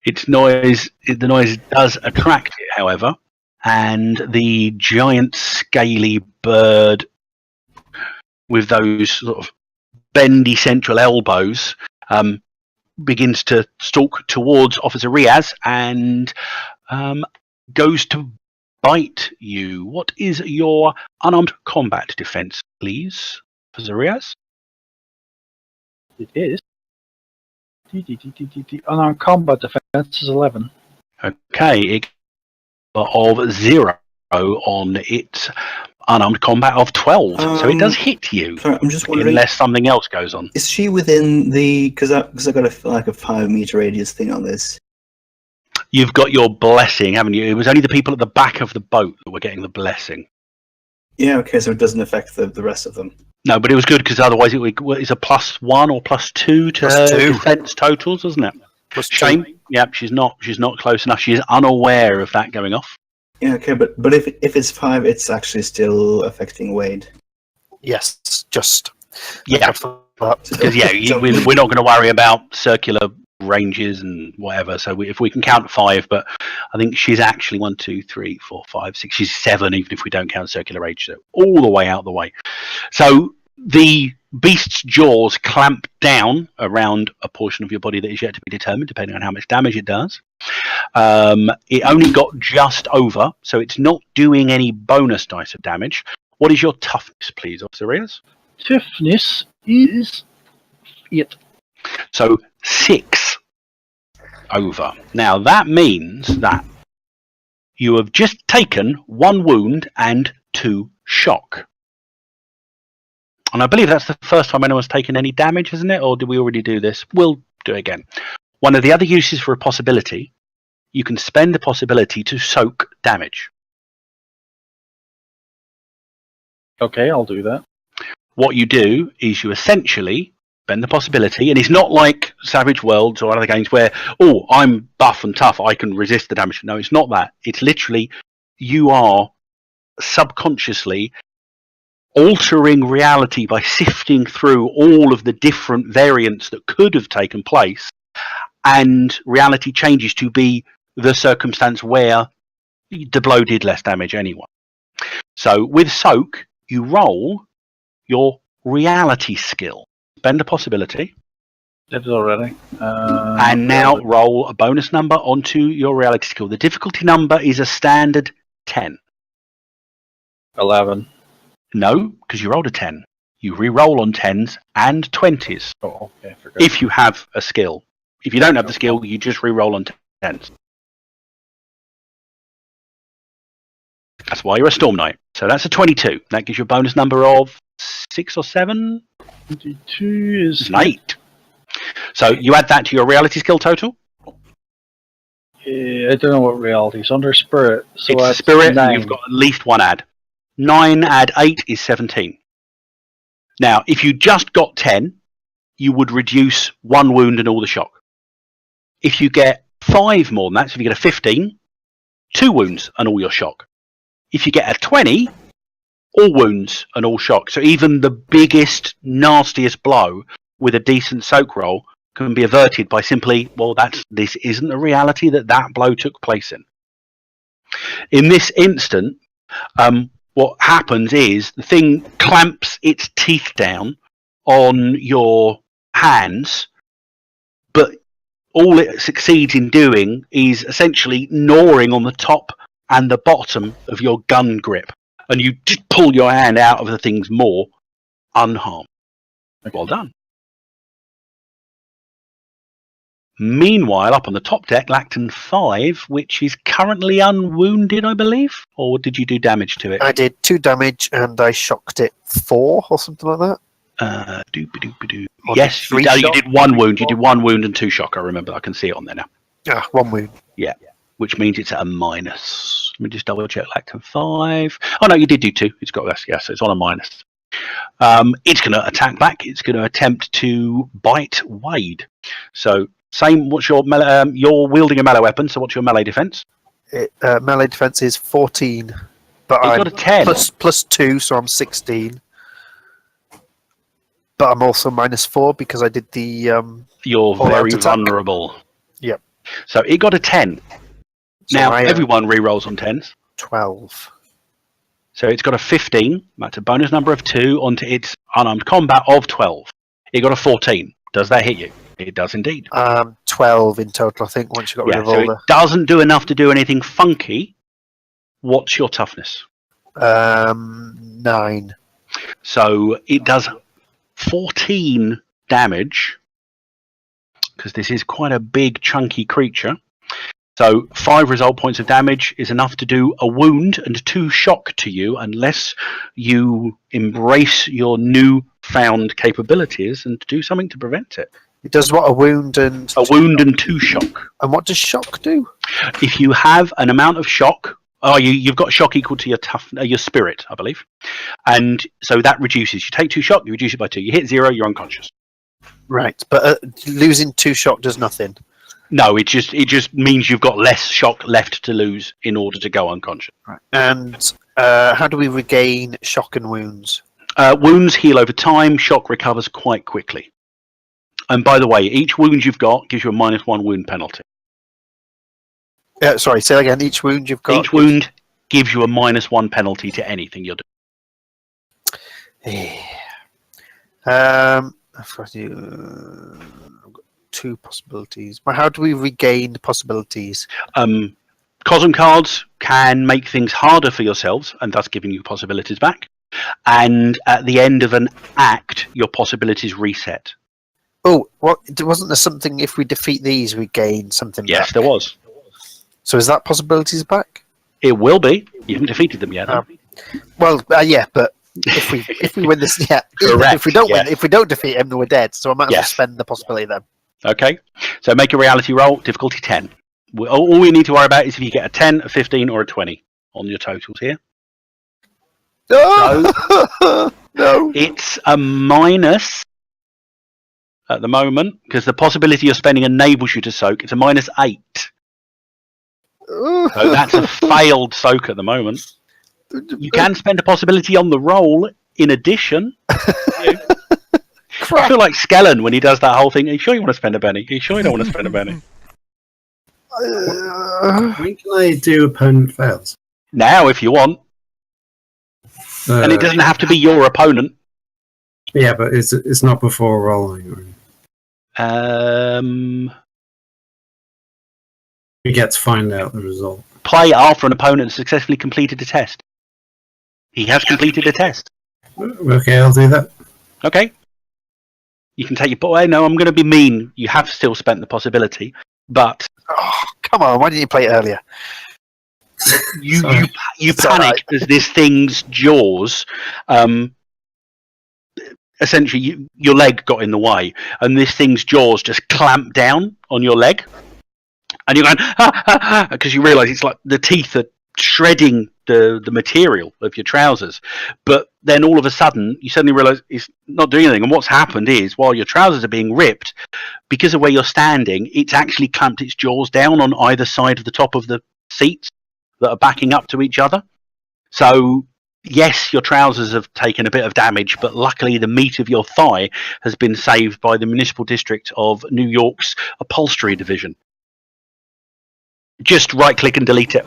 The noise does attract it, however, and the giant scaly bird with those sort of bendy central elbows begins to stalk towards Officer Riaz and goes to bite you. What is your unarmed combat defense, please, Officer Riaz? It is. Unarmed combat defense is 11. Okay, it of 0 on its unarmed combat of 12. So it does hit you. Sorry, I'm just wondering, unless something else goes on. is she within the... Because I got a 5 meter radius thing on this. You've got your blessing, haven't you? It was only the people at the back of the boat that were getting the blessing. Yeah, okay, so it doesn't affect the rest of them. No, but it was good because otherwise it's a +1 or +2 to her defense totals, isn't it? Shame. Yep, she's not close enough. She is unaware of that going off. Yeah, okay, but if it's 5, it's actually still affecting Wade. Yes, just. Yeah, because we're not going to worry about circular ranges and whatever. So if we can count 5, but I think she's actually 1, 2, 3, 4, 5, 6. She's 7, even if we don't count circular range. So all the way out the way. So the beast's jaws clamp down around a portion of your body that is yet to be determined, depending on how much damage it does. It only got just over, so it's not doing any bonus dice of damage. What is your toughness, please, Officer Reyes? Toughness is 8. So 6 over. Now that means that you have just taken 1 wound and 2 shock. And I believe that's the first time anyone's taken any damage, isn't it? Or did we already do this? We'll do it again. One of the other uses for a possibility, you can spend the possibility to soak damage. Okay, I'll do that. What you do is you essentially spend the possibility, and it's not like Savage Worlds or other games where, oh, I'm buff and tough, I can resist the damage. No, it's not that. It's literally you are subconsciously altering reality by sifting through all of the different variants that could have taken place, and reality changes to be the circumstance where the blow did less damage anyway. So with Soak, you roll your reality skill. Spend a possibility. Did it already. And now roll a bonus number onto your reality skill. The difficulty number is a standard 10. 11. No, because you rolled a 10. You re-roll on 10s and 20s. Oh, okay. Forgot. If you have a skill. If you don't have the skill, you just re-roll on 10s. That's why you're a Storm Knight. So that's a 22. That gives you a bonus number of 6 or 7? 22 is 8. So you add that to your reality skill total. I don't know what reality is. Under spirit. So it's a spirit, 9. You've got at least 1 add. 9 add 8 is 17. Now, if you just got 10, you would reduce 1 wound and all the shock. If you get 5 more than that, so if you get a 15, 2 wounds and all your shock. If you get a 20, all wounds and all shock. So even the biggest, nastiest blow with a decent soak roll can be averted by simply, well, this isn't a reality that blow took place in. In this instant, what happens is the thing clamps its teeth down on your hands, but all it succeeds in doing is essentially gnawing on the top and the bottom of your gun grip. And you just pull your hand out of the thing's maw unharmed. Well done. Meanwhile, up on the top deck, Lacton 5, which is currently unwounded, I believe? Or did you do damage to it? I did 2 damage and I shocked it 4 or something like that. Yes, you did 1 wound. You did 1 wound and 2 shock. I remember. I can see it on there now. 1 wound. Yeah, which means it's at a minus. Let me just double check Lacton 5. Oh, no, you did do 2. It's got less. Yeah, so it's on a minus. It's going to attack back. It's going to attempt to bite Wade. So, same. What's your melee? You're wielding a melee weapon, so what's your melee defense? Melee defense is 14. But I've got a 10. Plus 2, so I'm 16. But I'm also -4 because I did the... You're very vulnerable. Yep. So it got a 10. So now, everyone re-rolls on 10s. 12. So it's got a 15. That's a bonus number of 2 onto its unarmed combat of 12. It got a 14. Does that hit you? It does indeed. 12 in total, I think, once you got rid of all so it doesn't do enough to do anything funky. What's your toughness? 9. So it does 14 damage, because this is quite a big, chunky creature. So 5 result points of damage is enough to do a wound and 2 shock to you, unless you embrace your newfound capabilities and do something to prevent it. It does what? A wound and... A wound and 2 shock. And what does shock do? If you have an amount of shock, you've got shock equal to your spirit, I believe, and so that reduces. You take 2 shock, you reduce it by 2. You hit 0, you're unconscious. Right, but losing 2 shock does nothing. No, it just means you've got less shock left to lose in order to go unconscious. Right. And how do we regain shock and wounds? Wounds heal over time. Shock recovers quite quickly. And by the way, each wound you've got gives you a -1 wound penalty. Sorry, say again. Each wound you've got. Each wound gives you a -1 penalty to anything you're doing. I've got 2 possibilities. But how do we regain the possibilities? Cosm cards can make things harder for yourselves, and thus giving you possibilities back. And at the end of an act, your possibilities reset. Oh, what? Wasn't there something, if we defeat these, we gain something Yes, back? there was. So is that possibilities back? It will be. You haven't defeated them yet, though. Well, yeah, but if we win this, yeah. Correct, If we don't yes. win, if we don't defeat him, then we're dead. So I might as well Yes. spend the possibility then. Okay, so make a reality roll, difficulty 10. All we need to worry about is if you get a 10, a 15, or a 20 on your totals here. No, no. It's a minus at the moment, because the possibility of spending enables you to soak. It's a -8. So that's a failed soak at the moment. You can spend a possibility on the roll in addition. I feel like Skellen when he does that whole thing. Are you sure you want to spend a penny? Are you sure you don't want to spend a penny? When can I do opponent fails? Now, if you want. And it doesn't have to be your opponent. Yeah, but it's not before rolling. Or... We get to find out the result. Play after an opponent has successfully completed a test. He has completed a test. Okay, I'll do that. Okay. You can take your... Well, no, I'm going to be mean. You have still spent the possibility, but... Oh, come on, why didn't you play it earlier? You It's panicked as this thing's jaws... essentially, your leg got in the way, and this thing's jaws just clamped down on your leg. And you're going, because you realise it's like the teeth are shredding the material of your trousers. But then all of a sudden, you suddenly realise it's not doing anything. And what's happened is, while your trousers are being ripped, because of where you're standing, it's actually clamped its jaws down on either side of the top of the seats that are backing up to each other. So, yes, your trousers have taken a bit of damage, but luckily the meat of your thigh has been saved by the Municipal District of New York's Upholstery Division. Just right-click and delete it.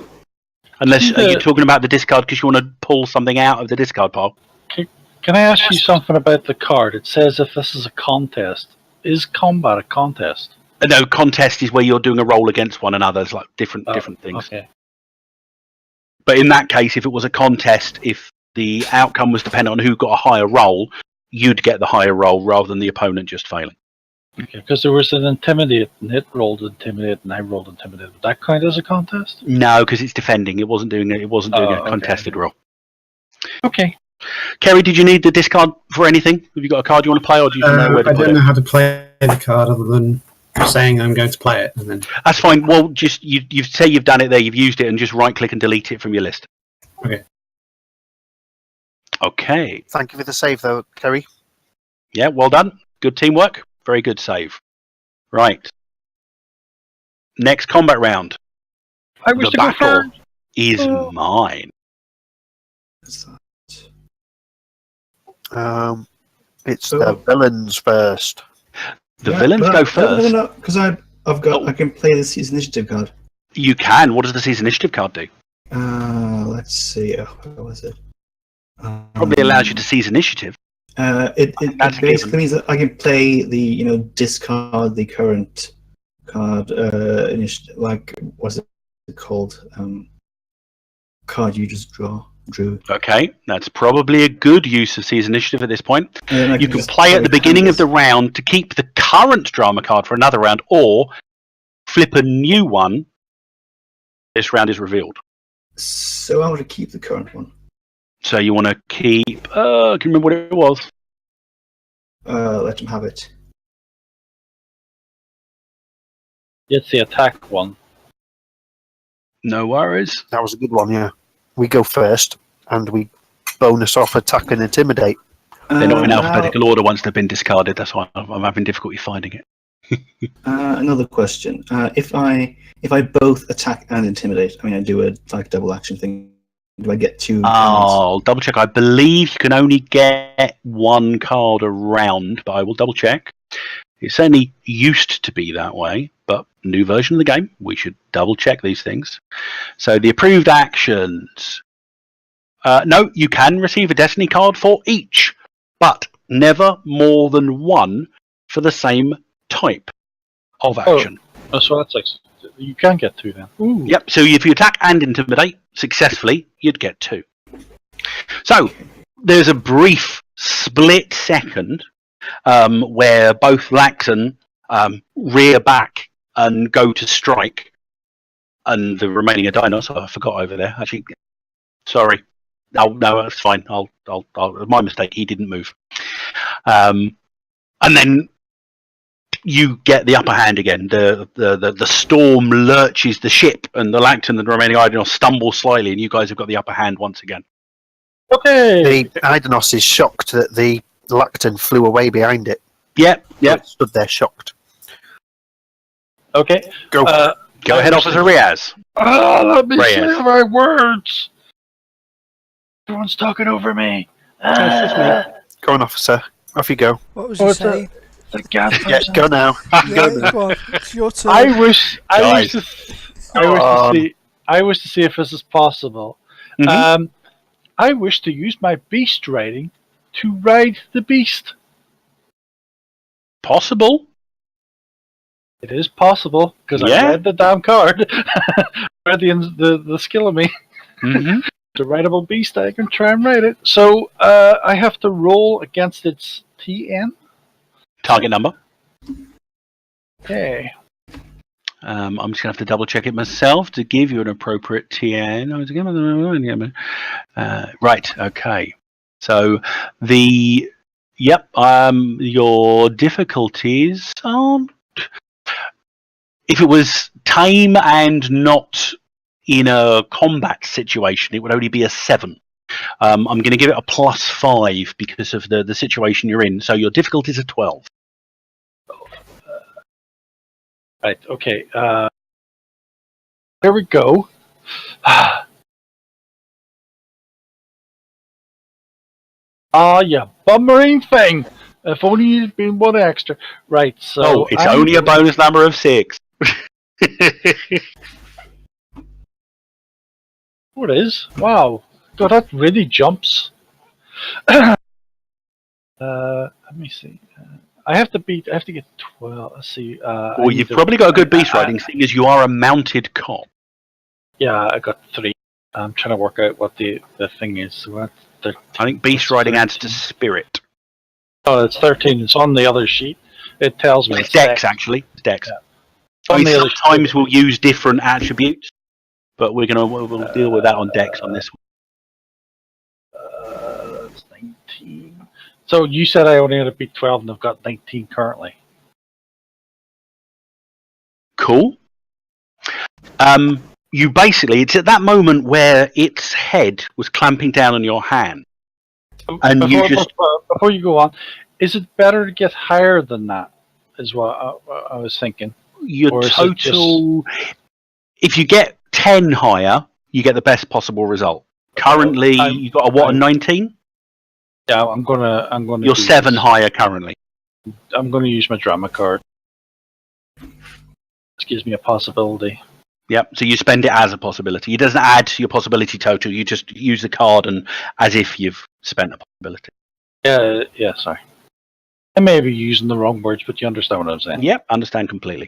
Unless are you talking about the discard because you want to pull something out of the discard pile? Can I ask you something about the card? It says if this is a contest. Is combat a contest? No, contest is where you're doing a roll against one another. It's like different things. Okay. But in that case, if it was a contest, if the outcome was dependent on who got a higher roll, you'd get the higher roll rather than the opponent just failing. Okay, because there was an intimidate, and it rolled intimidate, and I rolled intimidate. Would that count as a contest? No, because it's defending. It wasn't doing a Okay. contested roll. Okay. Kerry, did you need the discard for anything? Have you got a card you want to play, or do you know where to I put don't know it? how to play the card other than saying I'm going to play it, and then That's fine. Well, just you say you've done it there, you've used it, and just right-click and delete it from your list. Okay. Okay. Thank you for the save, though, Kerry. Yeah, well done. Good teamwork. Very good save. Right. Next combat round. I wish The to go battle first. is mine. It's the villains first. The villains go first. No, because I can play the season initiative card. You can. What does the season initiative card do? Let's see. What was it? Probably allows you to seize initiative. It That's a basically given. means that I can play the discard the current card initiative. Like what's it called? Card you just drew. Okay, that's probably a good use of seize initiative at this point. And then I You can just play at the beginning of canvas. the round to keep the current drama card for another round, or flip a new one This round is revealed. So I want to keep the current one. So you want to keep... can you remember what it was? Let him have it. It's the attack one. No worries. That was a good one, yeah. We go first, and we bonus off attack and intimidate. They're not in Now, alphabetical order once they've been discarded. That's why I'm having difficulty finding it. Another question. If I both attack and intimidate, I mean, I do a double action thing. Do I get 2 cards? I'll double check. I believe you can only get 1 card a round, but I will double check. It certainly used to be that way, but new version of the game, we should double check these things. So the approved actions. No, you can receive a destiny card for each, but never more than 1 for the same type of action. Oh, so that's like you can get 2 then. Ooh. Yep. So if you attack and intimidate successfully, you'd get 2. So there's a brief split second where both Laxon rear back and go to strike, and the remaining Adina. So I forgot over there. Actually, sorry. No, that's fine. I'll my mistake. He didn't move. And then you get the upper hand again. The storm lurches the ship, and the Lacton and the remaining Idanos stumble slightly, and you guys have got the upper hand once again. Okay. The Idanos is shocked that the Lacton flew away behind it. Yep. It stood there shocked. Okay. Go. Go ahead, Officer Riaz. Let me Reyes. say my words. Everyone's talking over me. Go on, officer. Off you go. What was you saying? The gas. Yeah, go now. Yeah, go on. It's your turn. I wish to see if this is possible. Mhm. I wish to use my beast riding to ride the beast. Possible. It is possible because Yeah. I read the damn card. Read the skill of me. Mm-hmm. The rideable beast. I can try and ride it. So I have to roll against its TN. Target number. Okay. I'm just gonna have to double check it myself to give you an appropriate TN. Right. Okay. So your difficulties aren't. If it was tame and not in a combat situation, it would only be a 7. I'm going to give it a +5 because of the situation you're in. So your difficulties are 12. Right. Okay. Here we go. Yeah, bummering thing. If only you'd been 1 extra. Right. So it's only a bonus number of 6. Oh, it is. Wow. God, that really jumps. Let me see. I have to get 12. Let's see. Well, you've probably got a good beast riding, seeing as you are a mounted cop. Yeah, I got 3. I'm trying to work out what the thing is. So I think beast riding adds to spirit. Oh, it's 13. It's on the other sheet. It tells me It's Dex, actually. It's Dex. Yeah. I mean, On the other sometimes we'll use different attributes, but we'll deal with that on Dex on this one. That's 19. So you said I only had to beat 12, and I've got 19 currently. Cool. You basically, it's at that moment where its head was clamping down on your hand. And before you go on, is it better to get higher than that? Is what I was thinking. Your total, if you get 10 higher, you get the best possible result. Currently, you got a 19? Yeah, I'm gonna. You're 7 higher currently. I'm gonna use my drama card. This gives me a possibility. Yep. So you spend it as a possibility. It doesn't add to your possibility total. You just use the card and as if you've spent a possibility. Yeah. Sorry. I may be using the wrong words, but you understand what I'm saying. Yep. Understand completely.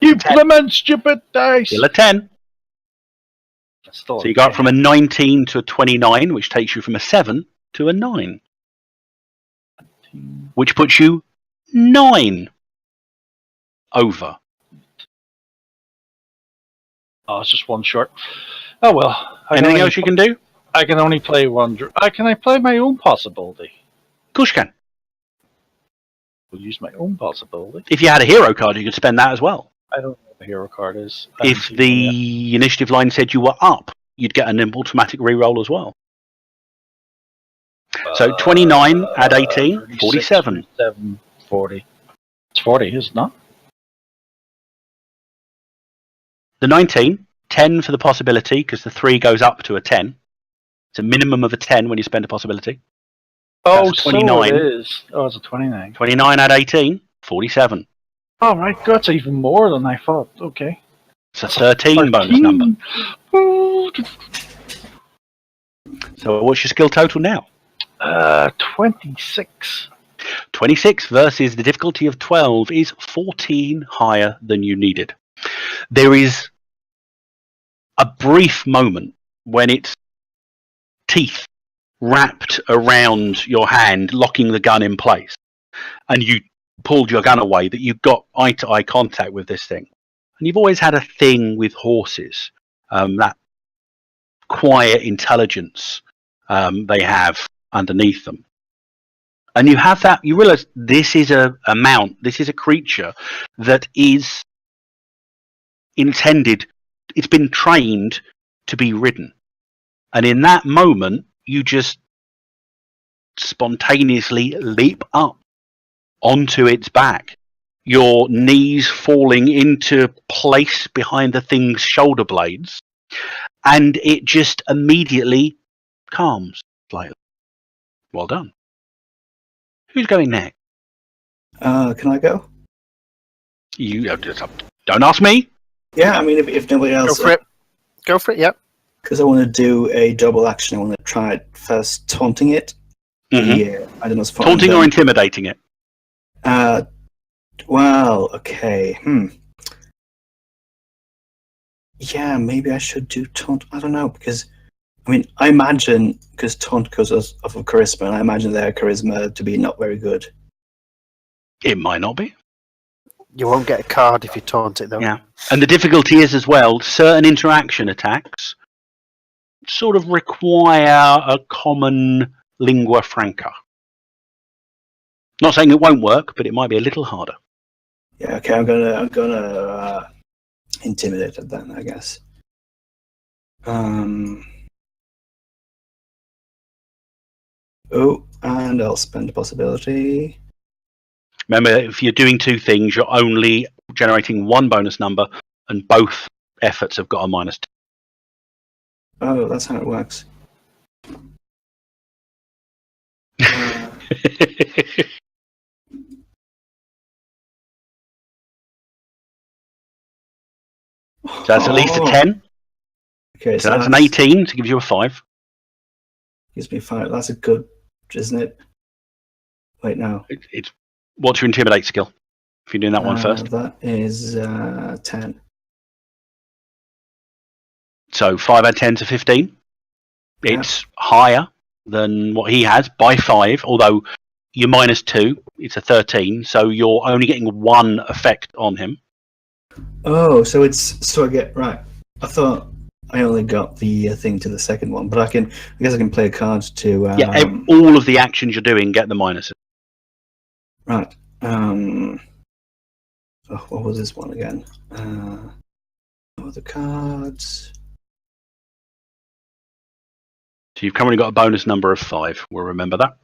You implement stupid dice. Still a 10. Still So you got from a 19 to a 29, which takes you from a 7 to a 9. Which puts you 9 over. Oh, it's just one short. Oh well. Anything else you can do? I can only play one. Can I play my own possibility? Of course you can. I'll use my own possibility. If you had a hero card, you could spend that as well. I don't know what the hero card is. If the initiative line said you were up, you'd get an automatic reroll as well. So 29, add 18, 36, 47. 37, 40. It's 40, is it not? The 19, 10 for the possibility, because the 3 goes up to a 10. It's a minimum of a 10 when you spend a possibility. Oh, That's 29. So it is. Oh, it's a 29. 29, add 18, 47. Oh, right. That's even more than I thought. Okay. It's a 13 bonus number. So what's your skill total now? 26. 26 versus the difficulty of 12 is 14 higher than you needed. There is a brief moment when it's teeth wrapped around your hand, locking the gun in place, and you pulled your gun away, that you've got eye-to-eye contact with this thing. And you've always had a thing with horses, that quiet intelligence they have underneath them. And you have that, you realize this is a mount, this is a creature that is intended, it's been trained to be ridden. And in that moment, you just spontaneously leap up onto its back, your knees falling into place behind the thing's shoulder blades, and it just immediately calms slightly. Well done. Who's going next? Can I go? You don't ask me. Yeah, I mean, if nobody else... Go for it, yep. Because I want to do a double action. I want to try first taunting it. Mm-hmm. Yeah, I don't know. Taunting or intimidating it? Well, okay. Yeah, maybe I should do taunt. I don't know, because I mean, I imagine, because taunt goes off of charisma, and I imagine their charisma to be not very good. It might not be. You won't get a card if you taunt it, though. Yeah. And the difficulty is as well, certain interaction attacks sort of require a common lingua franca. Not saying it won't work, but it might be a little harder. Yeah, okay, I'm gonna intimidate it then, I guess. Oh, and I'll spend a possibility. Remember, if you're doing two things, you're only generating one bonus number, and both efforts have got a -2. Oh, that's how it works. So that's at least a 10. Okay, So that's an 18, so it gives you a 5. Gives me 5. That's a good, isn't it? Wait, no. It's what's your intimidate skill? If you're doing that one first. That is 10. So 5 out of 10 to 15. Yeah. It's higher than what he has by 5, although you're -2. It's a 13, so you're only getting one effect on him. Oh, so I get right. I thought I only got the thing to the second one, but I guess I can play a card to. All of the actions you're doing get the minuses. Right. Oh, what was this one again? What were the cards? So you've currently got a bonus number of 5. We'll remember that.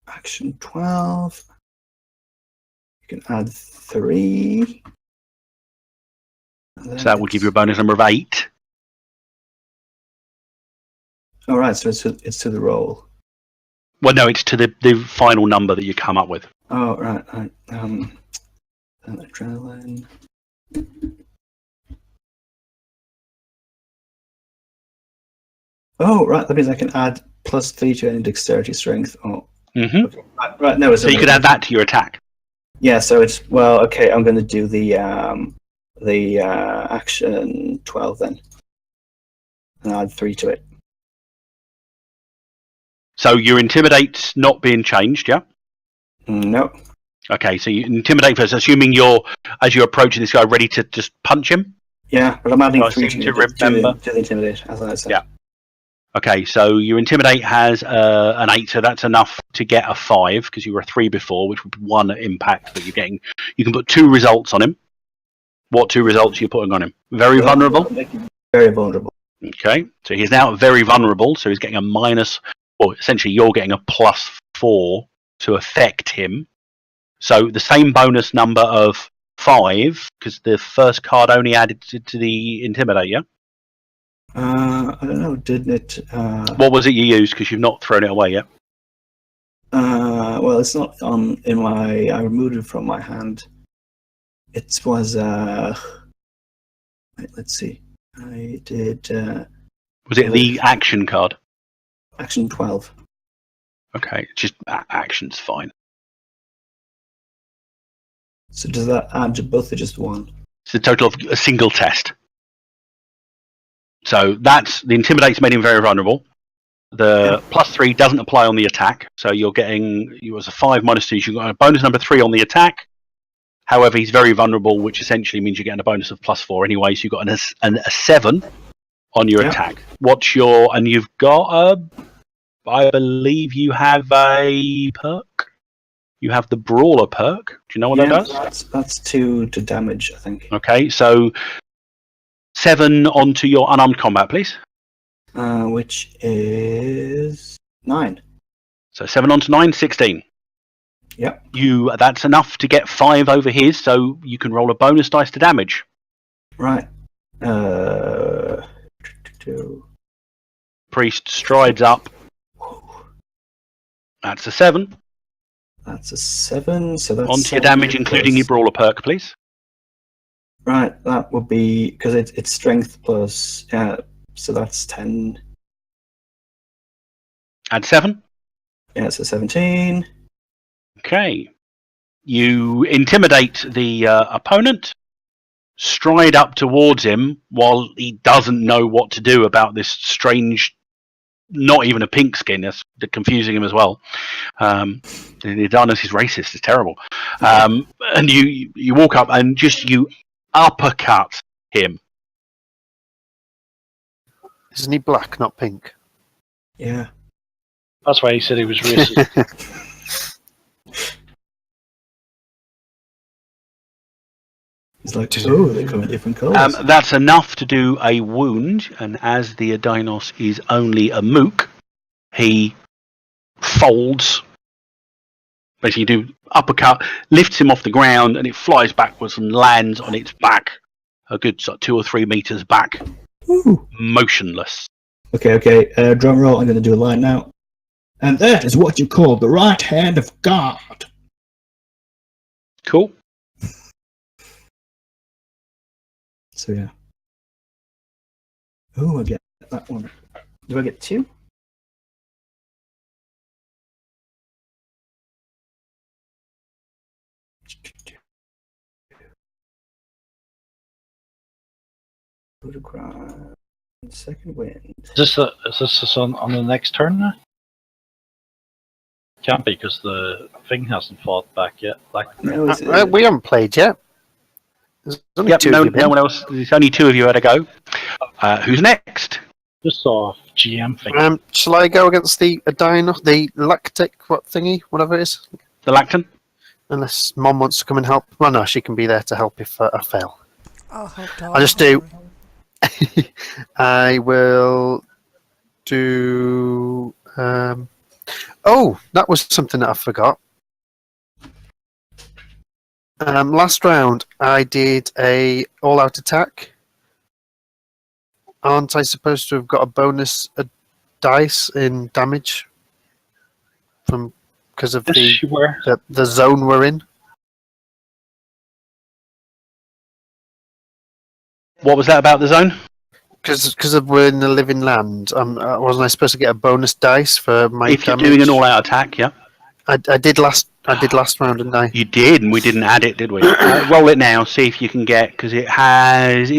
Action 12. You can add 3. So that will give you a bonus number of 8. All right, so it's to the roll. Well, no, it's to the final number that you come up with. Oh, right. Adrenaline. Oh, right. That means I can add +3 to any dexterity strength. Oh, Mm-hmm. okay. Right. No, So you could add that to your attack. Yeah. So it's okay. I'm going to do the action 12 then, and add 3 to it. So your intimidate's not being changed, yeah? No. Okay, so you intimidate first, assuming as you're approaching this guy, ready to just punch him. Yeah, but I'm adding I 3 seem to, to remember. to the intimidate, as I said. Yeah. Okay, so your intimidate has an 8, so that's enough to get a 5 because you were a 3 before, which would be 1 impact. But you can put 2 results on him. What 2 results are you putting on him? Very vulnerable. Very vulnerable. Okay, so he's now very vulnerable. So he's getting a minus. Well, essentially, you're getting a +4 to affect him. So the same bonus number of 5 because the first card only added to the intimidate. Yeah. I don't know. Didn't it? What was it you used? Because you've not thrown it away yet. Well, it's not on in my. I removed it from my hand. It was. Wait, let's see. I did. Was it the action card? Action 12. Okay, just action's fine. So does that add to both or just 1? It's the total of a single test. So that's the intimidate's made him very vulnerable. The +3 doesn't apply on the attack, so you're getting you was a 5 minus 2. You've got a bonus number 3 on the attack. However, he's very vulnerable, which essentially means you're getting a bonus of +4 anyway. So you've got a 7 on your attack. What's your and you've got I believe you have a perk. You have the Brawler perk. Do you know what that does? That's 2 to damage, I think. Okay, so 7 onto your unarmed combat, please. Which is 9. So 7 onto 9, 16. Yep. That's enough to get 5 over his, so you can roll a bonus dice to damage. Right. Priest strides up. That's a 7. That's a 7. So that's onto your damage, including your Brawler perk, please. Right, that would be because it's strength plus. Yeah, so that's 10. Add 7. Yeah, it's a 17. Okay. You intimidate the opponent, stride up towards him while he doesn't know what to do about this strange, not even a pink skin. That's confusing him as well. Idanos is racist. It's terrible. And you walk up and just you uppercut him. Isn't he black, not pink? Yeah. That's why he said he was racist. He's like, oh, they come in different colours. That's enough to do a wound, and as the Idanos is only a mook, he folds. Basically, do uppercut, lifts him off the ground, and it flies backwards and lands on its back, a good 2 or 3 meters back, motionless. Okay. Drum roll. I'm going to do a line now. And that is what you call the right hand of God. Cool. So yeah. Oh, I get that one. Do I get 2? Photograph. Second wind. Is this on the next turn now? Can't be because the thing hasn't fought back yet. No, We haven't played yet. There's only 2 of you. No one else. There's only 2 of you had a go. Who's next? Just saw GM thing. Shall I go against the Dino, the lactic thingy, whatever it is? The Lacton? Unless Mom wants to come and help. Well, no, she can be there to help if I fail. I'll help I'll just do. I will do. Oh, that was something that I forgot. Last round, I did a all-out attack. Aren't I supposed to have got a bonus dice in damage from because of the zone we're in? What was that about the zone? Because we're in the living land. Wasn't I supposed to get a bonus dice for my if damage? you're doing an all-out attack, yeah. I did last round, didn't I? You did, and we didn't add it, did we? Roll it now, see if you can get, because it has.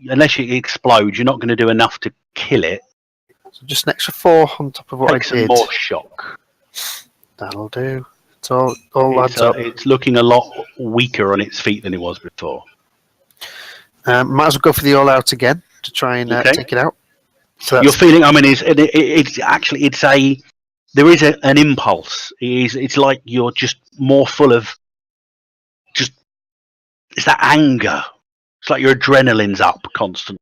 Unless it explodes, you're not going to do enough to kill it. So just an extra 4 on top of what Take I did. some more shock. That'll do. So all adds up. It's looking a lot weaker on its feet than it was before. Might as well go for the all out again to try and Okay. take it out. So You're that's feeling. I mean, it's actually there is an impulse. It's like you're just more full of it's that anger. It's like your adrenaline's up constantly.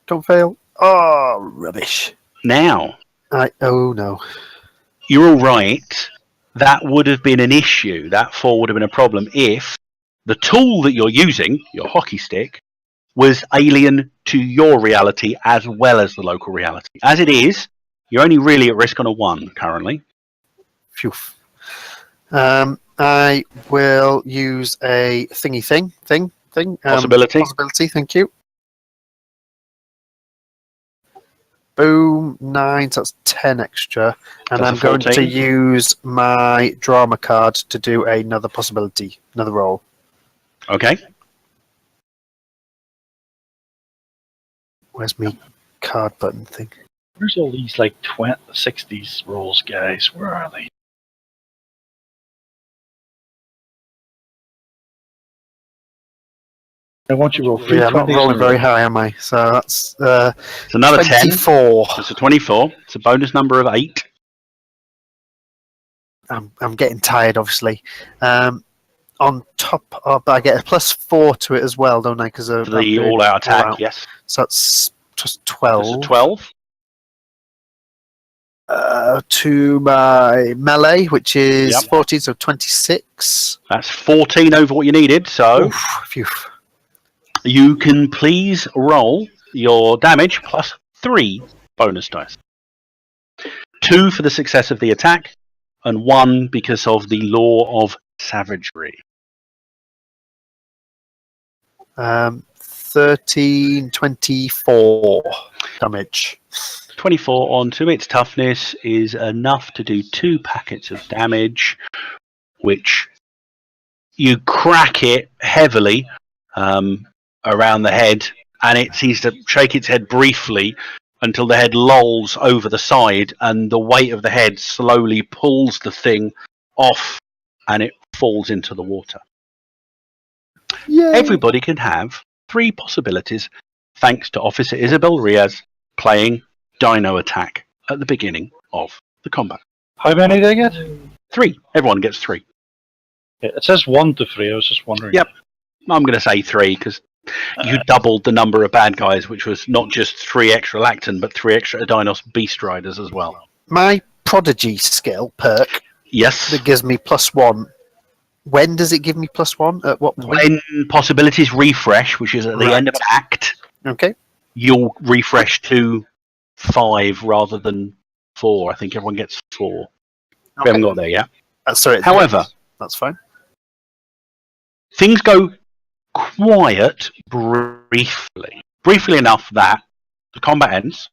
don't fail. Oh, rubbish. Now Oh no. you're all right. That would have been an issue. That fall would have been a problem if the tool that you're using, your hockey stick, was alien to your reality as well as the local reality. As it is, you're only really at risk on a 1 currently. Phew. I will use a thing. Possibility. Possibility, thank you. Boom, 9, so that's 10 extra. And That's I'm a going to 14. use my drama card to do another possibility, another roll. Okay. Where's my card button thing? Where's all these like 60s rolls, guys? Where are they? I want you to roll 3 Yeah, I'm not 20s rolling in a very row. high, am I? So that's It's another 10. 24. It's a 24. It's a bonus number of 8. I'm getting tired, obviously. On top of, I get a +4 to it as well, don't I? Because For the all-out attack, yes. So that's just It's 12. a 12. To my melee, which is Yep. 14, so 26. That's 14 over what you needed. So Oof, phew. you can please roll your damage plus 3 bonus dice. 2 for the success of the attack, and 1 because of the law of savagery. 13, 24 damage. 24 onto its toughness is enough to do 2 packets of damage, which you crack it heavily around the head, and it seems to shake its head briefly until the head lolls over the side, and the weight of the head slowly pulls the thing off, and it falls into the water. Yay. Everybody can have 3 possibilities thanks to Officer Isabel Riaz playing Dino Attack at the beginning of the combat. How many did I get? 3. Everyone gets 3. Yeah, it says 1 to 3. I was just wondering. Yep. I'm going to say 3 because you doubled the number of bad guys, which was not just 3 extra Lacton, but 3 extra Dinos Beast Riders as well. My Prodigy skill perk Yes. that gives me +1. When does it give me +1? At what point? When possibilities refresh, which is at the end of an act, Okay. you'll refresh to 5 rather than 4. I think everyone gets 4. We haven't got there yet. Sorry. However, that's fine. things go quiet briefly. Briefly enough that the combat ends.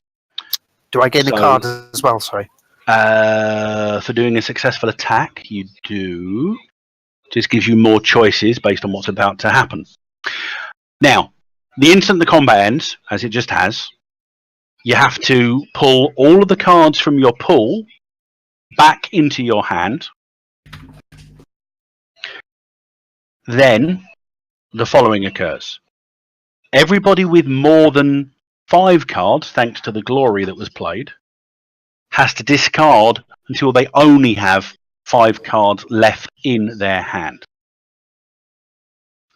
Do I gain a So- card as well? Sorry. For doing a successful attack, you do. Just gives you more choices based on what's about to happen. Now, the instant the combat ends, as it just has, you have to pull all of the cards from your pool back into your hand. Then, the following occurs. Everybody with more than 5 cards, thanks to the glory that was played, has to discard until they only have 5 cards left in their hand.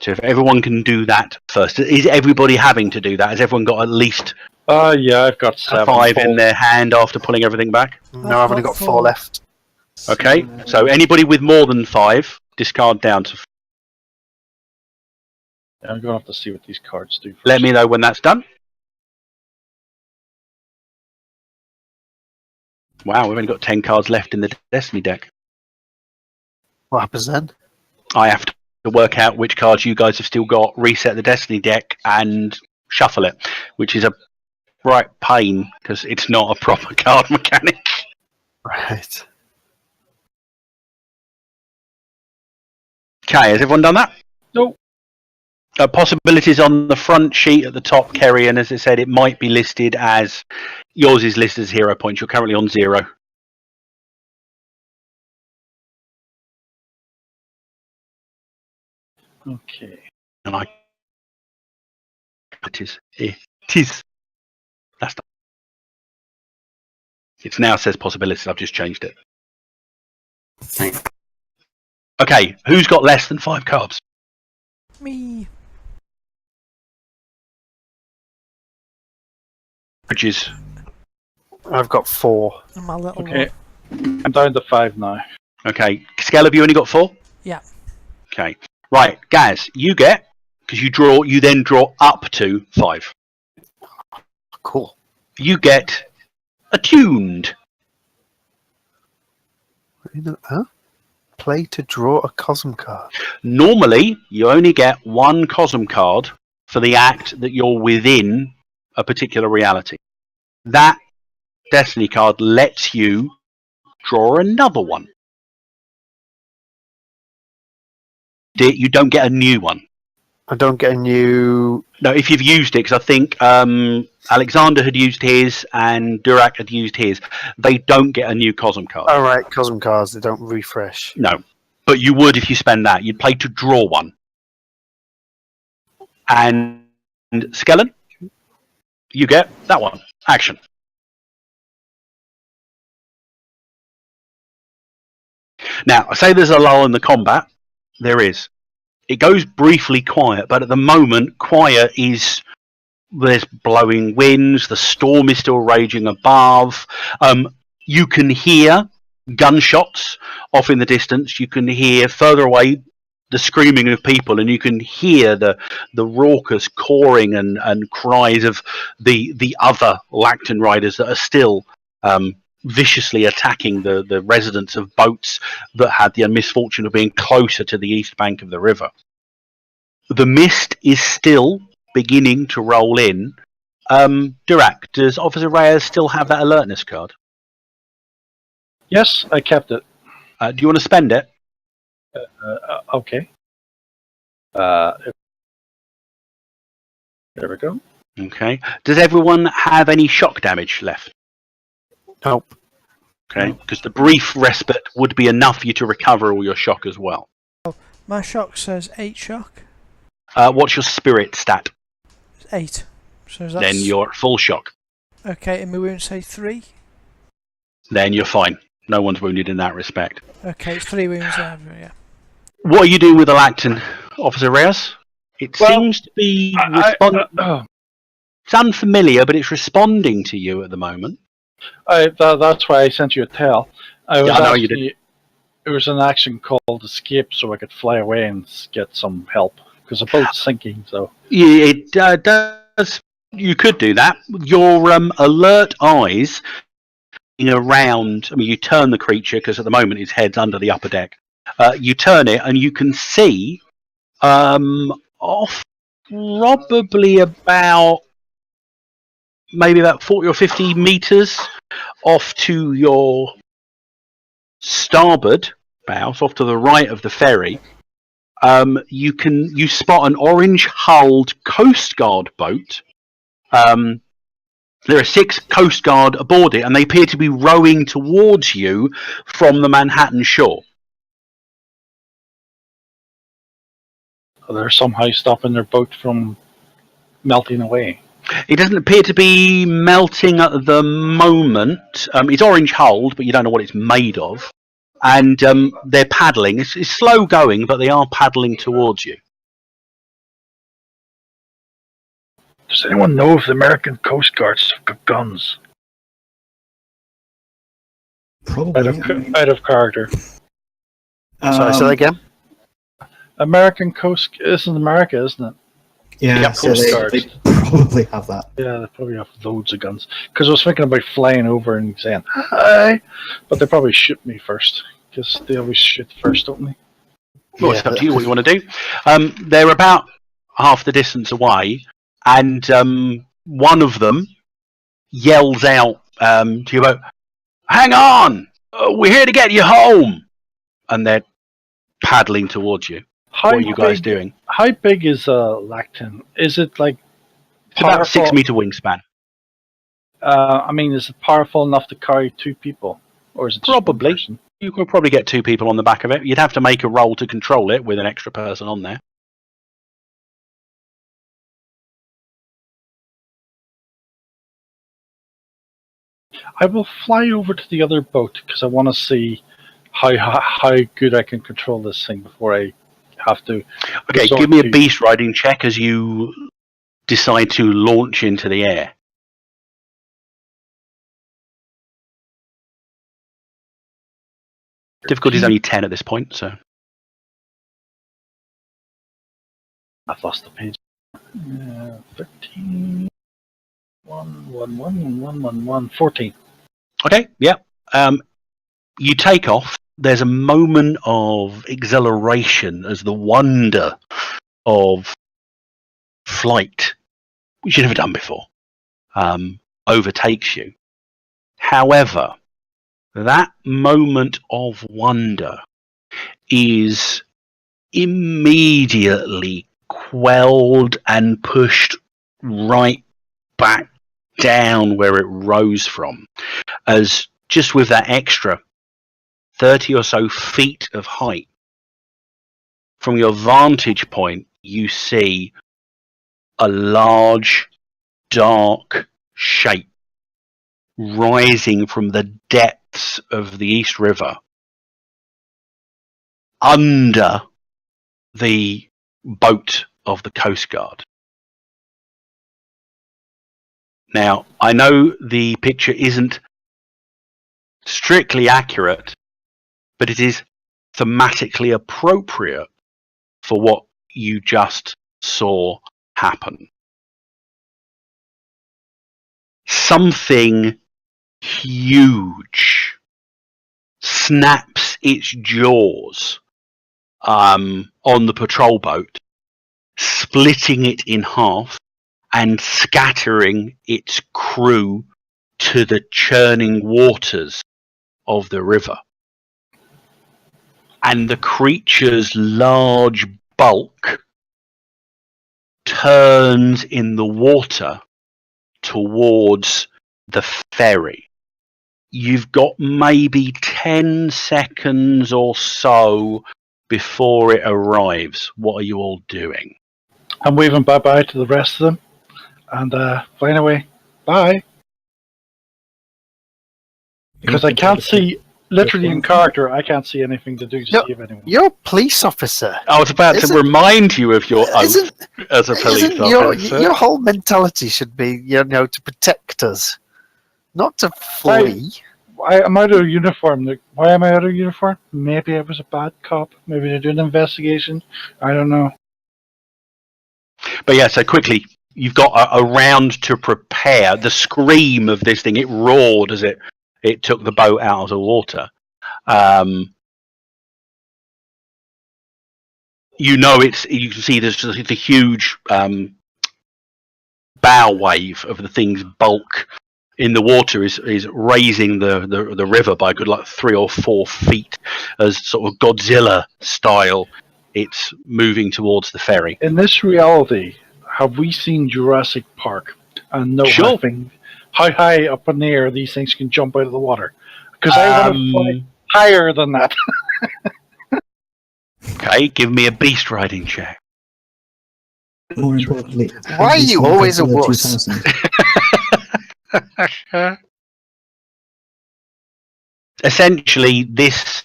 So if everyone can do that first, is everybody having to do that? Has everyone got at least Yeah, I've got 7. 5 in their hand after pulling everything back? No, I've only got 4 left. Okay, so anybody with more than 5, discard down to. I'm going to have to see what these cards do first. Let me know when that's done. Wow, we've only got 10 cards left in the Destiny deck. What happens then? I have to work out which cards you guys have still got, reset the Destiny deck, and shuffle it, which is a right pain because it's not a proper card mechanic. Right. Okay, has everyone done that? Nope. Possibilities on the front sheet at the top, Kerry, and as I said, it might be listed as yours is listed as 0 points. You're currently on 0. Okay. And it is. That's the, it now says possibilities. I've just changed it. Okay, who's got less than 5 cards? Me. Bridges. I've got 4. And my little Okay. one. I'm down to 5 now. Okay, Scale, have you only got 4? Yeah. Okay, right, Gaz, you get, because you then draw up to 5. Cool. You get attuned. Huh? Play to draw a Cosm card. Normally, you only get 1 Cosm card for the act that you're within a particular reality. That Destiny card lets you draw another one. You don't get a new one. I don't get a new... No, if you've used it, because I think Alexander had used his and Durak had used his. They don't get a new Cosm card. Oh, right, Cosm cards, they don't refresh. No, but you would if you spend that. You'd play to draw one. And Skellen, you get that one. Action. Now, I say there's a lull in the combat. There is. It goes briefly quiet, but at the moment, quiet is... There's blowing winds, the storm is still raging above. You can hear gunshots off in the distance. You can hear further away the screaming of people, and you can hear the raucous cawing and cries of the other Lacton riders that are still viciously attacking the residents of boats that had the misfortune of being closer to the east bank of the river. The mist is still beginning to roll in. Durak, does Officer Reyes still have that alertness card? Yes, I kept it. Do you want to spend it? Okay. There we go. Okay. Does everyone have any shock damage left? Nope. Okay, because the brief respite would be enough for you to recover all your shock as well. My shock says 8 shock. What's your spirit stat? 8. So that's... Then you're at full shock. Okay, and my wound say 3. Then you're fine. No one's wounded in that respect. Okay, it's 3 wounds there, yeah. What are you doing with the Lacton, Officer Reyes? It seems to be it's unfamiliar, but it's responding to you at the moment. That's why I sent you a tell. I know you did. It was an action called escape, so I could fly away and get some help because the boat's sinking. So yeah, it does. You could do that. Your alert eyes around. I mean, you turn the creature because at the moment its head's under the upper deck. You turn it, and you can see off probably about 40 or 50 meters off to your starboard bow, off to the right of the ferry. You spot an orange-hulled Coast Guard boat. There are 6 Coast Guard aboard it, and they appear to be rowing towards you from the Manhattan shore. they're somehow stopping their boat from melting away. It doesn't appear to be melting at the moment. It's orange-hulled, but you don't know what it's made of. And they're paddling. It's slow going, but they are paddling towards you. Does anyone know if the American Coast Guards have got guns? Probably. Out of character. Sorry, say that again? American Coast... Isn't America, isn't it? Yeah, so Coast they Guards. probably have that. Yeah, they probably have loads of guns. Because I was thinking about flying over and saying, hi! But they probably shoot me first. Because they always shoot first, don't they? Well, it's up to you what you want to do. They're about half the distance away, and one of them yells out to you about, hang on! We're here to get you home! And they're paddling towards you. What are you guys doing? How big is Lactin? Is it like It's about a powerful? 6 meter wingspan. I mean, is it powerful enough to carry 2 people, or is it just one Probably. person? You could probably get 2 people on the back of it. You'd have to make a roll to control it with an extra person on there. I will fly over to the other boat because I want to see how good I can control this thing before I have to. Okay, resort give me a to- beast riding check as you decide to launch into the air. Difficulty is only 10 at this point, so. I've lost the page. 13. 14. Okay, yeah. You take off. There's a moment of exhilaration as the wonder of flight, which you've never done before, overtakes you. However, that moment of wonder is immediately quelled and pushed right back down where it rose from, as just with that extra 30 or so feet of height, from your vantage point, you see a large, dark shape rising from the depths of the East River under the boat of the Coast Guard. Now, I know the picture isn't strictly accurate, but it is thematically appropriate for what you just saw happen. Something huge snaps its jaws on the patrol boat, splitting it in half and scattering its crew to the churning waters of the river. And the creature's large bulk turns in the water towards the ferry. You've got maybe 10 seconds or so before it arrives. What are you all doing? I'm waving bye-bye to the rest of them and flying away. Bye. Because I can't see, literally in character, I can't see anything to do to No, see if anyone. You're a police officer. I was about to remind you of your oath Isn't, as a police isn't officer. your whole mentality should be, to protect us, not to flee. I'm out of uniform. Why am I out of uniform? Maybe I was a bad cop. Maybe they're doing an investigation. I don't know. But yeah, so quickly, you've got a round to prepare. The scream of this thing, it roared as it took the boat out of the water. You can see there's the huge bow wave of the thing's bulk in the water is raising the river by a good 3 or 4 feet as sort of Godzilla style. It's moving towards the ferry. In this reality, have we seen Jurassic Park and know Sure. how high up in the air these things can jump out of the water? Because I want to fly higher than that. Okay, give me a beast riding check. More importantly, Why are you always a wuss? 2000. Essentially, this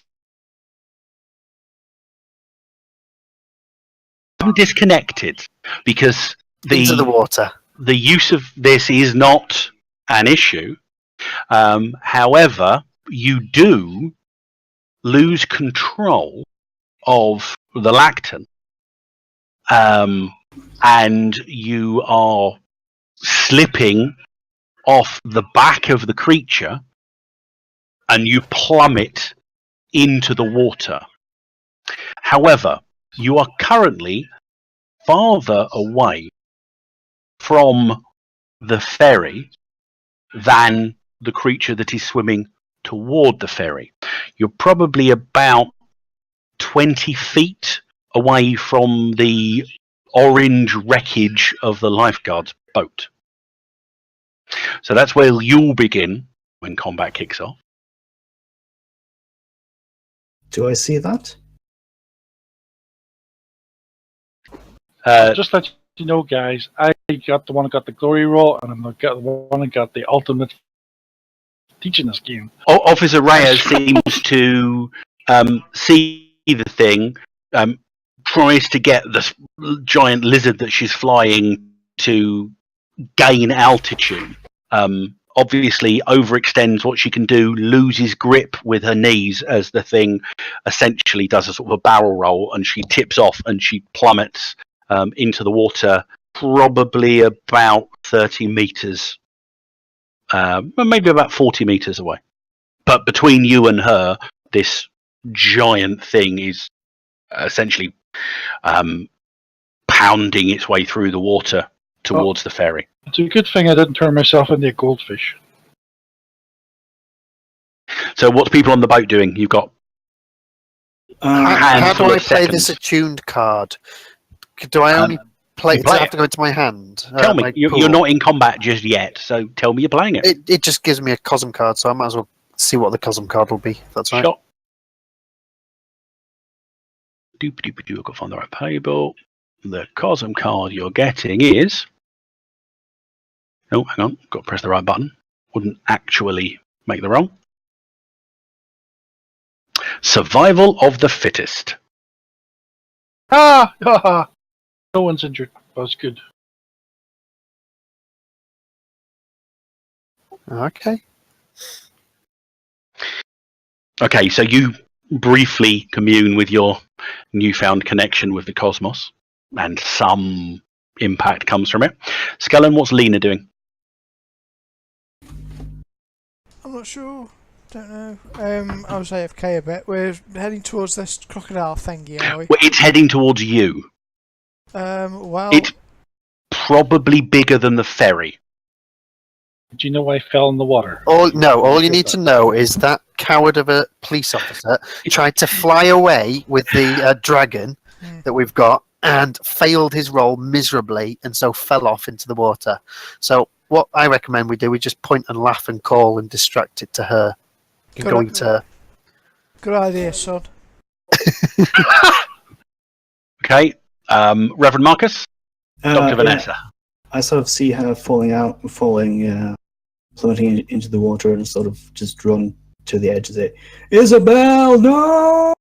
I'm disconnected because Into the water. the use of this is not an issue. However, you do lose control of the lacton, and you are slipping off the back of the creature, and you plummet into the water. However, you are currently farther away from the ferry than the creature that is swimming toward the ferry. You're probably about 20 feet away from the orange wreckage of the lifeguard's boat. So that's where you'll begin when combat kicks off. Do I see that? Just let you know, guys, I got the one that got the glory roll, and I'm the one that got the ultimate teaching this game. Officer Reyes seems to see the thing, tries to get the giant lizard that she's flying to gain altitude. Obviously overextends what she can do, loses grip with her knees as the thing essentially does a sort of a barrel roll, and she tips off and she plummets into the water, probably about 30 meters, maybe about 40 meters away. But between you and her, this giant thing is essentially pounding its way through the water towards the ferry. It's a good thing I didn't turn myself into a goldfish. So what's people on the boat doing? You've got How do handful I of play seconds. this attuned card? Do I only play? you Does play it have it. to go into my hand? Tell me, my you're pool? not in combat just yet, so tell me you're playing it. It just gives me a Cosm card, so I might as well see what the Cosm card will be. If that's right. Shot. Doop-a-doop-a-doo, I've got to find the right table. The Cosm card you're getting is... Oh, hang on, got to press the right button. Wouldn't actually make the roll. Survival of the fittest. Ah! Haha! No one's injured. That was good. Okay. Okay, so you briefly commune with your newfound connection with the cosmos, and some impact comes from it. Skellen, what's Lena doing? I'm not sure. Don't know. I was AFK a bit. We're heading towards this crocodile thingy, are we? Well, it's heading towards you. Well, It's probably bigger than the ferry. Did you know I fell in the water? All you need to know is that coward of a police officer tried to fly away with the dragon that we've got and failed his role miserably, and so fell off into the water. So what I recommend we do, we just point and laugh and call and distract it to her. Good idea, son. Okay, Reverend Marcus, Dr. Vanessa. I sort of see her plummeting into the water, and sort of just run to the edge and say, "Isabel, no!"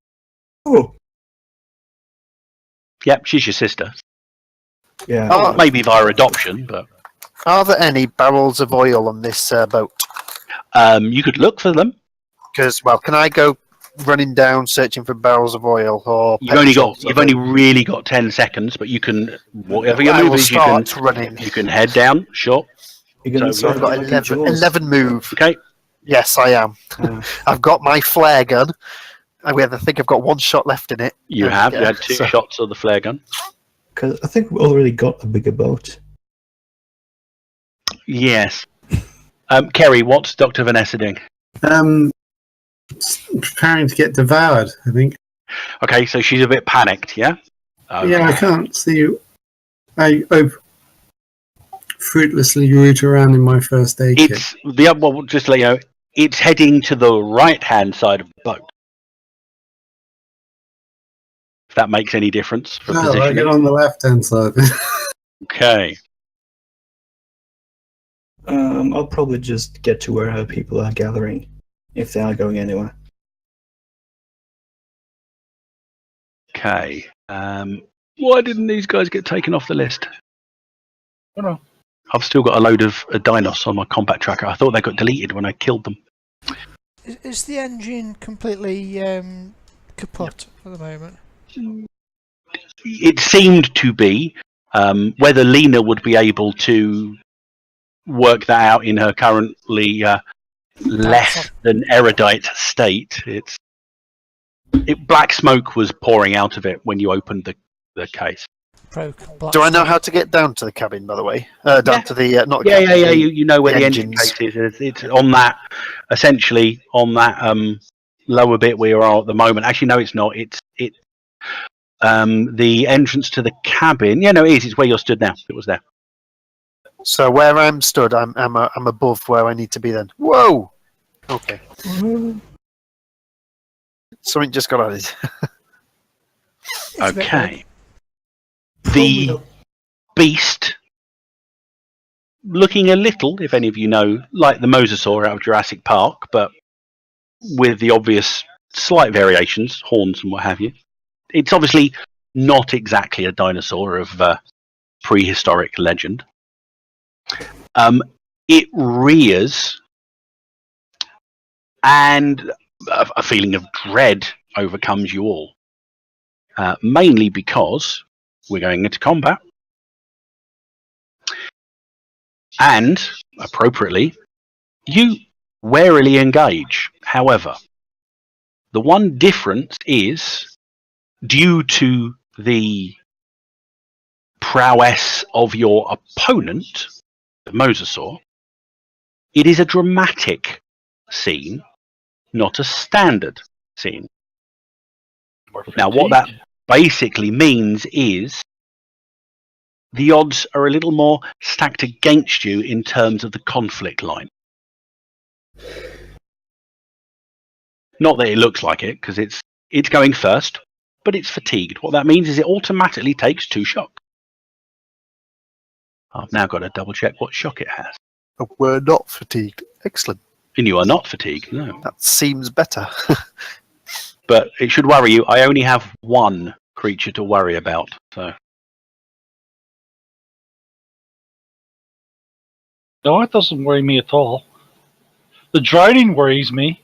Yep, she's your sister. Yeah. Oh, Maybe via adoption, but Are there any barrels of oil on this boat? you could look for them. Because, well, can I go running down searching for barrels of oil or? You've only really got 10 seconds, but you can whatever your I move will is. start running. You can head down. Sure. You're gonna So So I've got 11 move. Okay. Yes, I am. I've got my flare gun. I think I've got one shot left in it. You have. You had two shots of the flare gun. Because I think we already got a bigger boat. Yes. Kerry, what's Dr. Vanessa doing? Preparing to get devoured, I think. Okay, so she's a bit panicked, yeah? Okay. Yeah, I can't see. I fruitlessly root around in my first aid kit. It's well, just to let you know, it's heading to the right-hand side of the boat. If that makes any difference for No, I positioning. get on the left-hand side. Okay. I'll probably just get to where her people are gathering, if they are going anywhere. Okay. Why didn't these guys get taken off the list? Oh no. I've still got a load of dinos on my combat tracker. I thought they got deleted when I killed them. Is the engine completely kaput at the moment? It seemed to be. Whether Lena would be able to work that out in her currently less than erudite state. Black smoke was pouring out of it when you opened the case. Do I know how to get down to the cabin, by the way? Down to the not Yeah, cabin, yeah. the- You know where the engine engines. case is. It's on that, essentially on that lower bit where you are at the moment. Actually, no, it's not. the entrance to the cabin. Yeah, no, it is. It's where you're stood now. It was there. So where I'm stood, I'm above where I need to be then. Whoa! Okay. Something just got added. Okay. The beast, looking a little, if any of you know, like the mosasaur out of Jurassic Park, but with the obvious slight variations, horns and what have you. It's obviously not exactly a dinosaur of prehistoric legend. It rears, and a feeling of dread overcomes you all. Mainly because we're going into combat. And, appropriately, you warily engage. However, the one difference is, due to the prowess of your opponent, the mosasaur, it is a dramatic scene, not a standard scene. Now, what that basically means is the odds are a little more stacked against you in terms of the conflict line. Not that it looks like it, because it's going first, but it's fatigued. What that means is it automatically takes 2 shock. I've now got to double check what shock it has. Oh, we're not fatigued. Excellent. And you are not fatigued, no. That seems better. But it should worry you. I only have 1 creature to worry about, so. No, it doesn't worry me at all. The drowning worries me.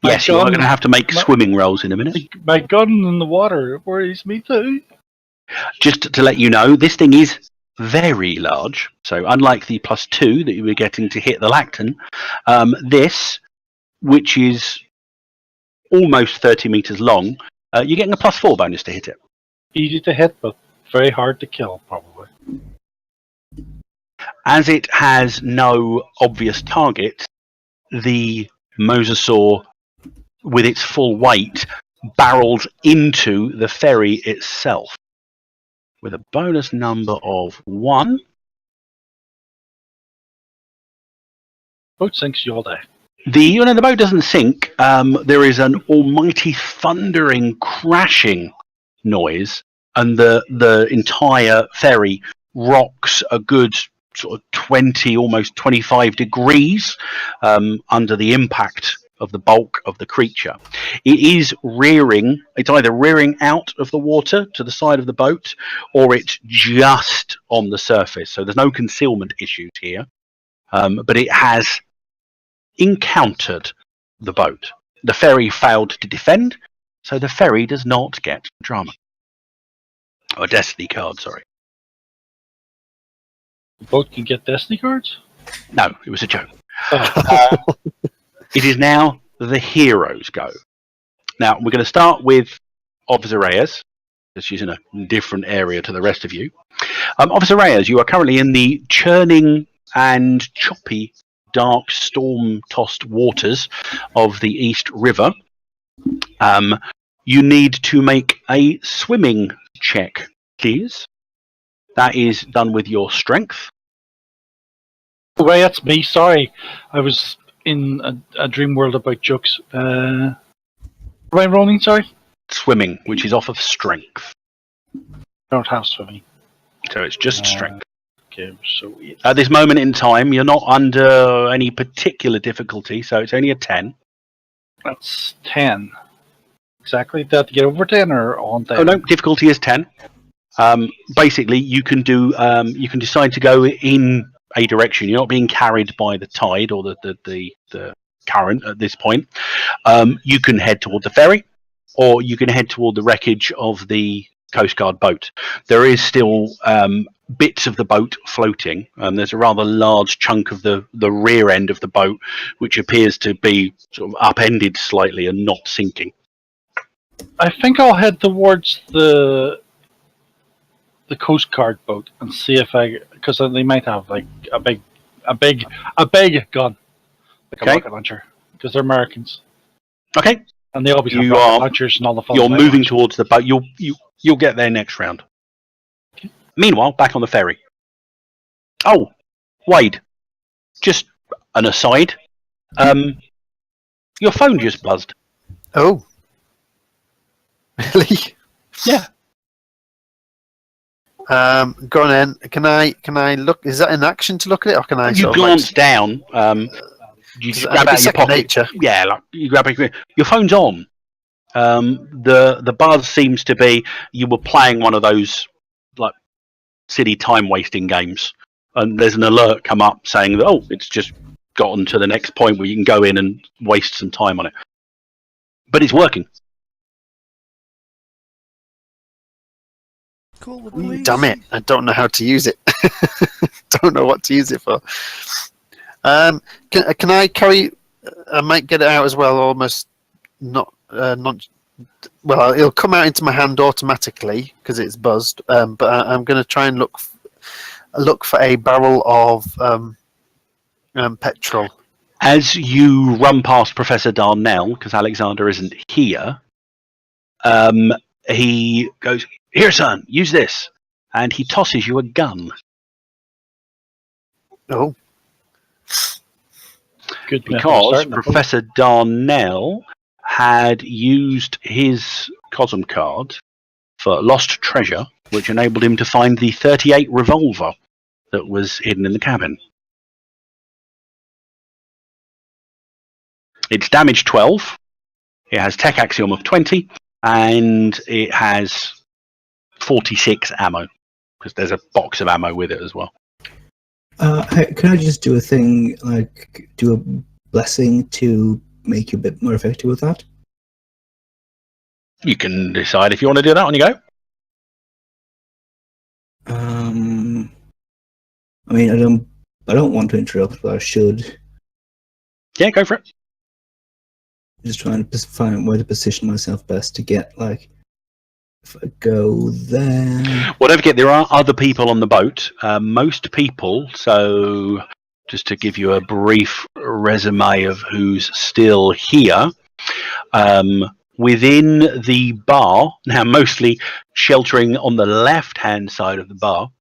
Yes, you are going to have to make swimming rolls in a minute. My gun in the water worries me too. Just to let you know, this thing is very large. So unlike the +2 that you were getting to hit the Lacton, this, which is almost 30 meters long, you're getting a +4 bonus to hit it. Easy to hit, but very hard to kill, probably. As it has no obvious target, the mosasaur, with its full weight, barrels into the ferry itself with a bonus number of 1. Boat sinks, you all die. The boat doesn't sink. There is an almighty thundering, crashing noise, and the entire ferry rocks a good sort of 20, almost 25 degrees under the impact of the bulk of the creature. It is rearing. It's either rearing out of the water to the side of the boat, or it's just on the surface. So there's no concealment issues here. But it has encountered the boat. The ferry failed to defend, so the ferry does not get drama. Or destiny card, sorry. The boat can get destiny cards? No, it was a joke. Oh. It is now the hero's go. Now, we're going to start with Officer Reyes, because she's in a different area to the rest of you. Officer Reyes, you are currently in the churning and choppy, dark, storm-tossed waters of the East River. You need to make a swimming check, please. That is done with your strength. Oh, right, that's me. Sorry. I was in a dream world about jokes. Am I rolling, sorry? Swimming, which is off of strength. I don't have swimming. So it's just strength. Okay, so At this moment in time, you're not under any particular difficulty, so it's only a 10. that's 10. Exactly. Did I have to get over 10 or on 10? Oh no, difficulty is 10. Basically, you can do. You can decide to go in a direction. You're not being carried by the tide or the current at this point. You can head toward the ferry, or you can head toward the wreckage of the Coast Guard boat. There is still bits of the boat floating. There's a rather large chunk of the rear end of the boat, which appears to be sort of upended slightly and not sinking. I think I'll head towards the Coast Guard boat and see if because they might have like a big gun, like a Okay. rocket launcher, because they're Americans. Okay, And they always have You rocket are- launchers and all the fun. You're moving towards the boat. You'll get there next round. Okay. Meanwhile, back on the ferry. Oh, Wade. Just an aside. Your phone just buzzed. Oh. Really? Yeah. Go on then. Can I look? Is that an action to look at it, or can I? You sort of, glance down. You just grab it'd be out your second pocket. nature. Yeah, like you grab it. Your phone's on. The buzz seems to be you were playing one of those like silly time wasting games, and there's an alert come up saying that it's just gotten to the next point where you can go in and waste some time on it. But it's working. Call the police. Damn it! I don't know how to use it. Don't know what to use it for. Can I carry? I might get it out as well. Almost not. Well, it'll come out into my hand automatically because it's buzzed. But I'm going to try and look for a barrel of petrol. As you run past Professor Darnell, because Alexander isn't here, he goes, "Here, son, use this," and he tosses you a gun. Oh, Good Because Professor Darnell had used his Cosm card for lost treasure, which enabled him to find the .38 revolver that was hidden in the cabin. It's damage 12, it has tech axiom of 20, and it has 46 ammo, because there's a box of ammo with it as well. Hey, can I just do a thing, like do a blessing to make you a bit more effective with that? You can decide if you want to do that on your go. I mean, I don't want to interrupt, but I should. Yeah, go for it. Just trying to find where to position myself best to get, like, if I go there. Well, don't forget, there are other people on the boat. Most people, so just to give you a brief resume of who's still here, within the bar, now mostly sheltering on the left-hand side of the bar,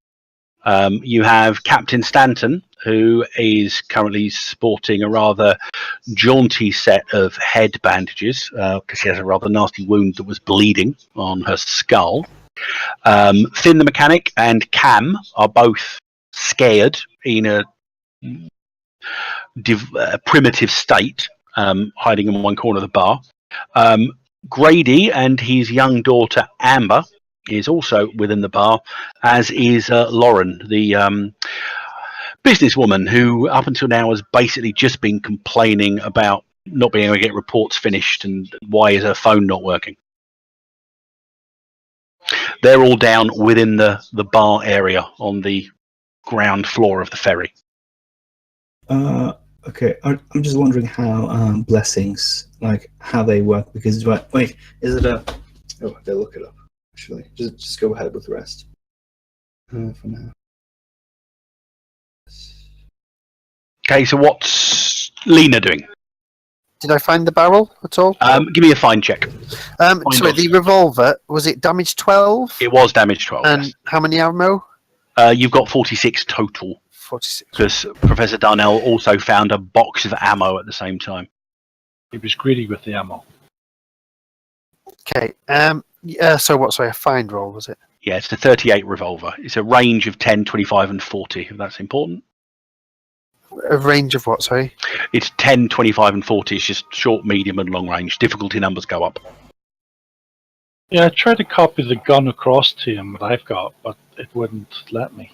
you have Captain Stanton, who is currently sporting a rather jaunty set of head bandages because she has a rather nasty wound that was bleeding on her skull. Finn the mechanic and Cam are both scared in a primitive state, hiding in one corner of the bar. Grady and his young daughter Amber is also within the bar, as is Lauren, the businesswoman who up until now has basically just been complaining about not being able to get reports finished and why is her phone not working. They're all down within the bar area on the ground floor of the ferry. Okay, I'm just wondering how blessings, like how they work, because wait, is it a? Oh, I gotta look it up. Actually, just go ahead with the rest for now. Okay, so what's Lena doing? did I find the barrel at all? Give me a find check. Sorry, the revolver, was it damage 12? It was damage 12. And Yes. how many ammo? You've got 46 total, 46. because Professor Darnell also found a box of ammo at the same time. He was greedy with the ammo. Okay. So what? Sorry, a find roll was it? Yeah, it's the .38 revolver. It's a range of 10, 25, and 40, if that's important. A range of what? Sorry. It's 10, 25, and 40. It's just short, medium, and long range. Difficulty numbers go up. Yeah, I tried to copy the gun across to him that I've got, but it wouldn't let me.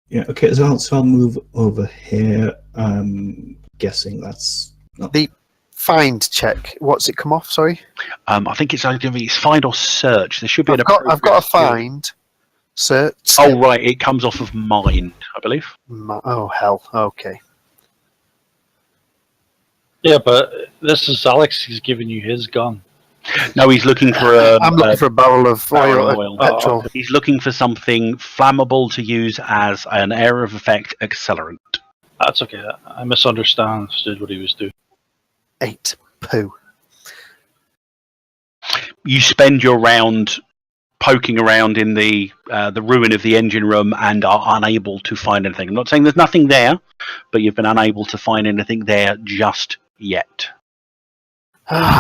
Yeah. Okay. So I'll move over here. Guessing that's not The find check. What's it come off? Sorry. I think it's either going to be find or search. There should be I've got a appropriate skill. find. Search. Oh, right. It comes off of mind, I believe. Oh hell. Okay. Yeah, but this is Alex. He's giving you his gun. No, he's looking for I'm looking for a barrel of barrel of oil, oil. petrol. He's looking for something flammable to use as an area of effect accelerant. That's okay. I misunderstood what he was doing. 8 poo. You spend your round poking around in the ruin of the engine room and are unable to find anything. I'm not saying there's nothing there, but you've been unable to find anything there just yet.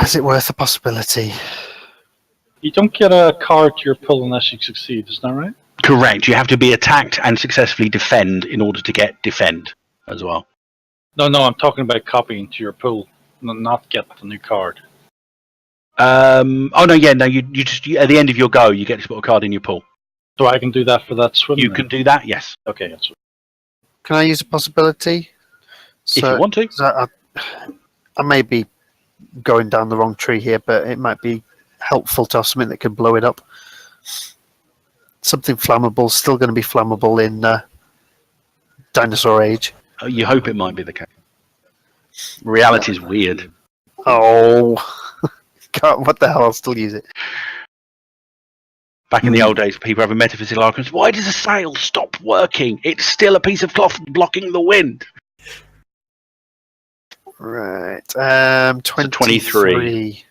Is it worth a possibility? You don't get a card to your pull unless you succeed, isn't that right? Correct. You have to be attacked and successfully defend in order to get defend as well. No, I'm talking about copying to your pull, not get the new card. You just at the end of your go, you get to put a card in your pool. So I can do that for that swim. You then? can do that, yes, Okay, that's Can I use a possibility? if you want to. So I may be going down the wrong tree here, but it might be helpful to have something that can blow it up. Something flammable, still going to be flammable in Dinosaur Age. You hope it might be the case. Reality is weird. Oh, God, what the hell? I'll still use it. Back in the old days, people have a metaphysical argument. Why does a sail stop working? It's still a piece of cloth blocking the wind. Right. 23.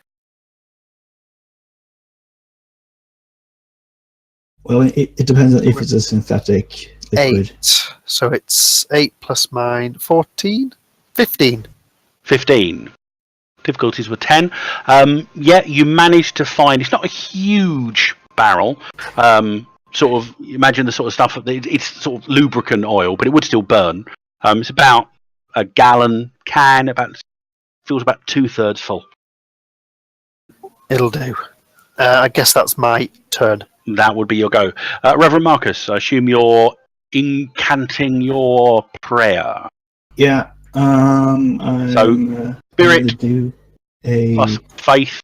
Well, it depends on if it's a synthetic liquid. 8. So it's 8 plus mine. 14? 15. 15. Difficulties were 10. You managed to find. It's not a huge barrel. Sort of imagine the sort of stuff. It's sort of lubricant oil, but it would still burn. It's about a gallon can. Feels about 2/3 full. It'll do. I guess that's my turn. That would be your go, Reverend Marcus. I assume you're incanting your prayer. Yeah. I'm Spirit gonna do a plus faith.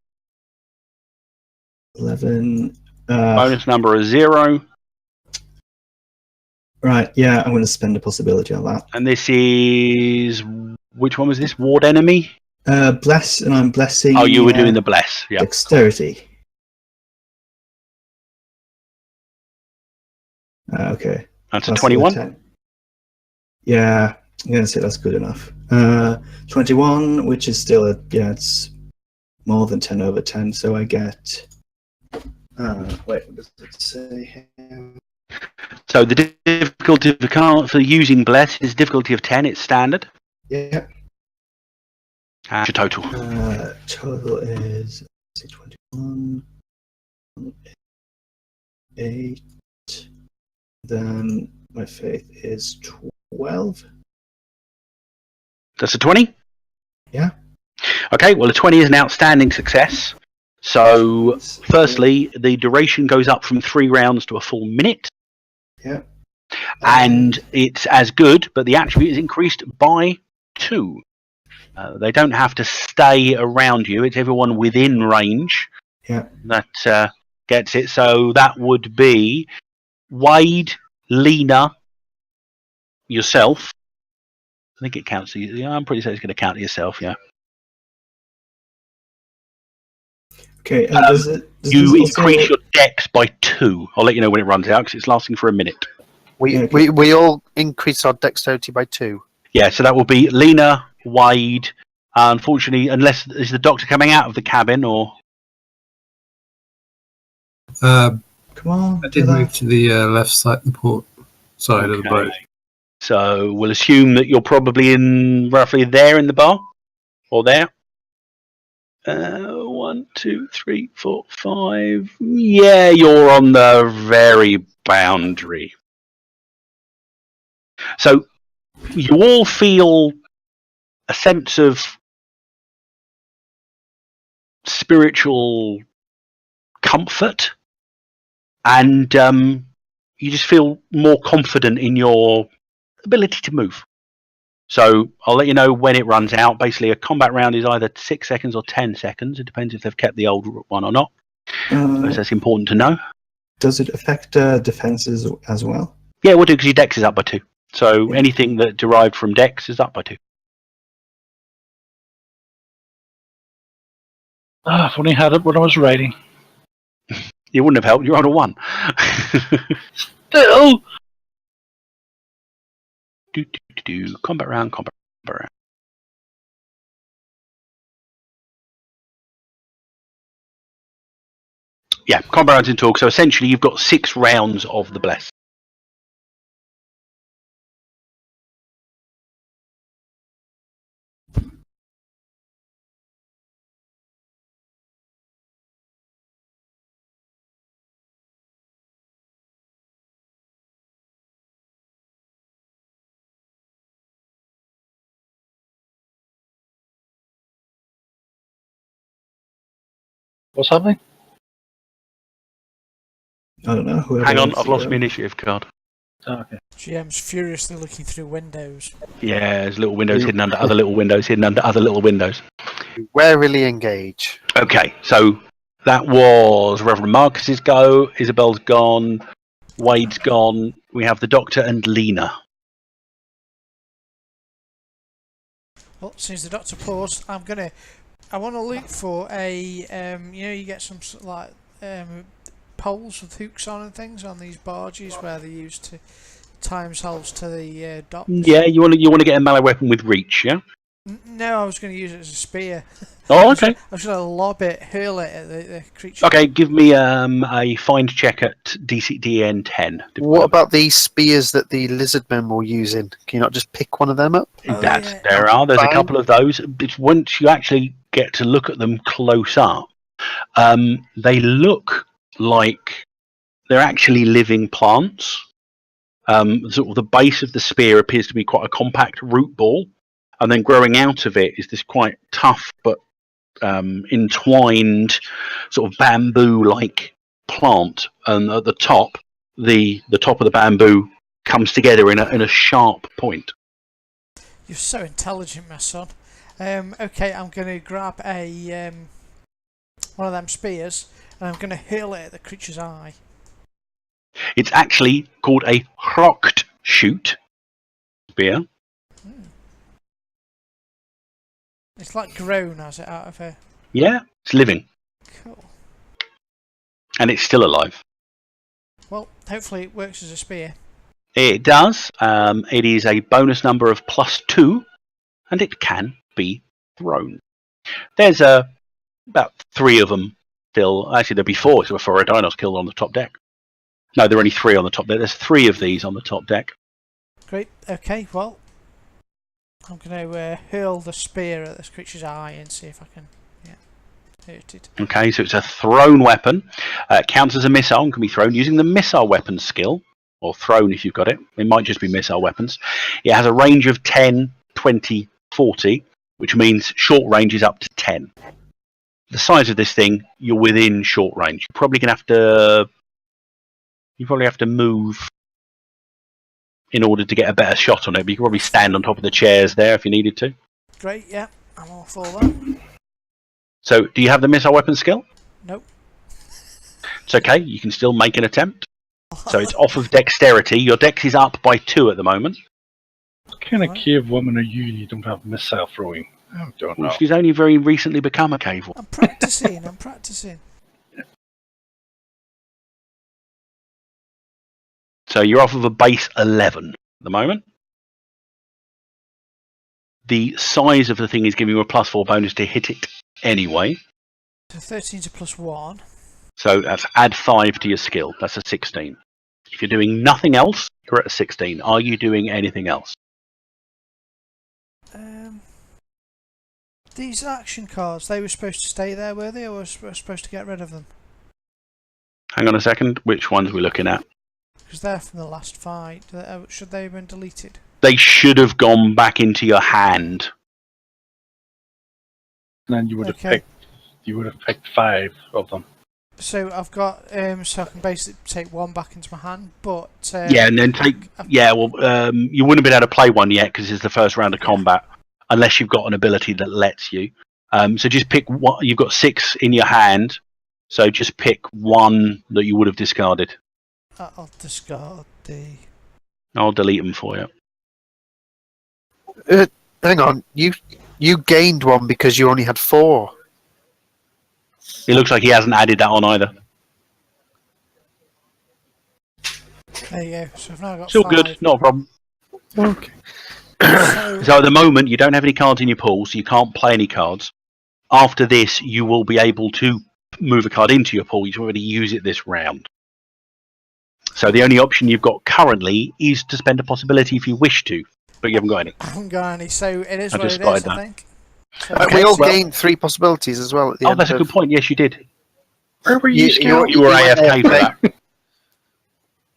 11. Bonus number is 0. Right. Yeah, I'm going to spend a possibility on that. And this is which one was this? Ward enemy. Bless, and I'm blessing. Oh, you were doing the bless. Yeah. Dexterity. Okay. That's a 21. 10. Yeah, I'm going to say that's good enough. 21, which is still it's more than 10 over 10, so I get. Wait, what does it say here? So the difficulty for using bless is difficulty of 10. It's standard. Yeah. Your total. Total is 21, 8. Then my faith is 12. That's a 20? Yeah. Okay, well, a 20 is an outstanding success. So, firstly, the duration goes up from 3 rounds to a full minute. Yeah. And it's as good, but the attribute is increased by 2. They don't have to stay around you. It's everyone within range that gets it. So that would be Wade, Lena, yourself. I think it counts. I'm pretty sure it's going to count to yourself, yeah. Okay. You increase your dex by 2. I'll let you know when it runs out because it's lasting for a minute. We all increase our dexterity by 2. Yeah, so that will be Lena, Wade. Unfortunately, unless is the doctor coming out of the cabin or? Come on. I did move to the left side, the port side of the boat. So we'll assume that you're probably in roughly there in the bar, or there. 1, 2, 3, 4, 5. Yeah, you're on the very boundary. So you all feel a sense of spiritual comfort, and you just feel more confident in your ability to move. So I'll let you know when it runs out. Basically, a combat round is either 6 seconds or 10 seconds. It depends if they've kept the old one or not. So that's important to know. Does it affect defenses as well? Yeah, it will do because your dex is up by 2. So anything that derived from dex is up by 2. I've only had it when I was writing. You wouldn't have helped. You rolled a 1. Still. Combat round, combat round. Yeah, combat rounds in talk. So essentially, you've got 6 rounds of the bless. What's happening? I don't know. Whoever Hang on, wants I've to lost go. my initiative card. Oh, okay. GM's furiously looking through windows. Yeah, there's little windows hidden under other little windows, hidden under other little windows. Warily engage. Okay, so that was Reverend Marcus's go. Isabel's gone. Wade's gone. We have the Doctor and Lena. Well, since the doctor paused, I want to look for a, you get some poles with hooks on and things on these barges where they used to tie themselves to the docks. Yeah, you want to get a melee weapon with reach, yeah? No, I was going to use it as a spear. Oh, okay. I was going to lob it, hurl it at the creature. Okay, give me a find check at DN 10. What about these spears that the lizardmen were using? Can you not just pick one of them up? Oh, There's yeah. a couple of those. But once you actually get to look at them close up, they look like they're actually living plants. Sort of the base of the spear appears to be quite a compact root ball, and then growing out of it is this quite tough but entwined sort of bamboo-like plant, and at the top, the top of the bamboo comes together in a sharp point. You're so intelligent, my son. Okay, I'm going to grab a one of them spears, and I'm going to hurl it at the creature's eye. It's actually called a hrocked shoot spear. It's like grown, has it, out of her? Yeah, it's living, Cool. and it's still alive. Well, hopefully it works as a spear. It does. It is a bonus number of +2, and it can be thrown. There's about 3 of them still. Actually, there'll be 4. So 4 dinos killed on the top deck. No, there are only 3 on the top deck. There's 3 of these on the top deck. Great. Okay, well, I'm going to hurl the spear at this creature's eye and see if I can hurt it. Okay, so it's a thrown weapon. Counts as a missile and can be thrown using the missile weapon skill, or thrown if you've got it. It might just be missile weapons. It has a range of 10, 20, 40, which means short range is up to 10. The size of this thing, you're within short range. You're probably going to have to move in order to get a better shot on it, but you can probably stand on top of the chairs there if you needed to. Great, yeah, I'm all for that. So, do you have the missile weapon skill? Nope. It's okay, you can still make an attempt. So it's off of dexterity. Your dex is up by 2 at the moment. What kind of cave women are you don't have missile throwing? I don't know. Well, she's only very recently become a cave woman. I'm practicing. So you're off of a base 11 at the moment. The size of the thing is giving you a +4 bonus to hit it anyway. So 13 to +1. So that's add 5 to your skill. That's a 16. If you're doing nothing else, you're at a 16. Are you doing anything else? These action cards, they were supposed to stay there, were they? Or was I supposed to get rid of them? Hang on a second. Which ones are we looking at? Because they're from the last fight. Should they have been deleted? They should have gone back into your hand. And then you would have picked 5 of them. So I've got so I can basically take 1 back into my hand, but Yeah, and then take. Yeah, well, you wouldn't have been able to play one yet because it's the first round of combat, unless you've got an ability that lets you. So just pick one. You've got 6 in your hand, so just pick 1 that you would have discarded. I'll discard the. I'll delete them for you. Hang on, you gained 1 because you only had 4. It looks like he hasn't added that on either. There you go. So I've now got Still 5. good, not a problem. Okay. So, So at the moment, you don't have any cards in your pool, so you can't play any cards. After this, you will be able to move a card into your pool. You've already used it this round. So the only option you've got currently is to spend a possibility if you wish to, but you haven't got any. I haven't got any, so it is I what just it spotted is, I that. think. So, But Okay, we all well- gained 3 possibilities as well at the Oh, end. that's a good point. Yes, you did. Where were you, Scout? You were went AFK for AFK. that.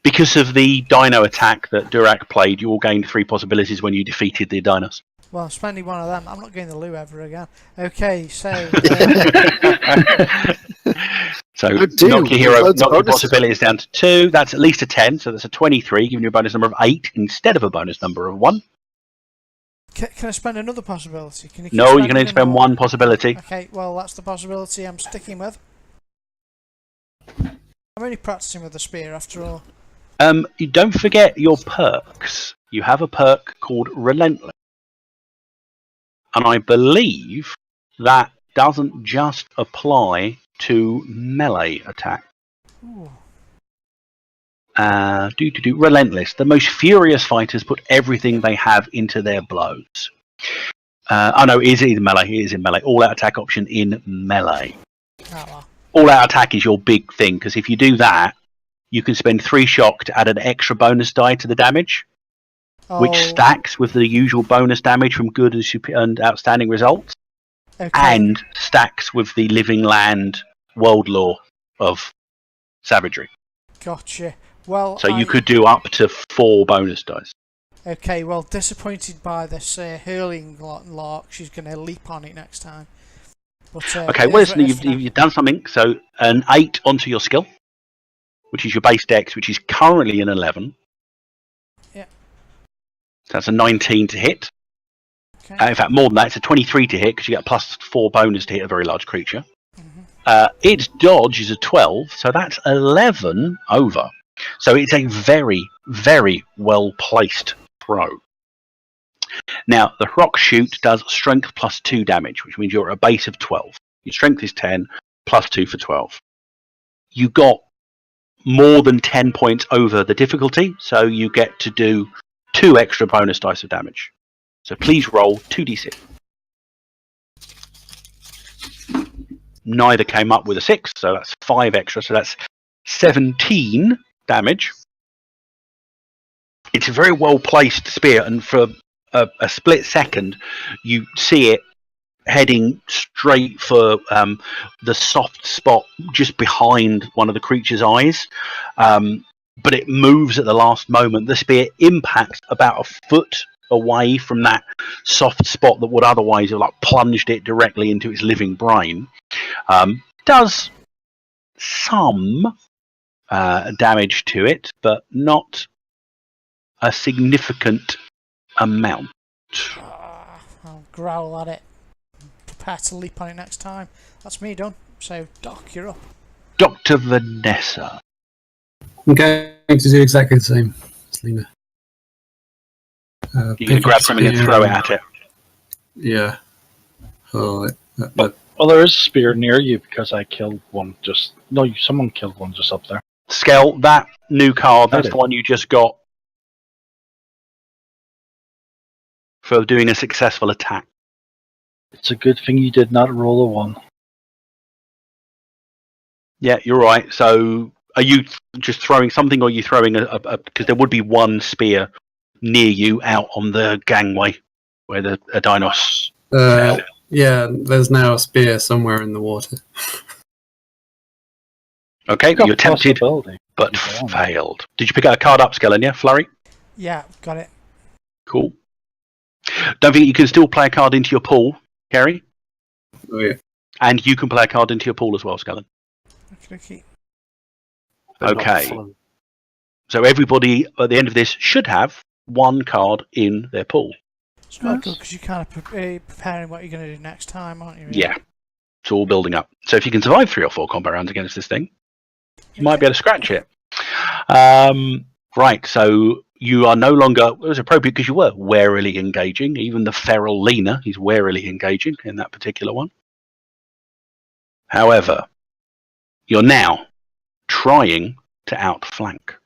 Because of the dino attack that Durak played, you all gained 3 possibilities when you defeated the dinos. well, I'm spending one of them. I'm not getting the loo ever again. Okay, so So Oh, do. knock your hero, There's loads of knock your bonuses. possibilities down to 2. That's at least a 10, so that's a 23, giving you a bonus number of 8 instead of a bonus number of 1. can I spend another possibility? Can you keep No, you can spending only spend them 1 possibility. Okay, well, that's the possibility I'm sticking with. I'm only practicing with the spear after all. You don't forget your perks. You have a perk called Relentless. And I believe that doesn't just apply to melee attack. Ooh. Relentless. The most furious fighters put everything they have into their blows. Oh no, it is in melee. It is in melee. All-out attack option in melee. Oh, well. All-out attack is your big thing, because if you do that, you can spend 3 shock to add an extra bonus die to the damage, which Oh, stacks with the usual bonus damage from good and outstanding results, okay. and stacks with the living land world law of savagery. Gotcha. Well, So you could do up to 4 bonus dice. Okay, well, disappointed by this hurling lark. She's going to leap on it next time. But, Okay, it well, is what listen, it is for now. you've done something. So an 8 onto your skill, which is your base dex, which is currently an 11. Yeah. That's a 19 to hit. Okay. In fact, more than that, it's a 23 to hit because you get a plus 4 bonus to hit a very large creature. Mhm. Its dodge is a 12, so that's 11 over. So it's a very, very well placed throw. Now, the rock shoot does strength plus 2 damage, which means you're at a base of 12. Your strength is 10, plus 2 for 12. You got more than 10 points over the difficulty, so you get to do 2 extra bonus dice of damage. So please roll 2d6. Neither came up with a 6, so that's 5 extra, so that's 17 damage. It's a very well placed spear, and for a split second, you see it heading straight for the soft spot just behind one of the creature's eyes. But it moves at the last moment. The spear impacts about a foot away from that soft spot that would otherwise have like plunged it directly into its living brain. Does some damage to it, but not a significant amount. I'll growl at it. Prepare to leap on it next time. That's me done. So, Doc, you're up. Dr. Vanessa. I'm going to do exactly the same as Lena. You can grab something and throw it at it. Yeah. Oh, Well, there is a spear near you because I killed one just... No, someone killed one just up there. Skell, that new card, I that's did. the one you just got for doing a successful attack. It's a good thing you did not roll a 1. Yeah, you're right. So are you just throwing something, or are you throwing because there would be one spear near you out on the gangway where the dinos... yeah, there's now a spear somewhere in the water. Okay, Got you attempted, possibility. but Keep on. failed. Did you pick out a card up, Skellen, yeah? Flurry? Yeah, got it. Cool. Don't forget you can still play a card into your pool, Kerry. Oh, yeah. And you can play a card into your pool as well, Skellen. Okay. But not Okay. full. So everybody at the end of this should have 1 card in their pool. It's quite good because you're kind of preparing what you're going to do next time, aren't you? Really? Yeah. It's all building up. So if you can survive 3 or 4 combat rounds against this thing, you might be able to scratch it. Right, so you are no longer... It was appropriate because you were warily engaging. Even the feral Lena is warily engaging in that particular one. However, you're now trying to outflank.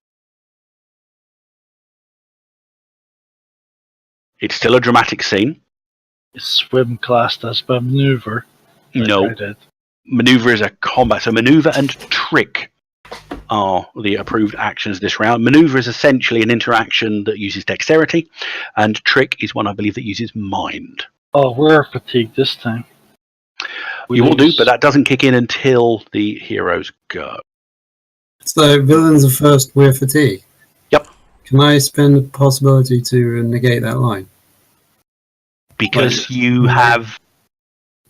It's still a dramatic scene. Is swim classed as a maneuver? No. I did. Maneuver is a combat. So maneuver and trick are the approved actions this round. Maneuver is essentially an interaction that uses dexterity, and trick is one, I believe, that uses mind. Oh, we're fatigued this time. You will do, but that doesn't kick in until the heroes go. So villains are first, we're fatigue. Yep. Can I spend the possibility to negate that line? Because you have...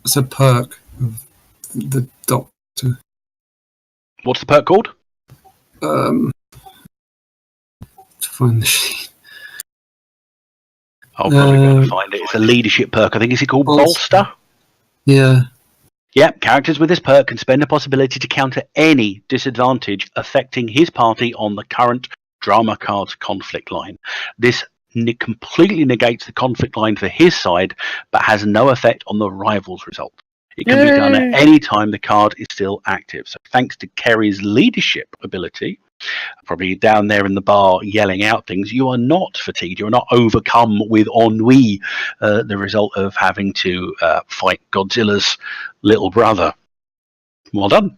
It's a perk of the doctor. What's the perk called? To find the sheet. I'll probably be able to find it. It's a leadership perk. I think is it called Bolster? Yeah. Yep, characters with this perk can spend a possibility to counter any disadvantage affecting his party on the current drama card's conflict line. This completely negates the conflict line for his side, but has no effect on the rival's result. It can be done at any time the card is still active. So thanks to Kerry's leadership ability, probably down there in the bar yelling out things, you are not fatigued. You're not overcome with ennui, the result of having to fight Godzilla's little brother. Well done.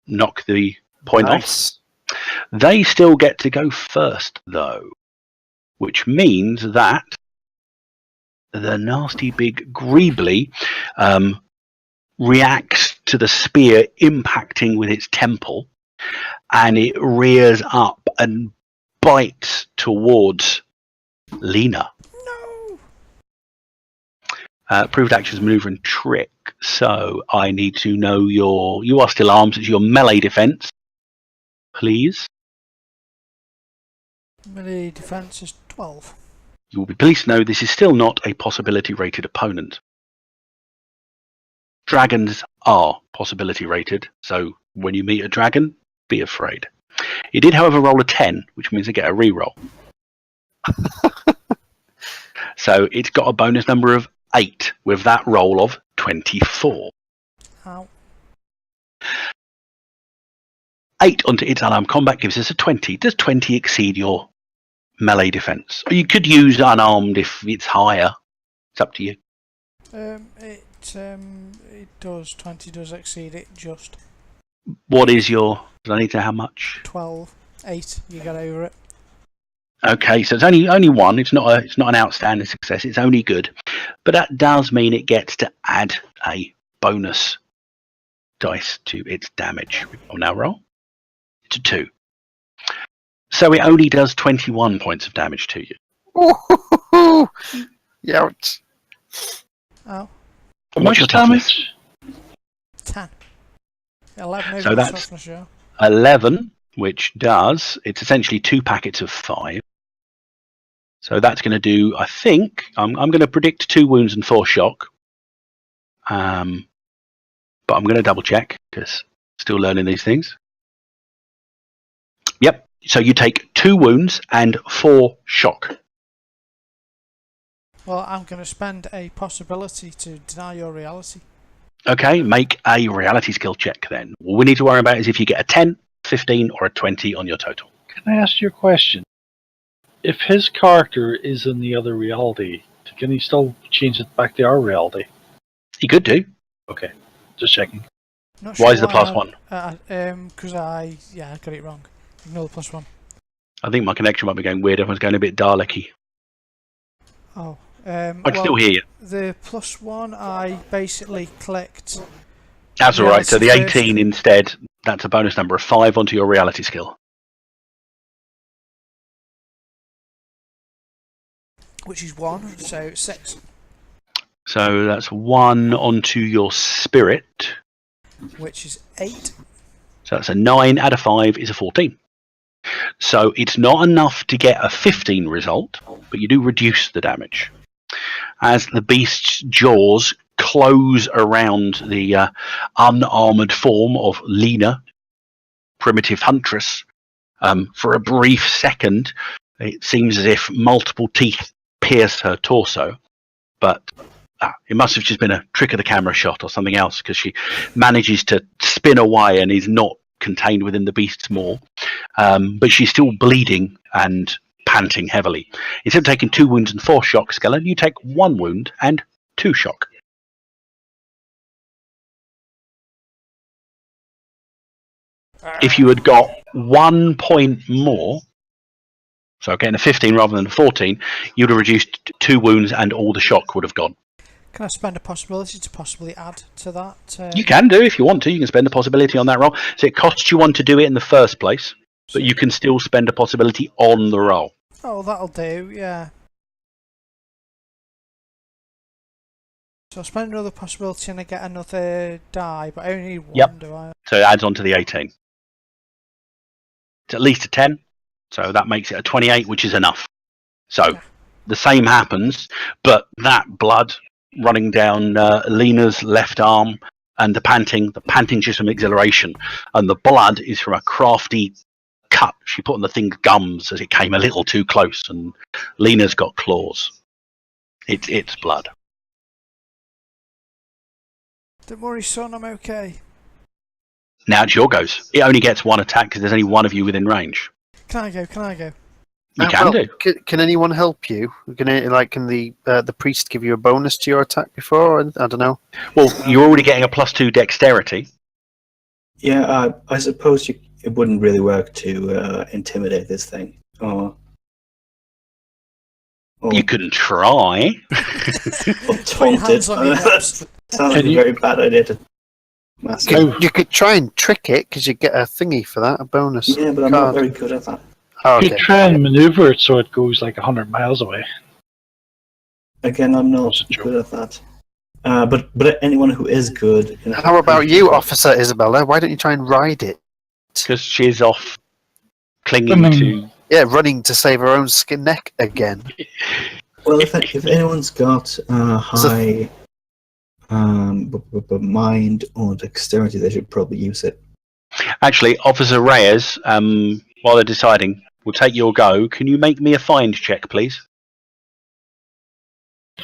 Knock the point off. They still get to go first, though, which means that the nasty big Greebly reacts to the spear impacting with its temple, and it rears up and bites towards Lena. No. Proved actions, maneuver, and trick. So I need to know your... You are still armed. It's your melee defense, please. Melee defense is 12. You will be pleased to know this is still not a possibility rated opponent. Dragons are possibility rated, so when you meet a dragon, be afraid. It did, however, roll a 10, which means I get a reroll. So it's got a bonus number of 8 with that roll of 24. Ow. 8 onto its unarmed combat gives us a 20. Does 20 exceed your melee defense? Or you could use unarmed if it's higher. It's up to you. It does. 20 does exceed it just. What is your... Do I need to know how much? 12. 8. You get over it. Okay, so it's only 1. It's not an outstanding success. It's only good, but that does mean it gets to add a bonus dice to its damage. I'll now roll. It's a 2, so it only does 21 points of damage to you. Youch. Oh. How much damage? 10. 11 over So the that's softness, yeah. 11, which does... It's essentially 2 packets of 5. So that's going to do, I think, I'm going to predict 2 wounds and 4 shock. But I'm going to double check, because still learning these things. Yep, so you take 2 wounds and 4 shock. Well, I'm going to spend a possibility to deny your reality. Okay, make a reality skill check then. All we need to worry about is if you get a 10, 15, or a 20 on your total. Can I ask you a question? If his character is in the other reality, can he still change it back to our reality? He could do. Okay, just checking. Not sure Why is the plus 1? Because I got it wrong. Ignore the plus 1. I think my connection might be going weird. Everyone's going a bit Dalek-y. Oh. I can still hear you. The plus 1, I basically clicked. That's alright, so the reality 18 instead, that's a bonus number of 5 onto your reality skill. Which is 1, so 6. So that's 1 onto your spirit. Which is 8. So that's a 9 out of 5 is a 14. So it's not enough to get a 15 result, but you do reduce the damage. As the beast's jaws close around the unarmoured form of Lena, primitive huntress, for a brief second, it seems as if multiple teeth pierce her torso, but it must have just been a trick of the camera shot or something else, because she manages to spin away and is not contained within the beast's maw. But she's still bleeding and panting heavily. Instead of taking 2 wounds and 4 shock, Skellen, you take 1 wound and 2 shock. If you had got 1 point more, so getting a 15 rather than a 14, you'd have reduced 2 wounds and all the shock would have gone. Can I spend a possibility to possibly add to that? You can do if you want to. You can spend a possibility on that roll. So it costs you 1 to do it in the first place, but you can still spend a possibility on the roll. Oh, that'll do, yeah. So I spend another possibility and I get another die, but I only need 1, do I? So it adds on to the 18. It's at least a 10, so that makes it a 28, which is enough. So the same happens, but that blood running down Lena's left arm and the panting's just from exhilaration, and the blood is from a crafty cut she put on the thing's gums as it came a little too close, and Lena's got claws. It's blood. Don't worry, son, I'm okay. Now it's your goes. It only gets 1 attack because there's only 1 of you within range. Can I go? You can do. Can anyone help you? Can the priest give you a bonus to your attack before? I don't know. Well, you're already getting a +2 dexterity. Yeah, I suppose it wouldn't really work to intimidate this thing. Or You can try. or taunt it. Hands on your hips. Sounds like a very bad idea to You could try and trick it because you get a thingy for that, a bonus. Yeah, but I'm not very good at that. Oh, You okay. could try and maneuver it so it goes like 100 miles away. Again, I'm not good at that. But anyone who is good... How about you, Officer Isabella? Why don't you try and ride it? Because she's off clinging to... Yeah, running to save her own skin neck again. Well, if anyone's got high mind or dexterity, they should probably use it. Actually, Officer Reyes, while they're deciding, we'll take your go. Can you make me a find check, please?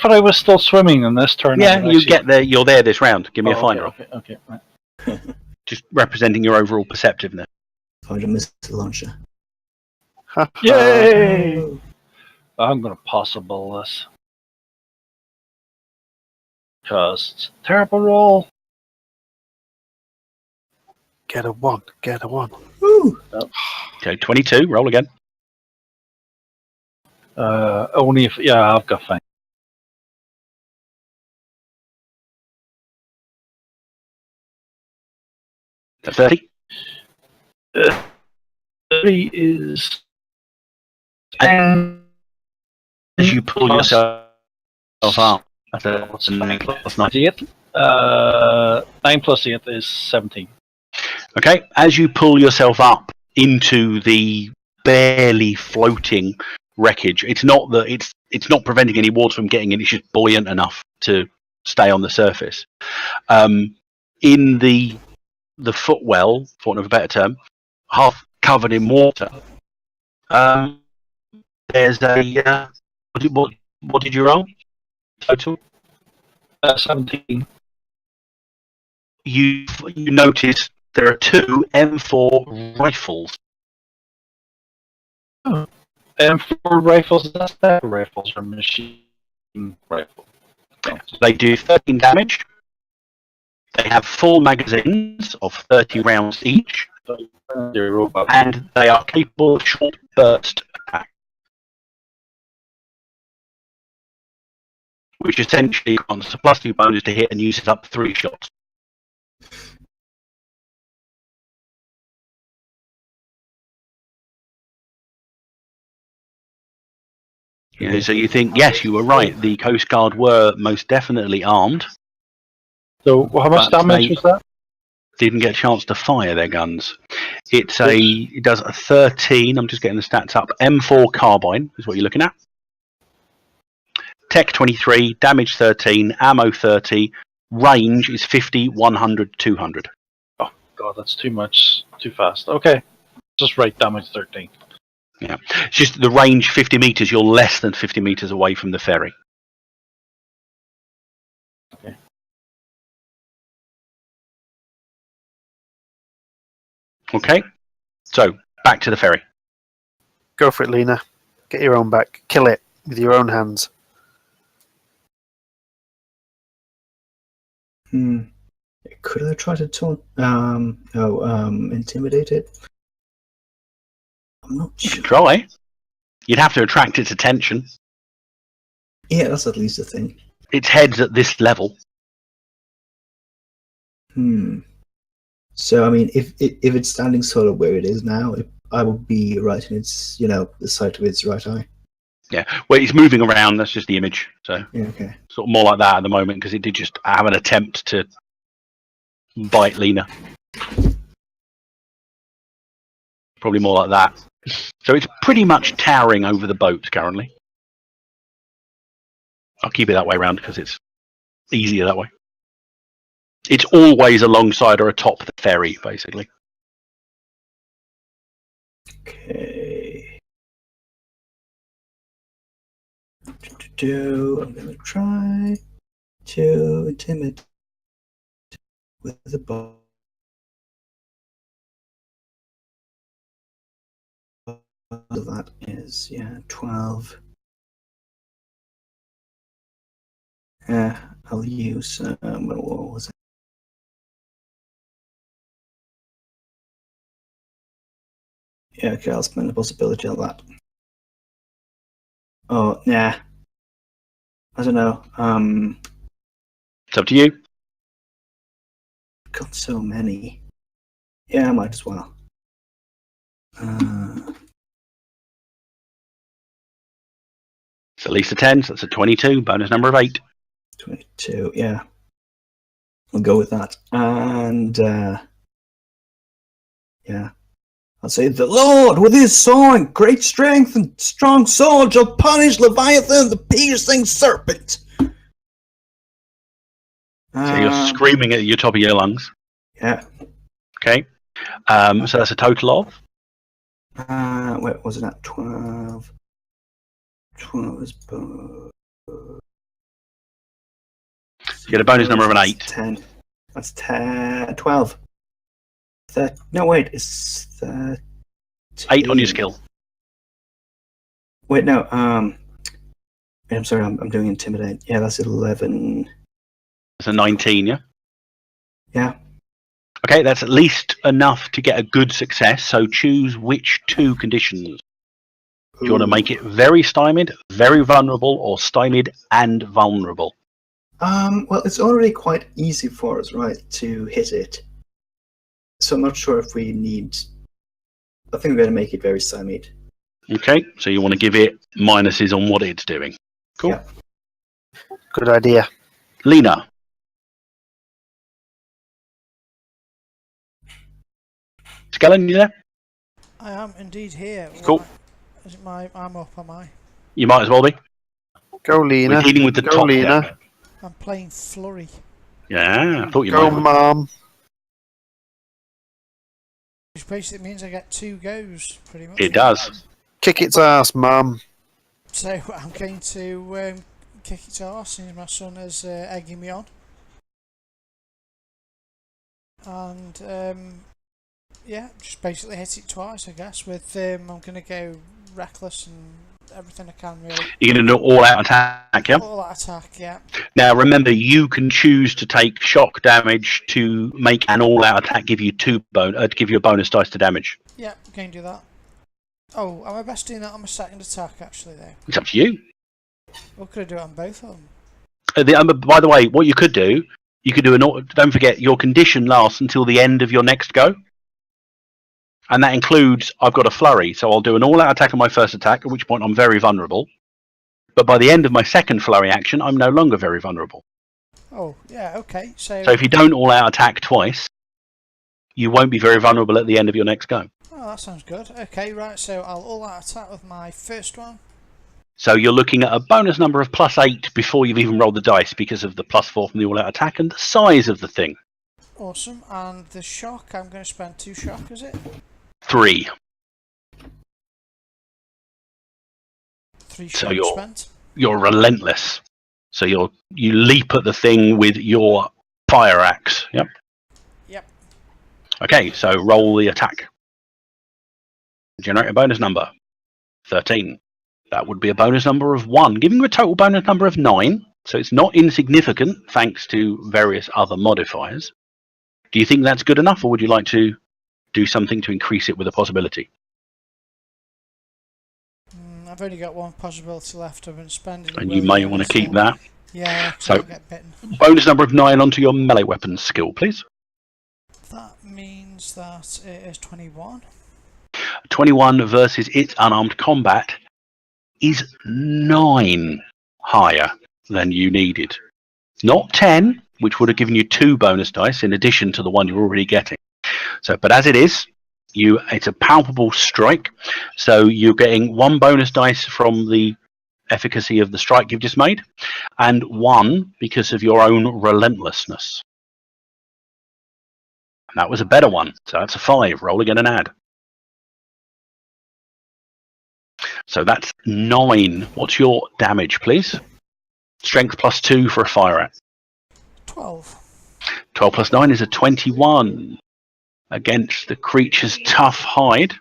But I was still swimming in this turn. Yeah, you get there. You're there this round. Give me a find roll. Okay. Right. Just representing your overall perceptiveness. Find a missile launcher. Yay! I'm going to possible this. Because it's a terrible roll. Get a 1. Woo! Okay, 22. Roll again. Only if... Yeah, I've got fine. A 30. 30 is... And as you pull yourself up, what's 9 plus 9? 8. 9 plus 8 is 17. Okay, as you pull yourself up into the barely floating wreckage, it's not that it's not preventing any water from getting in. It's just buoyant enough to stay on the surface. In the footwell, for want of a better term, half covered in water. There's a what did you roll? Total 17. You notice there are 2 M4 rifles. Oh. M4 rifles, that's sniper rifles or machine rifle. They do 13 damage. They have full magazines of 30 rounds each, and they are capable of short burst attack, which essentially grants a +2 bonus to hit and uses up 3 shots. You know, so you think, yes, you were right. The Coast Guard were most definitely armed. So how much damage was that? Didn't get a chance to fire their guns. It does a 13. I'm just getting the stats up. M4 carbine is what you're looking at. Tech 23, damage 13, ammo 30, range is 50, 100, 200. Oh god, that's too much, too fast. Okay, just write damage 13. Yeah, it's just the range 50 meters. You're less than 50 meters away from the ferry. Okay. So back to the ferry. Go for it, Lena. Get your own back. Kill it with your own hands. Could I try to intimidate it? I'm not You sure. could try. You'd have to attract its attention. Yeah, that's at least a thing. Its head's at this level. So, I mean, if it's standing sort of where it is now, I would be right in its, the sight of its right eye. Yeah. Well, it's moving around. That's just the image. So Yeah, okay. sort of more like that at the moment because it did just have an attempt to bite Lena. Probably more like that. So it's pretty much towering over the boat currently. I'll keep it that way around because it's easier that way. It's always alongside or atop the ferry, basically. Okay. I'm going to try to intimidate with the bow. That is, 12. I'll use, what was it? Yeah, okay, I'll spend the possibility on that. Oh, nah. I don't know. It's up to you. Got so many. Yeah, I might as well. It's at least a 10, so that's a 22, bonus number of 8. 22, yeah. I'll go with that. And, yeah. I'll say, the Lord, with his sword, great strength and strong sword, shall punish Leviathan, the piercing serpent. So you're screaming at your top of your lungs. Yeah. Okay. So that's a total of? Where was it at? 12. 12 is... You get a bonus number of an 8. 10. That's 10. 12. No, wait, it's 13. 8 on your skill. Wait, no, I'm sorry, I'm doing intimidate. Yeah, that's 11. That's a 19, yeah? Yeah. Okay, that's at least enough to get a good success, so choose which 2 conditions. Do you want to make it very stymied, very vulnerable, or stymied and vulnerable? Well, it's already quite easy for us, right, to hit it. So I'm not sure if we need... I think we're going to make it very stymied. Okay, so you want to give it minuses on what it's doing. Cool. Yeah. Good idea. Lena. Skellen, you there? I am indeed here. Cool. Is it I'm up, am I? You might as well be. Go, Lena. We're dealing with the Go, top Lena. level. I'm playing Flurry. Yeah, I thought you Go, might. Mom. Which basically means I get 2 goes, pretty much. It does. Kick its ass, Mom. So I'm going to kick its arse since my son is egging me on. And yeah, just basically hit it twice, I guess. With I'm going to go reckless and everything I can, really. You're going to do all-out attack, yeah? All that attack, yeah. Now, remember, you can choose to take shock damage to make an all-out attack give you give you a bonus dice to damage. Yeah, I'm going to do that. Oh, am I best doing that on my second attack, actually, though? It's up to you. Or could I do it on both of them? By the way, what you could do don't forget, your condition lasts until the end of your next go. And that includes, I've got a flurry, so I'll do an all-out attack on my first attack, at which point I'm very vulnerable. But by the end of my second flurry action, I'm no longer very vulnerable. Oh, yeah, okay. So if you don't all-out attack twice, you won't be very vulnerable at the end of your next go. Oh, that sounds good. Okay, right, so I'll all-out attack with my first one. So you're looking at a bonus number of +8 before you've even rolled the dice because of the +4 from the all-out attack and the size of the thing. Awesome. And the shock, I'm going to spend 2 shock, is it? 3. 3 So shock spent. You're relentless. So you leap at the thing with your fire axe. Yep. Yep. Okay, so roll the attack. Generate a bonus number. 13. That would be a bonus number of 1, giving you a total bonus number of 9. So it's not insignificant, thanks to various other modifiers. Do you think that's good enough, or would you like to do something to increase it with a possibility? I've only got one possibility left. I've been spending it. And you may want to keep that. Yeah, 'cause So, I'll get bitten. bonus number of 9 onto your melee weapons skill, please. That means that it is 21. 21 versus its unarmed combat is 9 higher than you needed. Not 10, which would have given you 2 bonus dice in addition to the one you're already getting. So, but as it is, it's a palpable strike. So you're getting 1 bonus dice from the efficacy of the strike you've just made, and 1 because of your own relentlessness. And that was a better one. So that's a 5. Roll again and add. So that's 9. What's your damage, please? Strength plus 2 for a fire axe. 12. 12 plus 9 is a 21 against the creature's tough hide.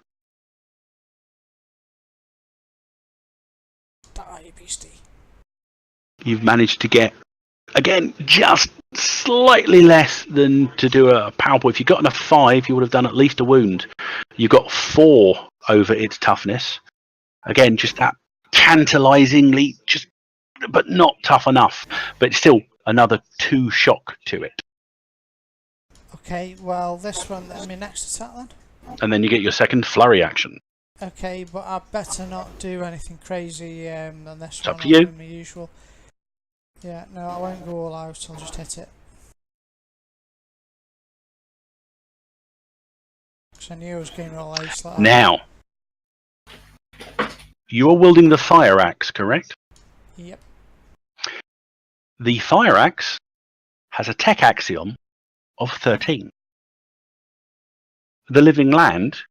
Die, beastie. You've managed to get, again, just slightly less than to do a palpable. If you got enough 5, you would have done at least a wound. You got 4 over its toughness. Again, just that tantalizingly, but not tough enough. But still another 2 shock to it. Okay, well, this one, I mean, next attack then? And then you get your second flurry action. Okay, but I better not do anything crazy than this It's one. up to you. I'll do my usual. Yeah, no, I won't go all out, I'll just hit it. Because I knew I was going to roll ace like that. Now, you are wielding the fire axe, correct? Yep. The fire axe has a tech axiom of 13. The living land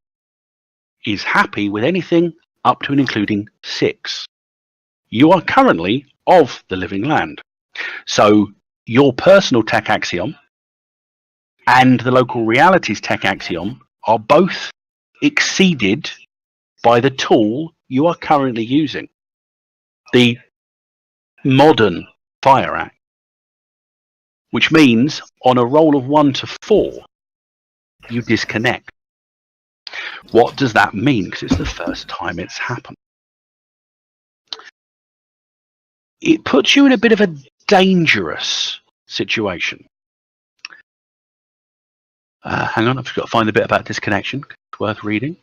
is happy with anything up to and including 6. You are currently of the living land. So your personal tech axiom and the local realities tech axiom are both exceeded by the tool you are currently using. The modern fire axe. Which means on a roll of 1 to 4, you disconnect. What does that mean? Because it's the first time it's happened. It puts you in a bit of a dangerous situation. Hang on, I've got to find the bit about disconnection. It's worth reading.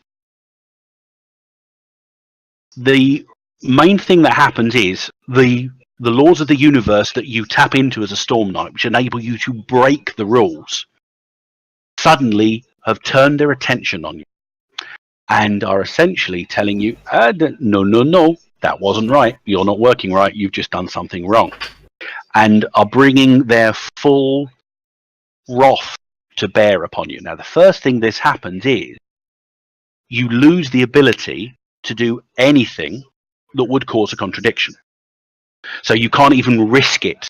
The main thing that happens is the laws of the universe that you tap into as a Storm Knight, which enable you to break the rules, suddenly have turned their attention on you and are essentially telling you, no, that wasn't right. You're not working right. You've just done something wrong. And are bringing their full wrath to bear upon you. Now, the first thing this happens is you lose the ability to do anything that would cause a contradiction. So you can't even risk it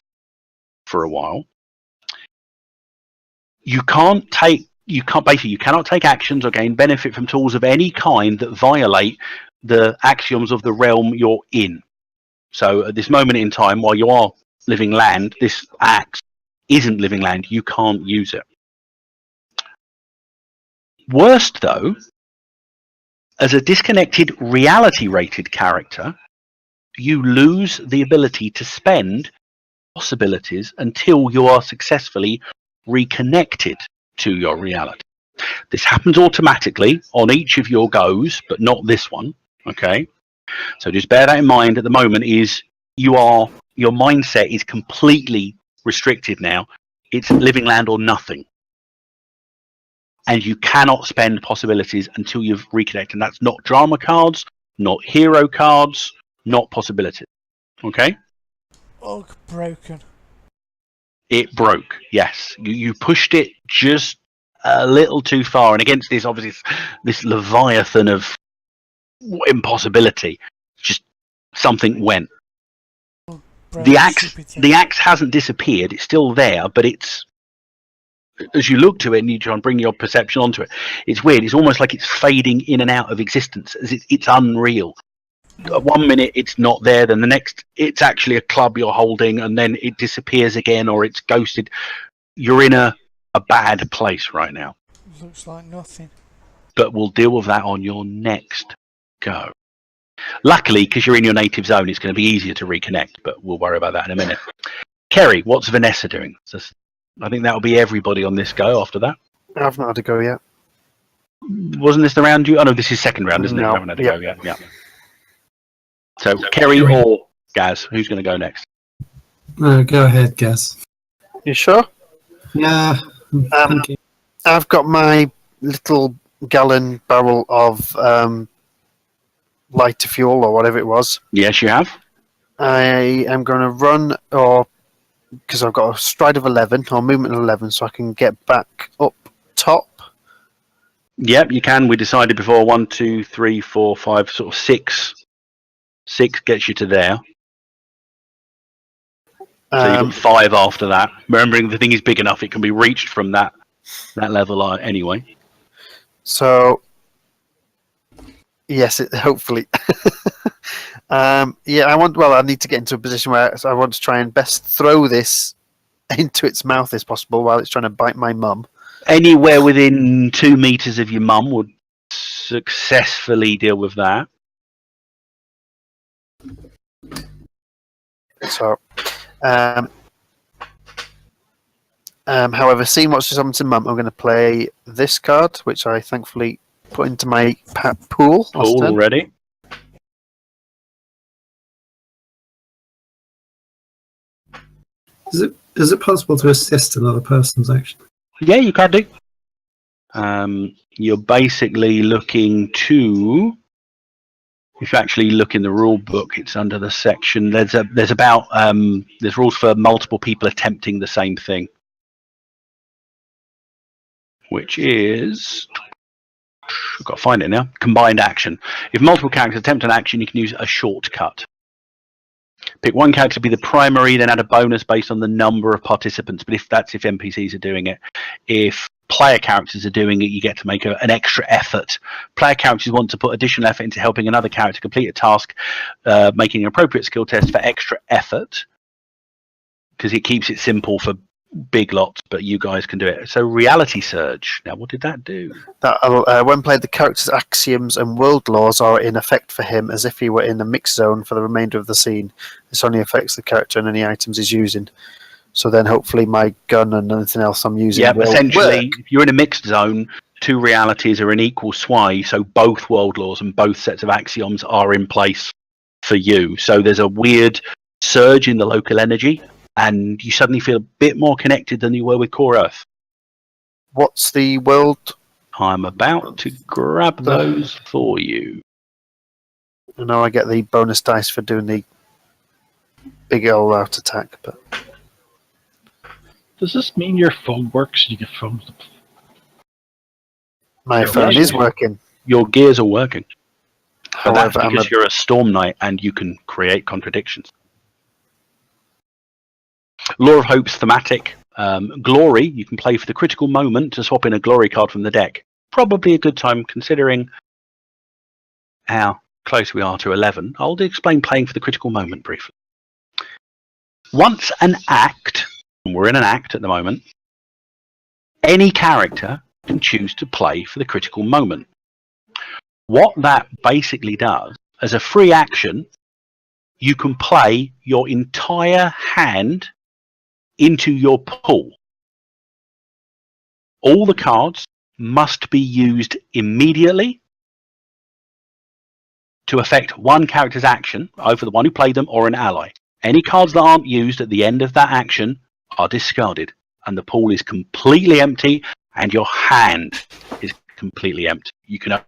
for a while. You cannot take actions or gain benefit from tools of any kind that violate the axioms of the realm you're in. So at this moment in time, while you are living land, this axe isn't living land. You can't use it. Worst though, as a disconnected reality-rated character, you lose the ability to spend possibilities until you are successfully reconnected to your reality. This happens automatically on each of your goes, but not this one. Okay, so just bear that in mind. At the moment, your mindset is completely restricted now. It's living land or nothing, and you cannot spend possibilities until you've reconnected. And that's not drama cards, not hero cards, not possibilities. Okay. Ugh, broken. It broke. Yes, you pushed it just a little too far, and against this, obviously, this leviathan of impossibility, just something went. Broke, The axe hasn't disappeared; it's still there, but it's as you look to it and you try and bring your perception onto it, it's weird. It's almost like it's fading in and out of existence. As it's unreal. 1 minute it's not there, then the next it's actually a club you're holding, and then it disappears again, or it's ghosted. You're in a bad place right now. Looks like nothing. But we'll deal with that on your next go. Luckily, because you're in your native zone, it's going to be easier to reconnect, but we'll worry about that in a minute. Kerry, what's Vanessa doing? I think that'll be everybody on this go after that. I've not had to go yet. Wasn't this the round you... Oh, no, this is second round, isn't it? No. You haven't had to go yet. Yeah. So, Kerry or Gaz, who's going to go next? Go ahead, Gaz. You sure? Yeah. Thank you. I've got my little gallon barrel of lighter fuel or whatever it was. Yes, you have. I am going to run, or because I've got a stride of 11 or movement of 11, so I can get back up top. Yep, you can. We decided before 1, 2, 3, 4, 5, sort of 6. 6 gets you to there. So you've got 5 after that. Remembering the thing is big enough, it can be reached from that level anyway. So, yes, hopefully. Yeah, I need to get into a position where I want to try and best throw this into its mouth as possible while it's trying to bite my mum. Anywhere within 2 meters of your mum would successfully deal with that. So, however, seeing what's just happened to mum, I'm going to play this card, which I thankfully put into my pool. Pool already. Is it possible to assist another person's action? Yeah, you can do. You're basically looking to... If you actually look in the rule book, it's under the section. There's rules for multiple people attempting the same thing, which is, I've got to find it now. Combined action. If multiple characters attempt an action, you can use a shortcut. Pick one character to be the primary, then add a bonus based on the number of participants. But if NPCs are doing it, if player characters are doing it, you get to make an extra effort. Player characters want to put additional effort into helping another character complete a task, making an appropriate skill test for extra effort, because it keeps it simple for big lots, but you guys can do it. So Reality Surge. Now, what did that do? That when played, the character's axioms and world laws are in effect for him as if he were in a mixed zone for the remainder of the scene. This only affects the character and any items he's using. So then hopefully my gun and anything else I'm using will essentially, work. if you're in a mixed zone, 2 realities are in equal sway, so both world laws and both sets of axioms are in place for you. So there's a weird surge in the local energy, and you suddenly feel a bit more connected than you were with Core Earth. What's the world? I'm about to grab those for you. I know I get the bonus dice for doing the big old out attack, but... Does this mean your phone works? You get phone. My phone is working. Your gears are working. But that's However, because you're a Storm Knight and you can create contradictions. Law of Hope's thematic. Glory, you can play for the critical moment to swap in a glory card from the deck. Probably a good time considering how close we are to 11. I'll explain playing for the critical moment briefly. Once an act, and we're in an act at the moment, any character can choose to play for the critical moment. What that basically does, as a free action, you can play your entire hand into your pool. All the cards must be used immediately to affect one character's action, either the one who played them or an ally. Any cards that aren't used at the end of that action are discarded, and the pool is completely empty, and your hand is completely empty. You can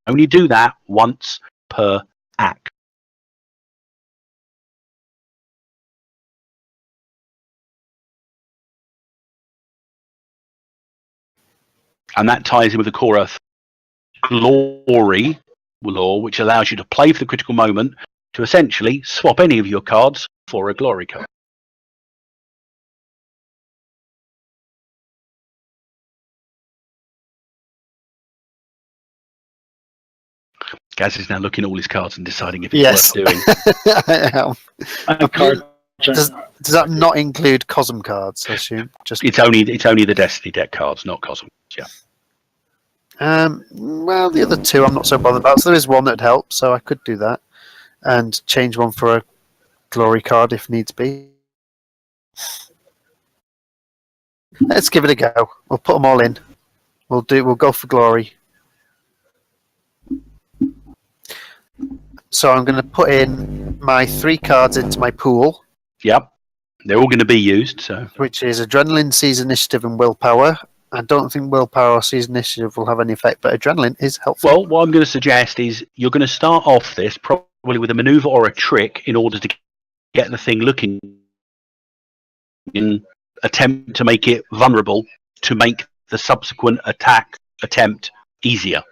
only do that once per act. And that ties in with the Core Earth Glory law, which allows you to play for the critical moment to essentially swap any of your cards for a glory card. Gaz is now looking at all his cards and deciding if it's Yes. worth doing. I am. And cards Does that not include Cosm cards? I assume. Just It's only the Destiny deck cards, not Cosm. Yeah. well, the other two I'm not so bothered about. So there is one that'd help, so I could do that and change one for a glory card if needs be. Let's give it a go. We'll put them all in. We'll go for glory. So I'm going to put in my 3 cards into my pool, Yep. They're all going to be used. So which is Adrenaline, Seize Initiative, and Willpower. I don't think Willpower or Seize Initiative will have any effect, but Adrenaline is helpful. well, what I'm going to suggest is you're going to start off this probably with a maneuver or a trick in order to get the thing looking in attempt to make it vulnerable to make the subsequent attack attempt easier.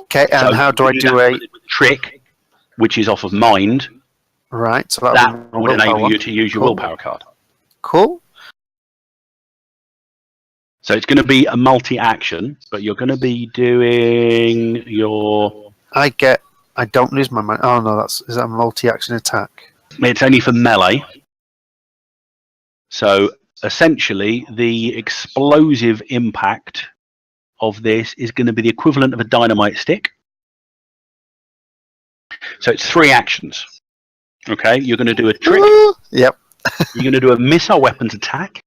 Okay, and So how do I you do that a with trick, which is off of mind? right? So That be would enable willpower. you to use your Cool. willpower card. Cool. So it's going to be a multi-action, but you're going to be doing your. I don't lose my mind. Oh no, is that a multi-action attack? It's only for melee. So essentially, the explosive impact of this is going to be the equivalent of a dynamite stick. So it's 3 actions. Okay, you're going to do a trick. Yep. You're going to do a missile weapons attack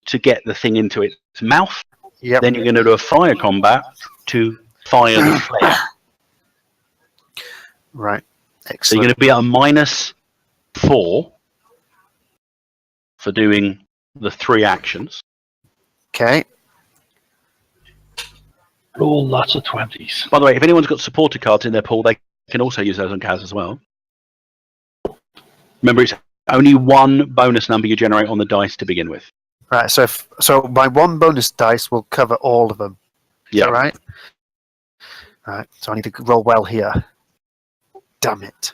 to get the thing into its mouth. Yep. Then you're going to do a fire combat to fire the flare. Right. So you're Excellent. going to be at a -4 for doing the 3 actions. Okay. roll lots of 20s. By the way, if anyone's got supporter cards in their pool, they can also use those on Kaz as well. Remember, it's only 1 bonus number you generate on the dice to begin with. Right. So my 1 bonus dice will cover all of them. Is that right? Right. So I need to roll well here. Damn it.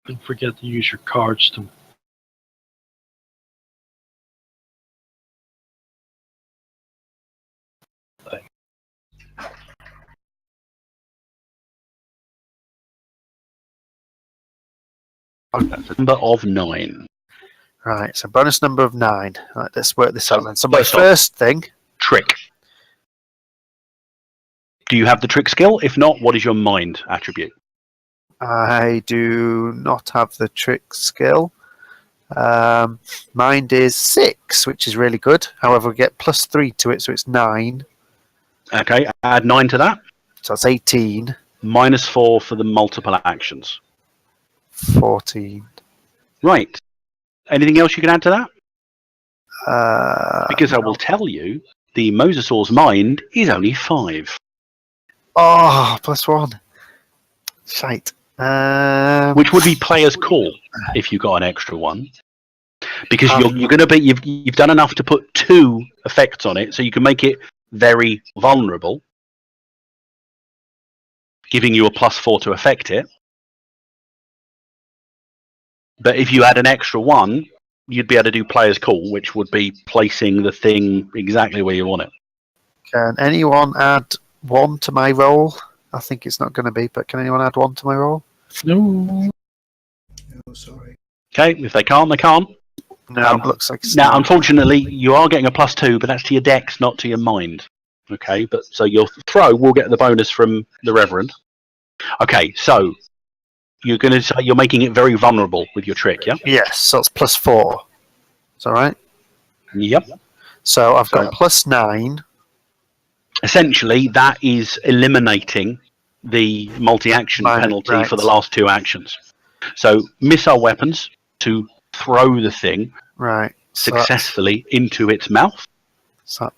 Don't forget to use your cards to. That's a number of 9. Right. So bonus number of 9. Right. Let's work this out then. So my first off- first thing. Trick. Do you have the trick skill? If not, what is your mind attribute? I do not have the trick skill. Mind is 6, which is really good. However, we get +3 to it, so it's 9. Okay, add 9 to that. So that's 18, -4 for the multiple actions. 14. Right. Anything else you can add to that? Because I No. will tell you, the Mosasaur's mind is only 5. Oh, +1. Shite. Which would be player's call if you got an extra 1. Because you're going to be you've done enough to put 2 effects on it, so you can make it very vulnerable, giving you a +4 to affect it. But if you add an extra 1, you'd be able to do player's call, which would be placing the thing exactly where you want it. Can anyone add 1 to my roll? I think it's not going to be, but can anyone add 1 to my roll? No. Oh, sorry. Okay, if they can't, they can't. No, it looks like it's Now, not. unfortunately, you are getting a +2, but that's to your dex, not to your mind. Okay, but so your throw will get the bonus from the Reverend. Okay, so you're going to say you're making it very vulnerable with your trick, yeah? Yes, so it's +4. Is that right? Yep. So I've got +9. Essentially, that is eliminating the multi-action penalty right. for the last 2 actions. So missile weapons to throw the thing Right. successfully into its mouth. So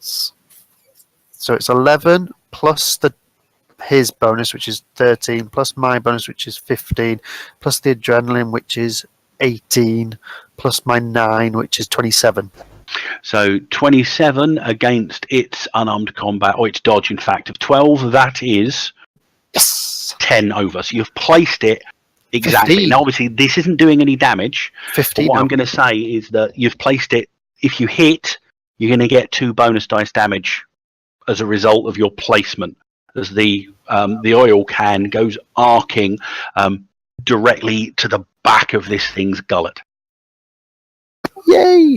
it's 11 plus his bonus, which is 13, plus my bonus, which is 15, plus the adrenaline, which is 18, plus my 9, which is 27. So 27 against its unarmed combat, or its dodge, in fact, of 12. That is Yes. 10 over. So you've placed it exactly. 15. Now, obviously, this isn't doing any damage. 15. But what no. I'm going to say is that you've placed it. If you hit, you're going to get 2 bonus dice damage as a result of your placement, as the oil can goes arcing directly to the back of this thing's gullet. Yay!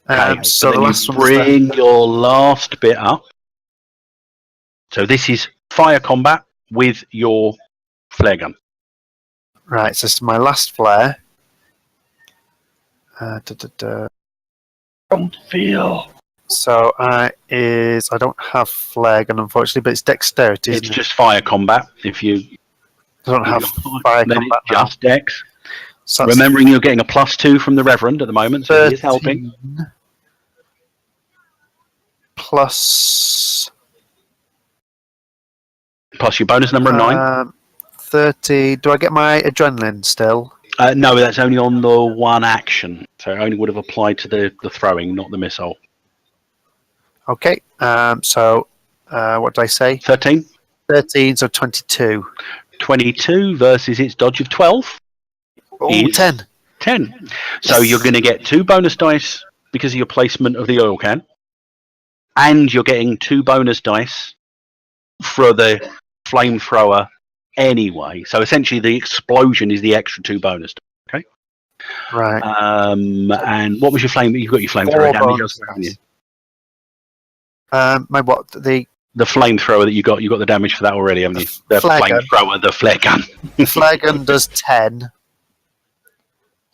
Okay, So then the you last one's there. bring your last bit up. So this is fire combat with your flare gun. Right, so this is my last flare. Don't feel. So I don't have flare gun unfortunately, but it's dexterity. It's Isn't just fire combat. If you I don't have fire then combat it's now. just dex. So that's Remembering you're getting a +2 from the Reverend at the moment, so he is helping. 13 plus Plus your bonus number of 9. 30. Do I get my adrenaline still? No, that's only on the one action. So it only would have applied to the throwing, not the missile. Okay. So what did I say? 13. 13, so 22. 22 versus its dodge of 12. Oh, Is 10. 10. So you're going to get 2 bonus dice because of your placement of the oil can. And you're getting 2 bonus dice for the flamethrower anyway. So essentially the explosion is the extra 2 bonus dice. Okay? Right. And what was your flame? You've got your 4 flamethrower damage, bonus haven't you? My what? The flamethrower that you got the damage for that already, haven't you? The flare gun. flamethrower, the flare gun. flare gun does 10.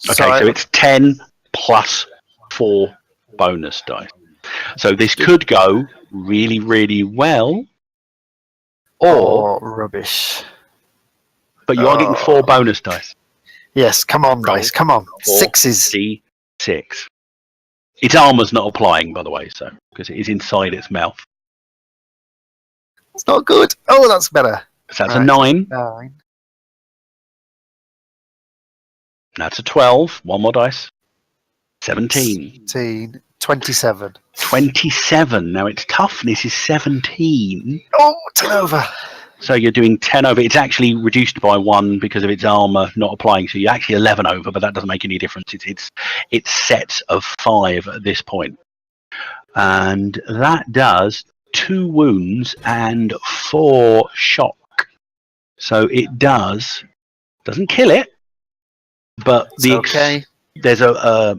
Okay, so it's 10 plus 4 bonus dice. So this could go really, really well, or rubbish. but you are getting 4 bonus dice. Yes, come on, Roll dice, come on. 4 Sixes. D6. Its armor's not applying, by the way, so because it is inside its mouth. It's not good. Oh, that's better. So that's Right. a 9. 9. That's a 12. 1 more dice. 17. 17. 27. 27. Now its toughness is 17. Oh, 10 over. So you're doing 10 over. It's actually reduced by 1 because of its armor not applying. So you're actually 11 over, but that doesn't make any difference. It's sets of 5 at this point. And that does 2 wounds and 4 shock. So it doesn't kill it, but It's okay. there's a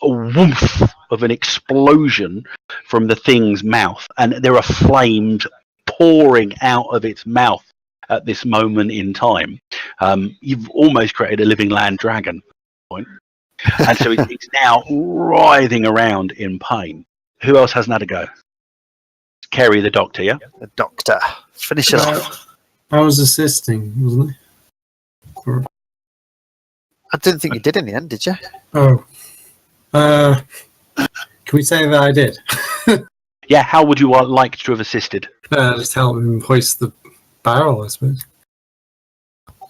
woof of an explosion from the thing's mouth, and there are flames pouring out of its mouth at this moment in time. You've almost created a living land dragon, and so it's now writhing around in pain. Who else hasn't had a go? Kerry the doctor, yeah? The doctor. Finish it off. I was assisting, wasn't I? Or, I didn't think you did in the end, did you? oh. Can we say that I did? Yeah, how would you like to have assisted? Just help him hoist the barrel, I suppose.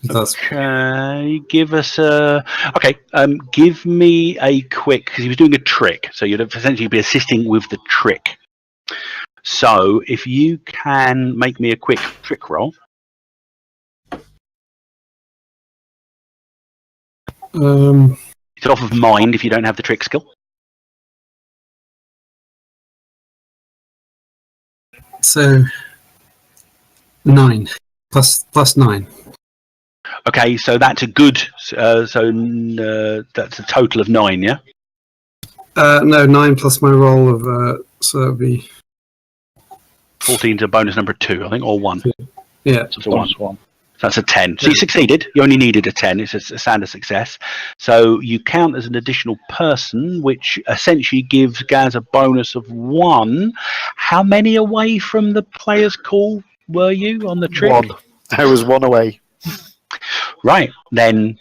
That's Okay, give us a... Okay, give me a quick... Because he was doing a trick, so you'd essentially be assisting with the trick. So, if you can make me a quick trick roll. It's off of mind if you don't have the trick skill. so 9 plus 9. Okay, so that's a good... that's a total of 9, yeah? No, 9 plus my roll of so that'd be 14's a bonus number 2, I think, or 1. yeah. So it's a 1. So that's a 10. So you succeeded. You only needed a 10. It's a standard success. So you count as an additional person, which essentially gives Gaz a bonus of 1. How many away from the player's call were you on the trick? 1. I was 1 away. Right. Then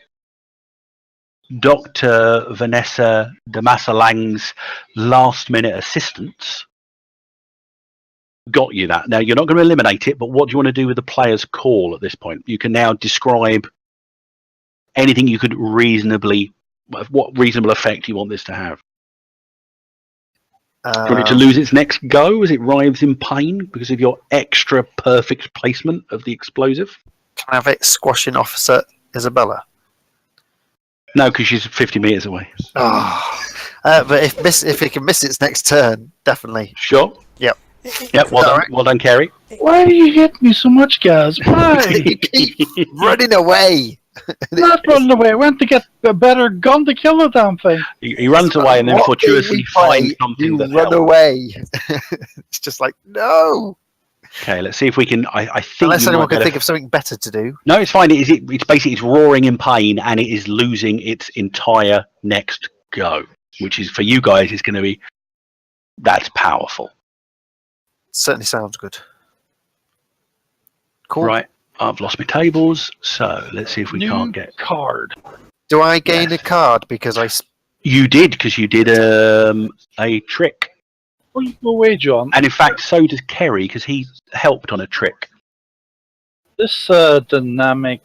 Dr. Vanessa de Massalang's last-minute assistance got you that. Now, you're not going to eliminate it, but what do you want to do with the player's call at this point? You can now describe anything you could reasonably... What reasonable effect you want this to have. Do you want it to lose its next go as it writhes in pain because of your extra perfect placement of the explosive? Can I have it squashing Officer Isabella? No, because she's 50 metres away. Oh. But if it can miss its next turn, definitely. Sure. Yep, well done, Kerry. Why do you hit me so much, guys? Why? You keep running away. Not running away. I went to get a better gun to kill the damn thing. He runs away and then What fortuitously game we play, finds something you that run helps. away. It's just like, no. Okay, let's see if we can. I think Unless you anyone might can better- think of something better to do. No, it's fine. It's basically it's roaring in pain and it is losing its entire next go, which is for you guys is going to be that's powerful. Certainly sounds good. Cool. Right, I've lost my tables, so let's see if we can't get. card. Do I gain Yes. a card because I... You did because you did a trick, Well, you go away, John. and in fact, so does Kerry because he helped on a trick. This dynamic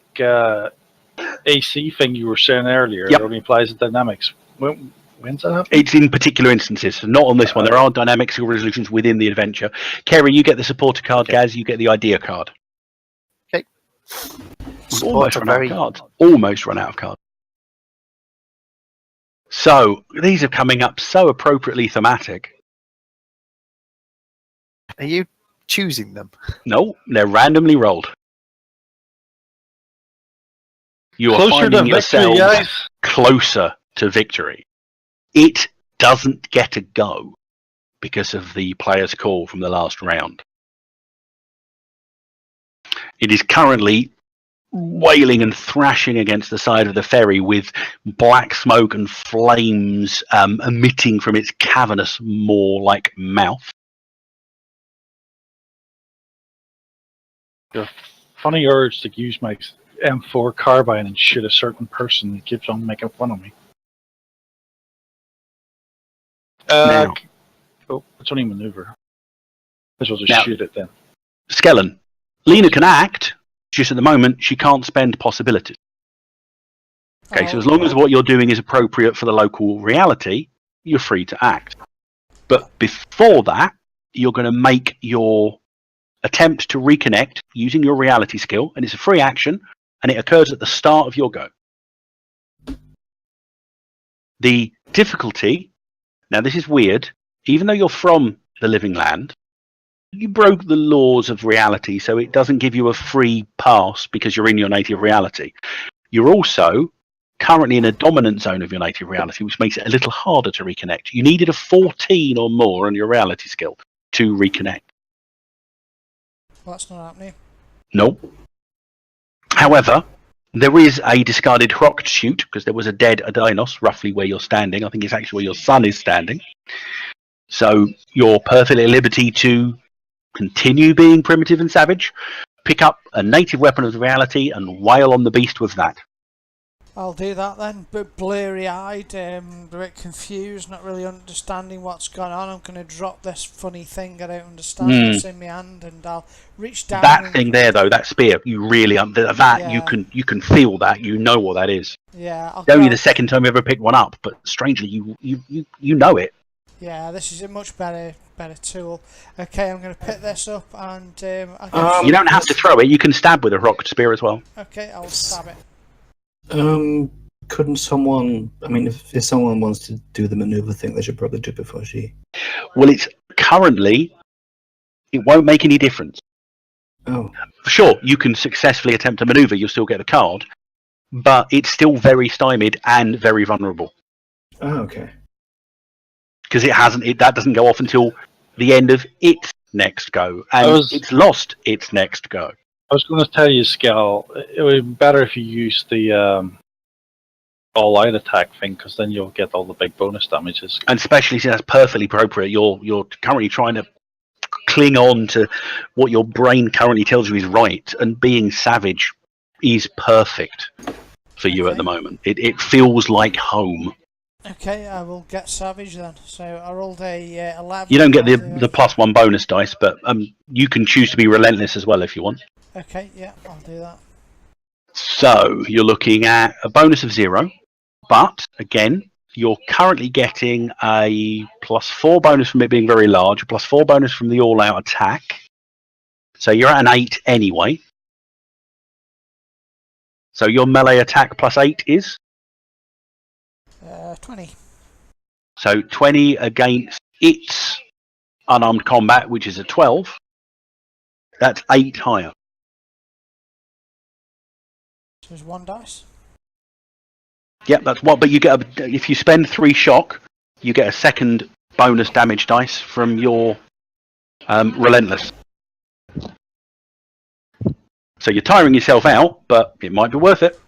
AC thing you were saying earlier, Yep. it only applies to dynamics. When's that happen? It's in particular instances, so not on this one. There are dynamics or resolutions within the adventure. Kerry, you get the supporter card. Gaz, you get the idea card. Okay. We've almost run out of cards. Almost run out of cards. So these are coming up so appropriately thematic. Are you choosing them? No, they're randomly rolled. You are Closer to finding victory, yourselves guys. closer to victory. It doesn't get a go because of the player's call from the last round. It is currently wailing and thrashing against the side of the ferry with black smoke and flames emitting from its cavernous maw-like mouth. The funny urge to use my M4 carbine and shoot a certain person that keeps on making fun of me. Now. Oh, it's only maneuver. Might as well just Now. shoot it then. Skellen, Lena can act, just at the moment she can't spend possibilities. Okay, so as long as what you're doing is appropriate for the local reality, you're free to act. But before that, you're going to make your attempt to reconnect using your reality skill, and it's a free action, and it occurs at the start of your go. The difficulty, now this is weird, even though you're from the living land, you broke the laws of reality, so it doesn't give you a free pass because you're in your native reality. You're also currently in a dominant zone of your native reality, which makes it a little harder to reconnect. You needed a 14 or more on your reality skill to reconnect. That's not happening. Nope. However, there is a discarded Hrokt shoot because there was a dead Adinos roughly where you're standing. I think it's actually where your son is standing. So you're perfectly at liberty to continue being primitive and savage, pick up a native weapon of reality and wail on the beast with that. I'll do that then, but blurry-eyed, a bit confused, not really understanding what's going on. I'm going to drop this funny thing I don't understand that's in my hand, and I'll reach down. That thing there, though, that spear, you really Yeah. you can feel that. You know what that is. Yeah, I'll It's only the grab- second time you ever picked one up, but strangely, you know it. Yeah, this is a much better tool. Okay, I'm going to pick this up and I'll You don't have to throw it. You can stab with a rock spear as well. Okay, I'll stab it. Couldn't someone? I mean, if someone wants to do the maneuver thing, they should probably do it before she. Well, it's currently it won't make any difference. Oh, Sure, you can successfully attempt a maneuver. You'll still get a card, but it's still very stymied and very vulnerable okay. because that doesn't go off until the end of its next go, and it's lost its next go. I was going to tell you, Scal, it would be better if you use the all-out attack thing, because then you'll get all the big bonus damages. And especially since that's perfectly appropriate. You're currently trying to cling on to what your brain currently tells you is right, and being savage is perfect for you at the moment. It feels like home. Okay, I will get savage then. So I rolled a 11. You don't get the +1 bonus dice, but you can choose to be relentless as well if you want. Okay, yeah, I'll do that. So you're looking at a bonus of 0, but again, you're currently getting a +4 bonus from it being very large, a +4 bonus from the all-out attack. So you're at an 8 anyway. So your melee attack +8 is? 20. So 20 against its unarmed combat, which is a 12. That's 8 higher. So there's 1 dice. Yep, that's what. But you get if you spend 3 shock, you get a second bonus damage dice from your relentless. So you're tiring yourself out, but it might be worth it.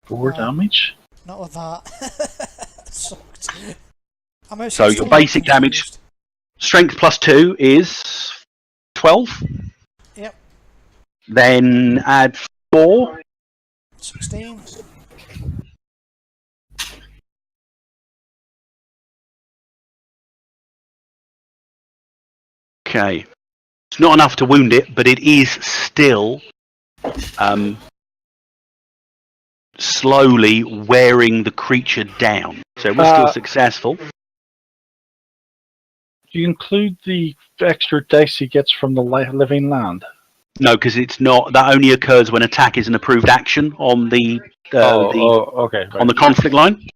4 damage. Not with that. Sucked. I'm So your still basic damage, confused. strength plus 2 is 12. Yep. Then add 4. 16. Okay. It's not enough to wound it, but it is still slowly wearing the creature down. So we're still successful. Do you include the extra dice he gets from the living land? No, because it's not. That only occurs when attack is an approved action on the okay. Right. on the conflict line.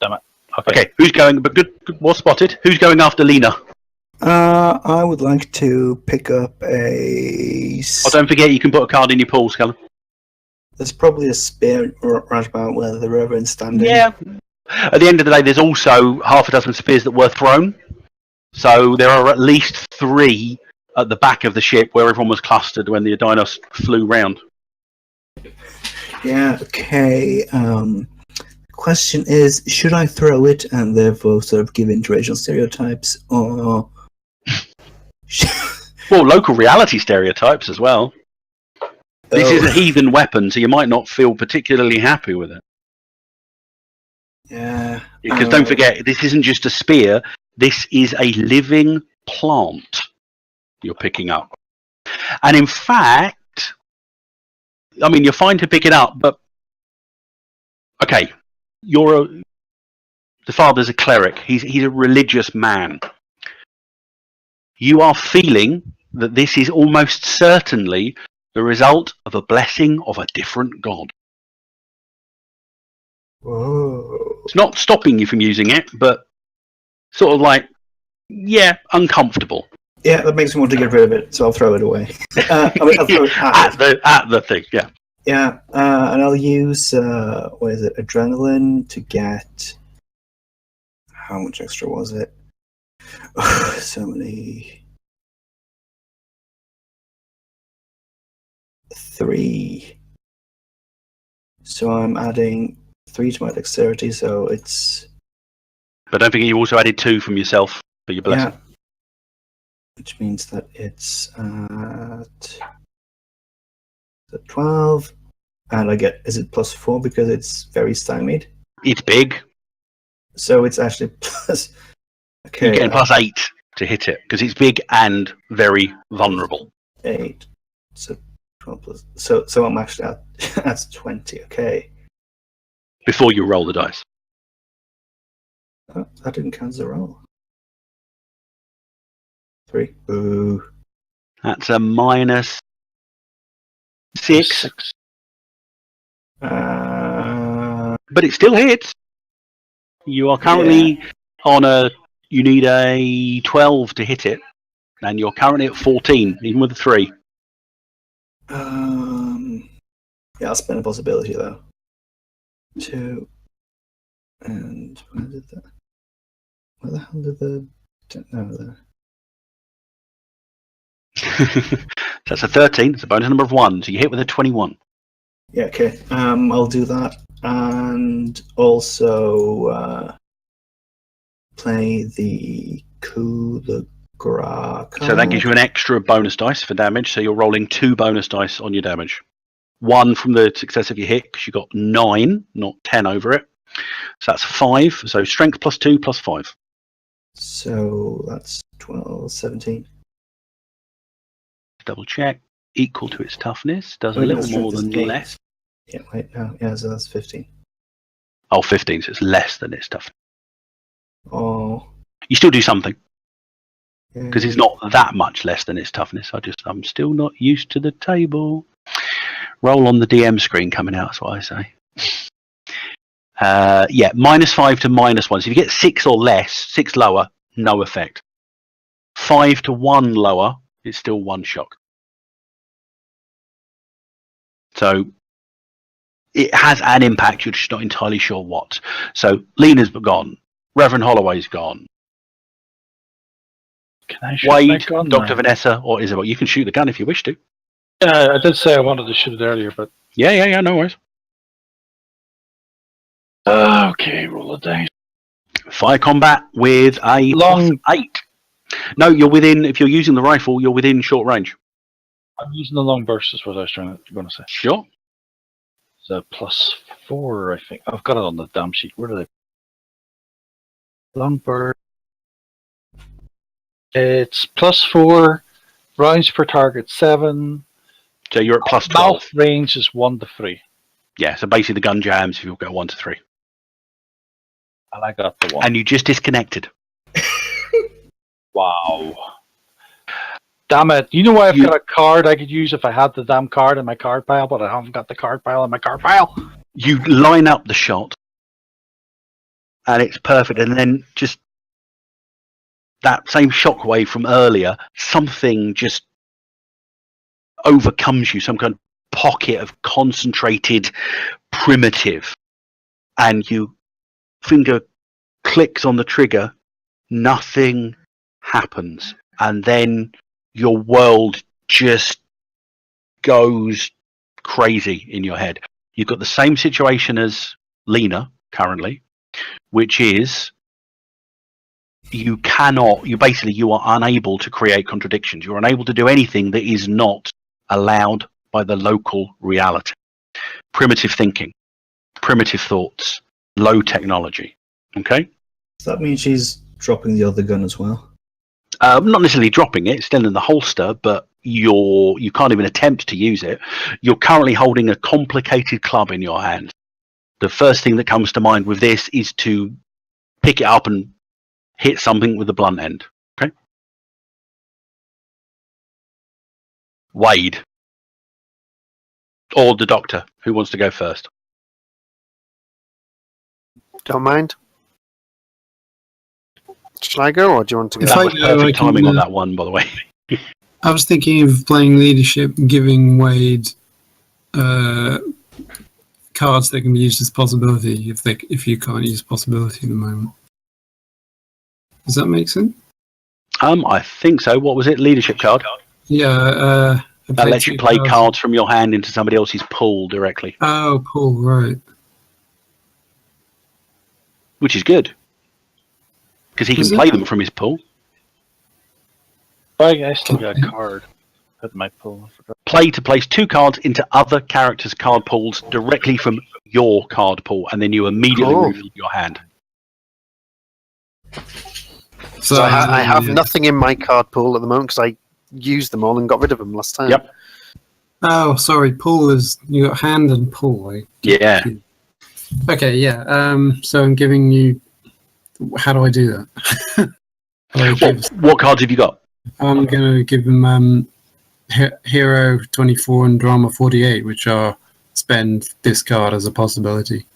Damn it. Okay, who's going? But good, well spotted. Who's going after Lena? I would like to pick up a. Oh, don't forget, you can put a card in your pool, Scully. There's probably a spear right about where the Reverend's standing. Yeah. At the end of the day, there's also half a dozen spears that were thrown. So there are at least 3 at the back of the ship where everyone was clustered when the Adinos flew round. Yeah, okay. Question is, should I throw it and therefore sort of give in to racial stereotypes, or... Well, local reality stereotypes as well. This is a heathen weapon, so you might not feel particularly happy with it. Yeah. Because don't forget, this isn't just a spear. This is a living plant you're picking up. And in fact, I mean, you're fine to pick it up, but... Okay, the father's a cleric. He's a religious man. You are feeling that this is almost certainly the result of a blessing of a different god. Whoa. It's not stopping you from using it, but sort of like, yeah, uncomfortable. Yeah, that makes me want to get rid of it, so I'll throw it away. I'll throw it at the thing, yeah. Yeah, and I'll use, what is it, adrenaline to get... How much extra was it? So many... 3. So I'm adding 3 to my dexterity, so it's... But don't forget you also added 2 from yourself for your blessing. Yeah. Which means that it's at 12. And I get, is it plus 4 because it's very stymied? It's big. So it's actually plus... Okay. You're getting plus 8 to hit it, because it's big and very vulnerable. 8. So 12 plus... So I'm actually at... That's 20, okay. Before you roll the dice. Oh, that didn't count as a roll. 3. Ooh. That's a minus 6. But it still hits. You are currently on you need a 12 to hit it. And you're currently at 14, even with a 3. Yeah, I'll spend a possibility though. 2. And where did that? Where the hell did the... No, there. That's a 13. It's a bonus number of 1. So you hit with a 21. Yeah, okay. I'll do that. And also play the coup de grace. So that gives you an extra bonus dice for damage. So you're rolling 2 bonus dice on your damage. 1 from the success of your hit, because you got 9, not 10 over it. So that's 5. So strength plus 2 plus 5. So that's 12, 17. Double check. Equal to its toughness. Does a Wait, little that's more strength than is 8. less. Yeah, wait, no. Yeah, so that's 15. Oh, 15. So it's less than its toughness. Oh. You still do something, because Yeah. it's not that much less than its toughness. I'm still not used to the table. Roll on the DM screen coming out, that's what I say. Yeah, -5 to -1. So if you get 6 or less, 6 lower, no effect. 5 to 1 lower, it's still 1 shock. So it has an impact, you're just not entirely sure what. So Lena's gone. Reverend Holloway's gone. Can I shoot my Wade, gun Dr. now? Vanessa, or Isabel. You can shoot the gun if you wish to. Yeah, I did say I wanted to shoot it earlier, but Yeah, no worries. okay, roll a dice. Fire combat with a Long- +8. No, you're within, if you're using the rifle, you're within short range. I'm using the long burst, is what I was going to say. Sure. It's a +4, I think. I've got it on the damn sheet. Where did I? Long burst. It's +4. Rounds per target 7. So you're at +12. Mouth range is 1 to 3, Yeah, so basically the gun jams if you'll go 1 to 3. and I got the 1. And you just disconnected. Wow. Damn it. You know why I've got a card I could use if I had the damn card in my card pile, but I haven't got the card pile in my card pile? You line up the shot, and it's perfect. And then just that same shockwave from earlier, something just overcomes you, some kind of pocket of concentrated primitive, and you finger clicks on the trigger, nothing happens, and then your world just goes crazy in your head. You've got the same situation as Lena currently, which is you are unable to create contradictions. You're unable to do anything that is not allowed by the local reality. Primitive thinking, primitive thoughts, low technology. Okay? Does that mean she's dropping the other gun as well? Not necessarily dropping it, it's still in the holster, but you can't even attempt to use it. You're currently holding a complicated club in your hand. The first thing that comes to mind with this is to pick it up and hit something with the blunt end. Okay? Wade. Or the doctor. Who wants to go first? Don't mind. Shall I go, or do you want to go? If That I was go, perfect I can, timing on that one, by the way. I was thinking of playing leadership, giving Wade cards that can be used as possibility if you can't use possibility at the moment. Does that make sense? I think so. What was it? Leadership card? Yeah. That lets you play cards from your hand into somebody else's pool directly. Oh, Paul, right. Which is good. Because he can Is it? play them from his pool. I still got a card at my pool. I forgot. Play to place 2 cards into other characters' card pools directly from your card pool, and then you immediately Cool. reveal your hand. So I have nothing in my card pool at the moment because I used them all and got rid of them last time. Yep. Oh, sorry. Pool is you got hand and pool. Yeah. Okay. Yeah. So I'm giving you. How do I do that? What cards have you got? I'm going to give them Hero 24 and Drama 48, which are spend this card as a possibility.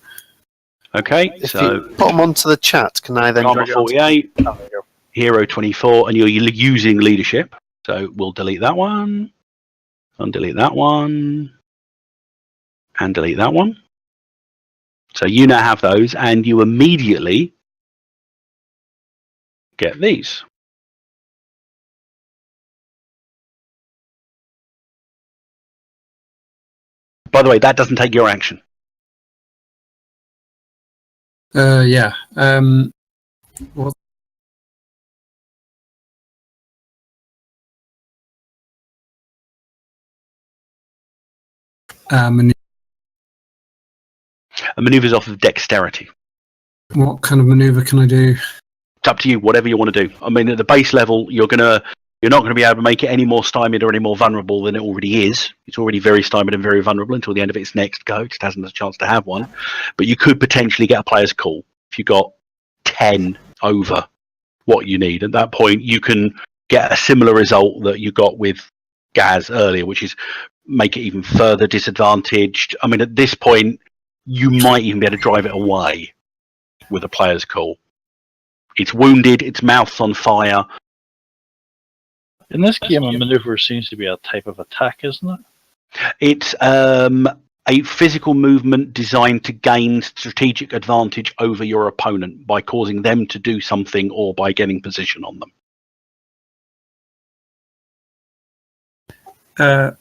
Okay, If so you put them onto the chat, can I then Drama drag it onto- 48, Oh, there you go. Hero 24, and you're using leadership. So we'll delete that one, and delete that one, and delete that one. So you now have those, and you immediately get these. By the way, that doesn't take your action. Yeah. What? A maneuver's off of dexterity. What kind of maneuver can I do? It's up to you, whatever you want to do. I mean, at the base level, you're not going to be able to make it any more stymied or any more vulnerable than it already is. It's already very stymied and very vulnerable until the end of its next go. It just hasn't a chance to have one. But you could potentially get a player's call if you got 10 over what you need. At that point, you can get a similar result that you got with Gaz earlier, which is make it even further disadvantaged. I mean, at this point, you might even be able to drive it away with a player's call. It's wounded. Its mouth's on fire. In this game, a maneuver seems to be a type of attack, isn't it? It's a physical movement designed to gain strategic advantage over your opponent by causing them to do something or by getting position on them.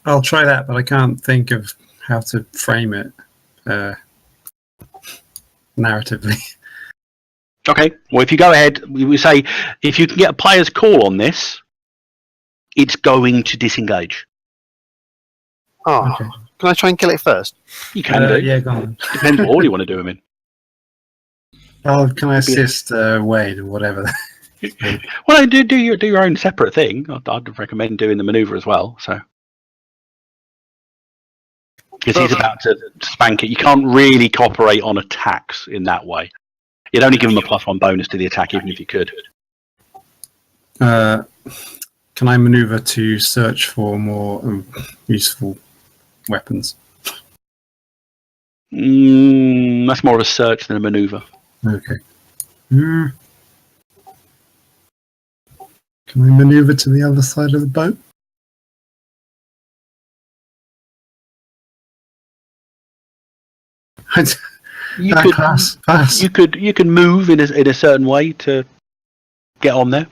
I'll try that, but I can't think of how to frame it narratively. Okay. Well, if you go ahead, we say if you can get a player's call on this, it's going to disengage. Oh, Okay. can I try and kill it first? You can do. Yeah, go on. Depends what order you want to do them in. Oh, can I assist Wade or whatever? Well, do your own separate thing. I'd recommend doing the maneuver as well. So, because he's about to spank it, you can't really cooperate on attacks in that way. You'd only give him a +1 bonus to the attack, even if you could. Can I maneuver to search for more useful weapons? That's more of a search than a maneuver. Okay. Can I maneuver to the other side of the boat? You could pass. you could move in a certain way to get on there.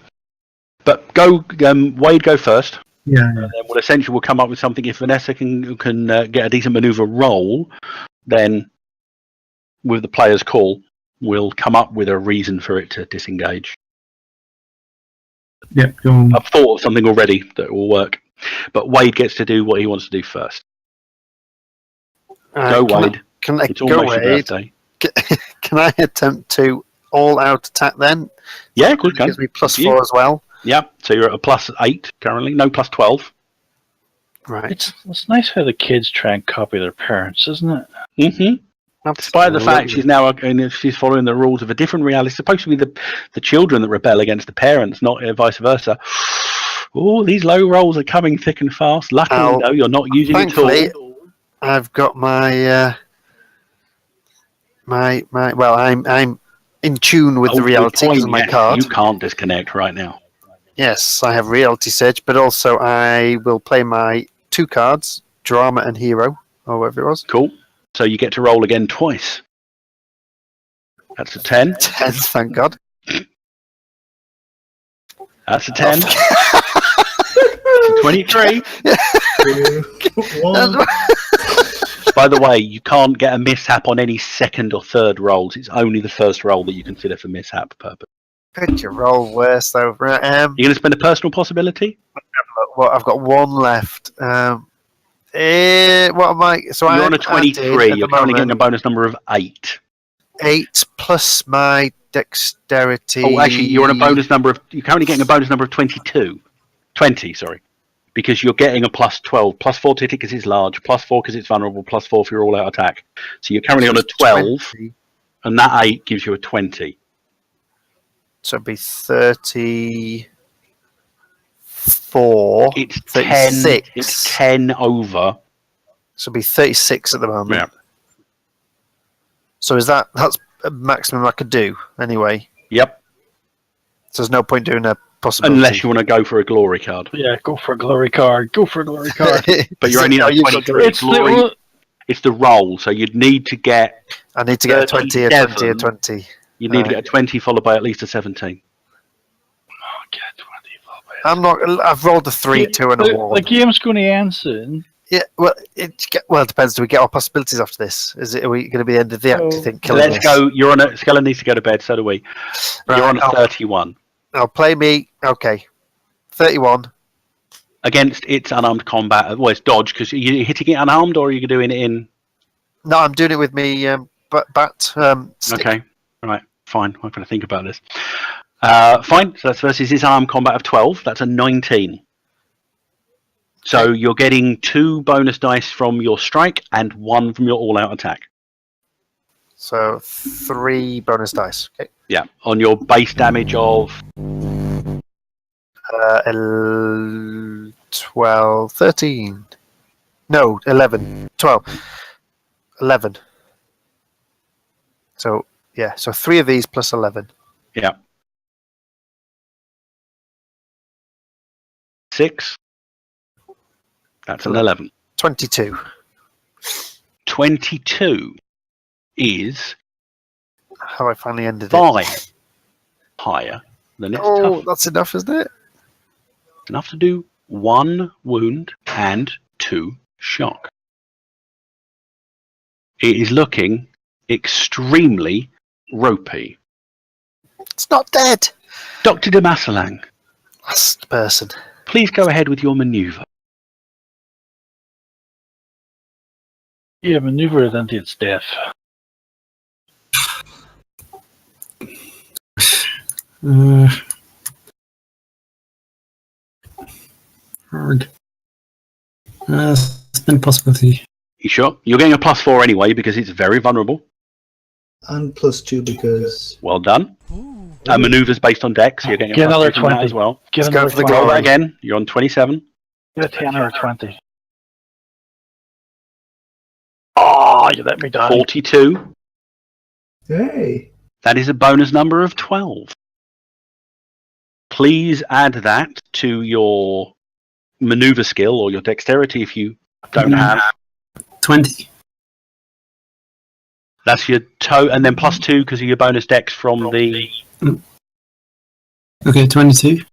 But go, Wade, go first. Yeah. And then we'll come up with something. If Vanessa can get a decent maneuver roll, then with the player's call, we'll come up with a reason for it to disengage. Yeah, go on. I've thought of something already that will work, but Wade gets to do what he wants to do first. Go, Wade. Can I It's go, almost your Wade? birthday. Can I attempt to all-out attack then? Yeah, good. Gives me +4 as well. Yeah, so you're at a +8 currently. No, +12. Right. It's nice how the kids try and copy their parents, isn't it? Mm-hmm. Despite the fact she's following the rules of a different reality, it's supposed to be the children that rebel against the parents, not vice versa. Oh, these low rolls are coming thick and fast. Luckily, though, you're not using it at all. I've got my well, I'm in tune with the reality because of my card. You can't disconnect right now. Yes, I have reality surge, but also I will play my 2 cards, drama and hero, or whatever it was. Cool. So you get to roll again twice. That's a 10. 10, thank God. That's a 10. 23. By the way, you can't get a mishap on any second or third rolls. It's only the first roll that you consider for mishap purpose. Could you roll worse though? You're going to spend a personal possibility? Well, I've got 1 left. What am I? So you're on a 23. You're currently getting a bonus number of 8. 8 plus my dexterity. Oh, actually, you're on a bonus number of. You're currently getting a bonus number of 22. 20, sorry. Because you're getting a +12. +4 to hit because it's large. +4 because it's vulnerable. +4 for your all-out attack. So you're currently on a 12. 20. And that 8 gives you a 20. So it'd be 34. It's 36. 10. It's 10 over. So it'd be 36 at the moment. Yeah. So that's a maximum I could do anyway. Yep. So there's no point doing a possibility. Unless you want to go for a glory card. Yeah, go for a glory card. Go for a glory card. But you're only at 23. It's the roll. So you'd need to get. I need to get a 20, a 20, a 20. You need to get a 20 followed by at least a 17. I've rolled a 3, 2, and a 1. The game's going to end soon. Yeah, well, it depends. Do we get our possibilities after this? Are we going to be the end of the act? Do you think? Let's go. You're on a. Skella needs to go to bed. So do we. Right, you're on a 31. I'll play me. Okay, 31 against its unarmed combat. Well, it's dodge because you're hitting it unarmed, or are you doing it in? No, I'm doing it with me bat. Stick. Okay, right, fine. I'm going to think about this. Fine. So that's versus his armed combat of 12. That's a 19. So you're getting 2 bonus dice from your strike and 1 from your all-out attack. So 3 bonus dice. Okay. Yeah, on your base damage of 12, 13. No, 11, 12, 11. So yeah, so 3 of these plus 11. Yeah. 6. That's an 11. 22. 22 is How I finally ended it. 5 higher than its Oh, tough. that's enough, isn't it? Enough to do 1 wound and 2 shock. It is looking extremely ropey. It's not dead. Dr. de Massalang, Last person. please go ahead with your maneuver. Yeah, maneuver it into its death. Hard. Spin possibility. You sure? You're getting a +4 anyway because it's very vulnerable. And +2 because Well done. Ooh. Maneuvers based on dex, so you're getting Get a another +2 from that 20. as well. Get Let's go another for the 20. Roll glory. that again. You're on 27. Get a 10 or a 20. Oh, you let me down. 42. hey, That is a bonus number of 12. Please add that to your maneuver skill or your dexterity if you don't have. 20. That's your toe, and then +2 because of your bonus dex from the Okay, 22.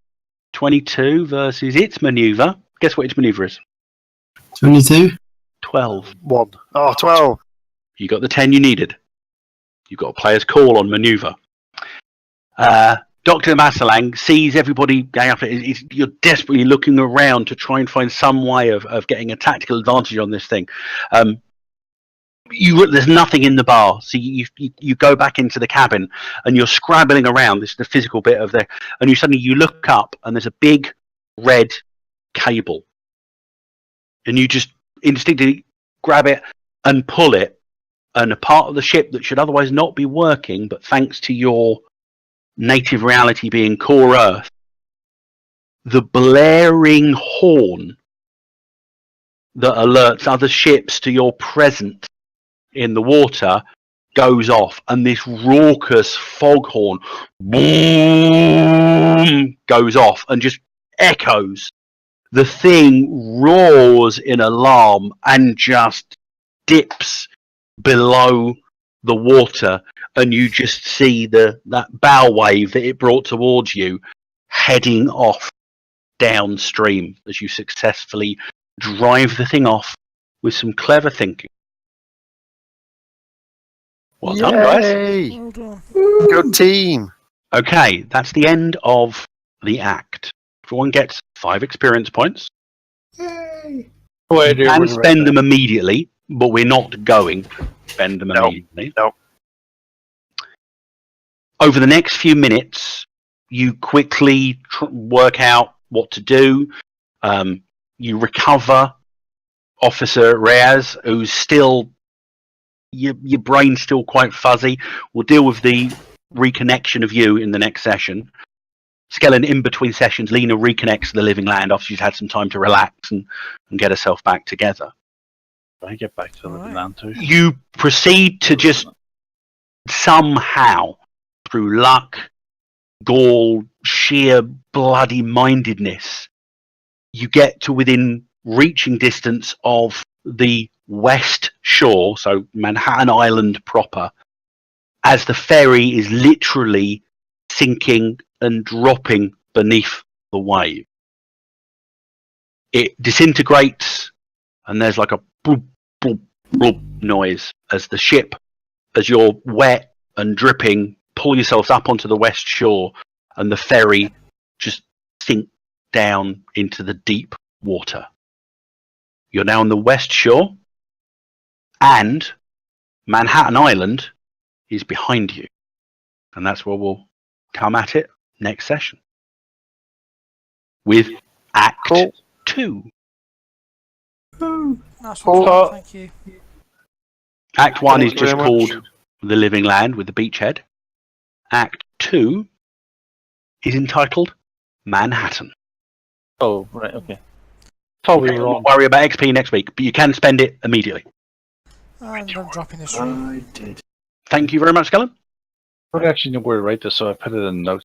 22 versus its maneuver. Guess what its maneuver is? 22. 12. 1. Oh, 12. You got the 10 you needed. You got a player's call on maneuver. Dr. Massalang sees everybody going up. You're desperately looking around to try and find some way of getting a tactical advantage on this thing. There's nothing in the bar, so you go back into the cabin and you're scrabbling around. This is the physical bit of there, and you look up and there's a big red cable, and you just instinctively grab it and pull it, and a part of the ship that should otherwise not be working, but thanks to your native reality being core Earth, the blaring horn that alerts other ships to your presence in the water goes off, and this raucous foghorn boom goes off and just echoes. The thing roars in alarm and just dips below the water, and you just see that bow wave that it brought towards you heading off downstream as you successfully drive the thing off with some clever thinking. Well done, guys. Yay! Well done. Good team. Okay, that's the end of the act. Everyone gets 5 experience points. yay! Boy, You can spend them immediately, but we're not going to spend them No. immediately. No. Over the next few minutes, you quickly work out what to do. You recover Officer Reyes, who's still... Your brain's still quite fuzzy. We'll deal with the reconnection of you in the next session. Skellen, in between sessions, Lena reconnects to the living land after she's had some time to relax and get herself back together. I get back to the living land too. You proceed to just somehow, through luck, gall, sheer bloody mindedness, you get to within reaching distance of the west shore, so Manhattan Island proper, as the ferry is literally sinking and dropping beneath the wave. It disintegrates, and there's like a bloop, bloop, bloop noise as the ship, as you're wet and dripping, pull yourselves up onto the west shore, and the ferry just sinks down into the deep water. You're now on the west shore, and Manhattan Island is behind you. And that's where we'll come at it next session. With Act 2. Nice one, Tom, thank you. Act 1 is Thank you just very much. called The Living Land with the beachhead. Act 2 is entitled Manhattan. Oh, right, okay. Thought we were Don't on. worry about XP next week, but you can spend it immediately. And I'm dropping the stream. I did. Thank you very much, Skellen. I don't actually know where to write this, so I put it in notes.